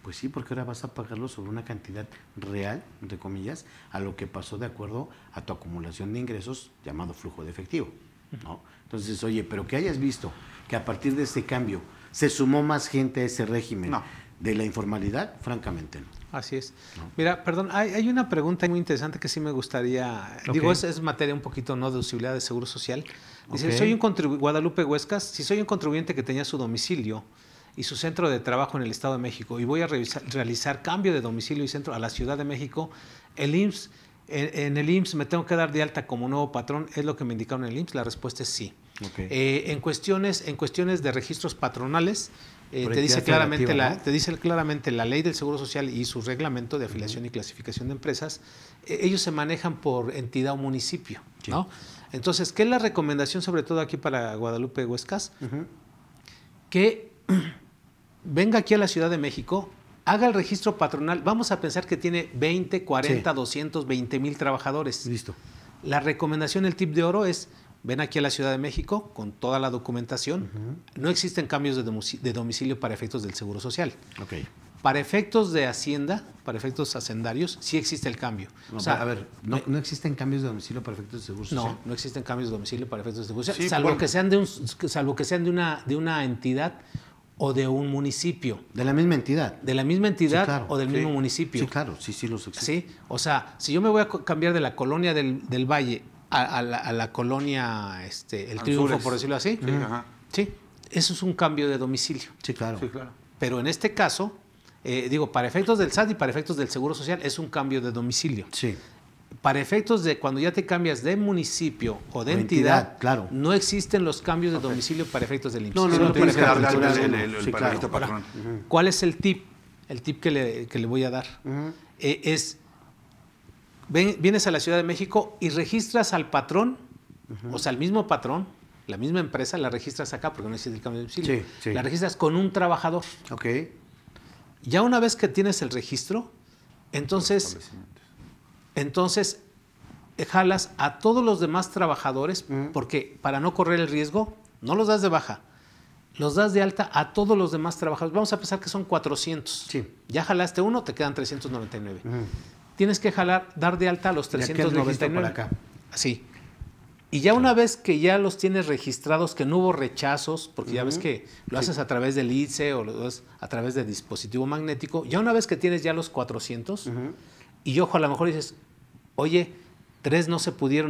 Pues sí, porque ahora vas a pagarlo sobre una cantidad real, entre comillas, a lo que pasó de acuerdo a tu acumulación de ingresos llamado flujo de efectivo, ¿no? Entonces, oye, pero que hayas visto que a partir de ese cambio se sumó más gente a ese régimen de la informalidad, francamente no. Así es. ¿No? Mira, perdón, hay una pregunta muy interesante que sí me gustaría, digo, es materia un poquito no deducibilidad de Seguro Social. Dice, soy un Guadalupe Huescas, si soy un contribuyente que tenía su domicilio y su centro de trabajo en el Estado de México y voy a realizar cambio de domicilio y centro a la Ciudad de México, el IMSS, en el IMSS me tengo que dar de alta como nuevo patrón, ¿es lo que me indicaron en el IMSS? La respuesta es sí. En cuestiones de registros patronales, te dice claramente la ley del Seguro Social y su reglamento de afiliación y clasificación de empresas, ellos se manejan por entidad o municipio, ¿no? Entonces, ¿qué es la recomendación sobre todo aquí para Guadalupe Huescas? Que venga aquí a la Ciudad de México, haga el registro patronal, vamos a pensar que tiene 20, 40, 200, 20,000 trabajadores. Listo. La recomendación, el tip de oro es, ven aquí a la Ciudad de México con toda la documentación. No existen cambios de domicilio para efectos del Seguro Social. Para efectos de Hacienda, para efectos hacendarios, sí existe el cambio. No, o sea, a ver, ¿no existen cambios de domicilio para efectos de Seguro Social? No existen cambios de domicilio para efectos de Seguro Social, salvo que sean de una entidad o de un municipio. ¿De la misma entidad? De la misma entidad, sí, claro, o del mismo municipio. Sí, claro, sí los existe. Sí, o sea, si yo me voy a cambiar de la colonia del Valle a la colonia El Triunfo, por decirlo así, sí, eso es un cambio de domicilio. Sí, claro. Pero en este caso, para efectos del SAT y para efectos del Seguro Social es un cambio de domicilio. Sí. Para efectos de cuando ya te cambias de municipio o de entidad, claro, no existen los cambios de domicilio para efectos del IMSS. No tienes que dar el registro patronal. ¿Cuál es el tip? El tip que le voy a dar es, vienes a la Ciudad de México y registras al patrón, o sea, al mismo patrón, la misma empresa, la registras acá porque no existe el cambio de domicilio. Sí. La registras con un trabajador. Ya una vez que tienes el registro, entonces jalas a todos los demás trabajadores, porque para no correr el riesgo, no los das de baja, los das de alta a todos los demás trabajadores. Vamos a pensar que son 400. Sí. Ya jalaste uno, te quedan 399. Tienes que dar de alta a los 399. Por acá. Sí. Y ya una vez que ya los tienes registrados, que no hubo rechazos, porque ya ves que lo haces a través del ITSE o lo haces a través del dispositivo magnético, ya una vez que tienes ya los 400, y ojo, a lo mejor dices, oye, 3 no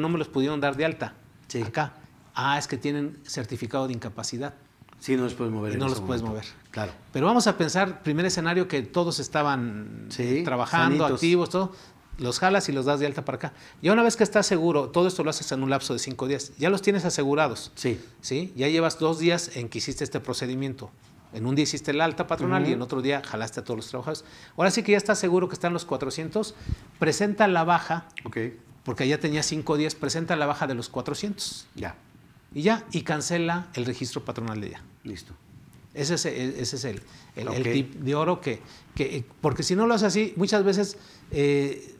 me los pudieron dar de alta. Acá. Es que tienen certificado de incapacidad. Sí, no los puedes mover. No los puedes mover. Claro. Pero vamos a pensar, primer escenario, que todos estaban trabajando, sanitos, activos, todo. Los jalas y los das de alta para acá. Ya una vez que estás seguro, todo esto lo haces en un lapso de 5 días. Ya los tienes asegurados. Sí. Ya llevas 2 días en que hiciste este procedimiento. En un día hiciste la alta patronal y en otro día jalaste a todos los trabajadores. Ahora sí que ya estás seguro que están los 400. Presenta la baja, porque ya tenía 5 días, presenta la baja de los 400. Y cancela el registro patronal de ella. Listo. Ese es el tip de oro porque si no lo haces así, muchas veces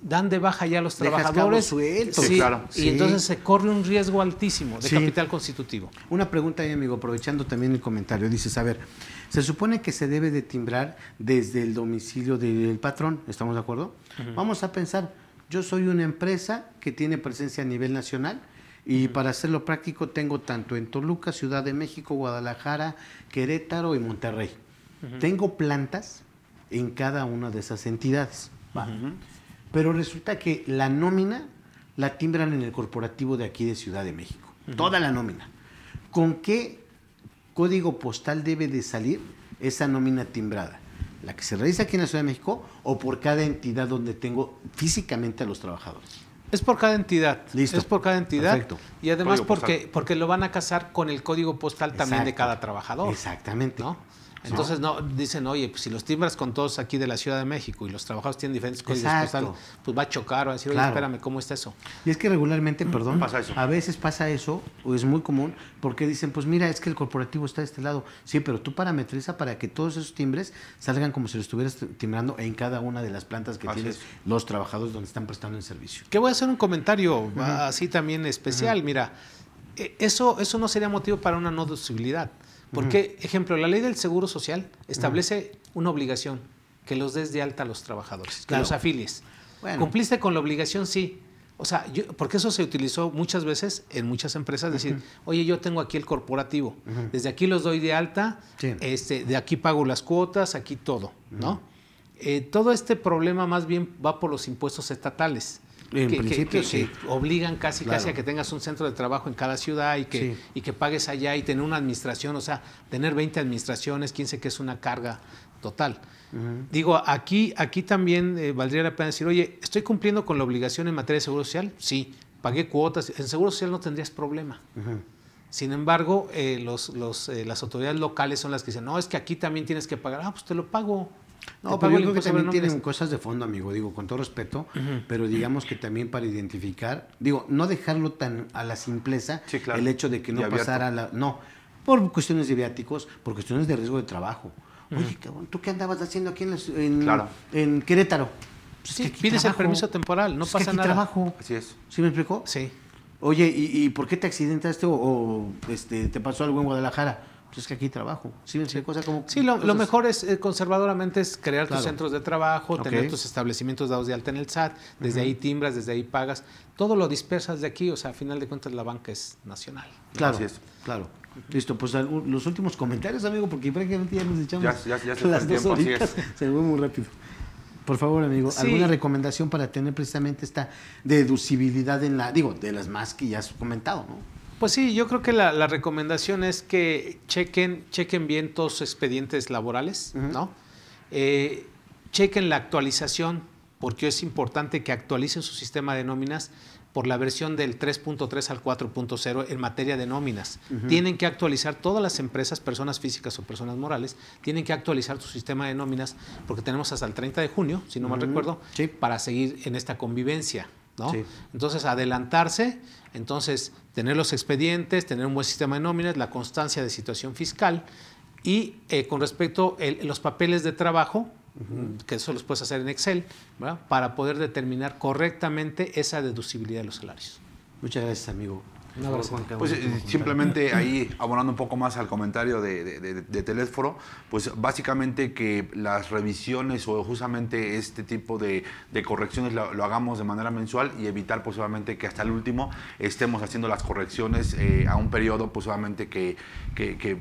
dan de baja ya a los trabajadores. Sueltos. Y entonces se corre un riesgo altísimo de capital constitutivo. Una pregunta ahí, amigo, aprovechando también el comentario. Dices, a ver, se supone que se debe de timbrar desde el domicilio del patrón, ¿estamos de acuerdo? Vamos a pensar, Yo soy una empresa que tiene presencia a nivel nacional y para hacerlo práctico tengo tanto en Toluca, Ciudad de México, Guadalajara, Querétaro y Monterrey. Tengo plantas en cada una de esas entidades. Pero resulta que la nómina la timbran en el corporativo de aquí de Ciudad de México. Toda la nómina. ¿Con qué código postal debe de salir esa nómina timbrada? ¿La que se realiza aquí en la Ciudad de México o por cada entidad donde tengo físicamente a los trabajadores? Es por cada entidad. Listo. Es por cada entidad. Perfecto. Y además Código porque lo van a casar con el código postal también de cada trabajador. Exactamente. ¿No? Entonces dicen, oye, pues si los timbras con todos aquí de la Ciudad de México y los trabajadores tienen diferentes códigos postales, pues va a chocar, va a decir, oye, espérame, ¿cómo está eso? Y es que regularmente, perdón, pasa eso. a veces pasa eso, o es muy común, porque dicen, pues mira, es que el corporativo está de este lado. Sí, pero tú parametriza para que todos esos timbres salgan como si lo estuvieras timbrando en cada una de las plantas que tienes los trabajadores donde están prestando el servicio. Que voy a hacer un comentario así también especial. Mira, eso no sería motivo para una no deducibilidad. Porque, ejemplo, la ley del Seguro Social establece una obligación, que los des de alta a los trabajadores, que los afilies. Bueno. ¿Cumpliste con la obligación? Sí. O sea, porque eso se utilizó muchas veces en muchas empresas, decir, oye, yo tengo aquí el corporativo, desde aquí los doy de alta, de aquí pago las cuotas, aquí todo, ¿no? Todo este problema más bien va por los impuestos estatales. En principio, sí. Que obligan casi a que tengas un centro de trabajo en cada ciudad y que pagues allá y tener una administración, o sea, tener 20 administraciones, 15 que es una carga total. Digo, aquí también valdría la pena decir, oye, ¿estoy cumpliendo con la obligación en materia de Seguro Social? Sí, pagué cuotas, en Seguro Social no tendrías problema. Sin embargo, las autoridades locales son las que dicen, no, es que aquí también tienes que pagar, pues te lo pago. No, pero yo creo que también tienen cosas de fondo, amigo, digo, con todo respeto, pero digamos que también para identificar, digo, no dejarlo tan a la simpleza, el hecho de que no pasara no, por cuestiones de viáticos, por cuestiones de riesgo de trabajo. Oye, cabrón, ¿tú qué andabas haciendo aquí en Querétaro? Pues sí, pides el permiso temporal, no pasa nada. Trabajo. Así es. ¿Sí me explicó? Sí. Oye, ¿y por qué te accidentaste o te pasó algo en Guadalajara? Pues es que aquí trabajo. ¿Sí? Cosa como, sí, lo mejor es, conservadoramente, es crear tus centros de trabajo, tener tus establecimientos dados de alta en el SAT, desde ahí timbras, desde ahí pagas. Todo lo dispersas de aquí, o sea, a final de cuentas la banca es nacional. Claro, así es. Claro. Listo, pues los últimos comentarios, amigo, porque prácticamente ya nos echamos ya las 2 horitas. Se fue muy rápido. Por favor, amigo, ¿alguna recomendación para tener precisamente esta deducibilidad de las más que ya has comentado, ¿no? Pues sí, yo creo que la recomendación es que chequen bien todos sus expedientes laborales, ¿no? Chequen la actualización, porque es importante que actualicen su sistema de nóminas por la versión del 3.3 al 4.0 en materia de nóminas. Tienen que actualizar todas las empresas, personas físicas o personas morales, tienen que actualizar su sistema de nóminas porque tenemos hasta el 30 de junio, si no mal recuerdo, para seguir en esta convivencia, ¿no? Entonces, adelantarse, tener los expedientes, tener un buen sistema de nóminas, la constancia de situación fiscal y con respecto a los papeles de trabajo, que eso los puedes hacer en Excel, ¿verdad? Para poder determinar correctamente esa deducibilidad de los salarios. Muchas gracias, amigo. Pues simplemente ahí, abonando un poco más al comentario de Telésforo, pues básicamente que las revisiones o justamente este tipo de correcciones lo hagamos de manera mensual y evitar pues obviamente que hasta el último estemos haciendo las correcciones a un periodo pues obviamente que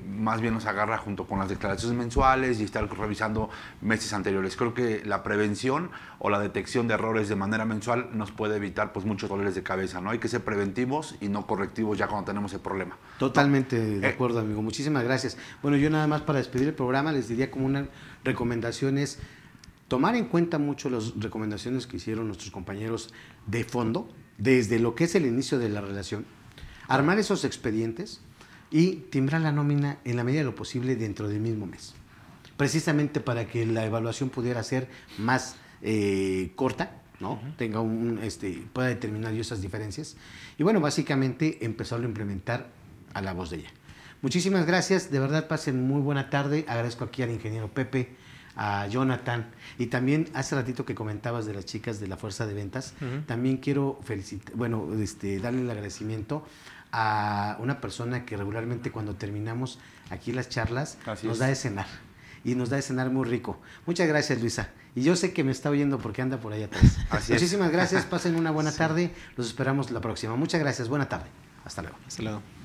más bien nos agarra junto con las declaraciones mensuales y estar revisando meses anteriores. Creo que la prevención o la detección de errores de manera mensual nos puede evitar pues muchos dolores de cabeza, ¿no? Hay que ser preventivos y no correctivos ya cuando tenemos el problema. Totalmente de acuerdo, amigo. Muchísimas gracias. Bueno, yo nada más para despedir el programa les diría como una recomendación es tomar en cuenta mucho las recomendaciones que hicieron nuestros compañeros de fondo, desde lo que es el inicio de la relación, armar esos expedientes y timbrar la nómina en la medida de lo posible dentro del mismo mes. Precisamente para que la evaluación pudiera ser más corta, ¿no? Tenga pueda determinar yo esas diferencias. Y bueno, básicamente empezarlo a implementar a la voz de ella. Muchísimas gracias, de verdad pasen muy buena tarde. Agradezco aquí al ingeniero Pepe, a Jonathan, y también hace ratito que comentabas de las chicas de la Fuerza de Ventas, también quiero darle el agradecimiento a una persona que regularmente cuando terminamos aquí las charlas nos da de cenar. y nos da de cenar muy rico. Muchas gracias, Luisa. Y yo sé que me está oyendo porque anda por ahí atrás. Muchísimas gracias, pasen una buena tarde. Los esperamos la próxima. Muchas gracias, buena tarde. Hasta luego. Hasta luego.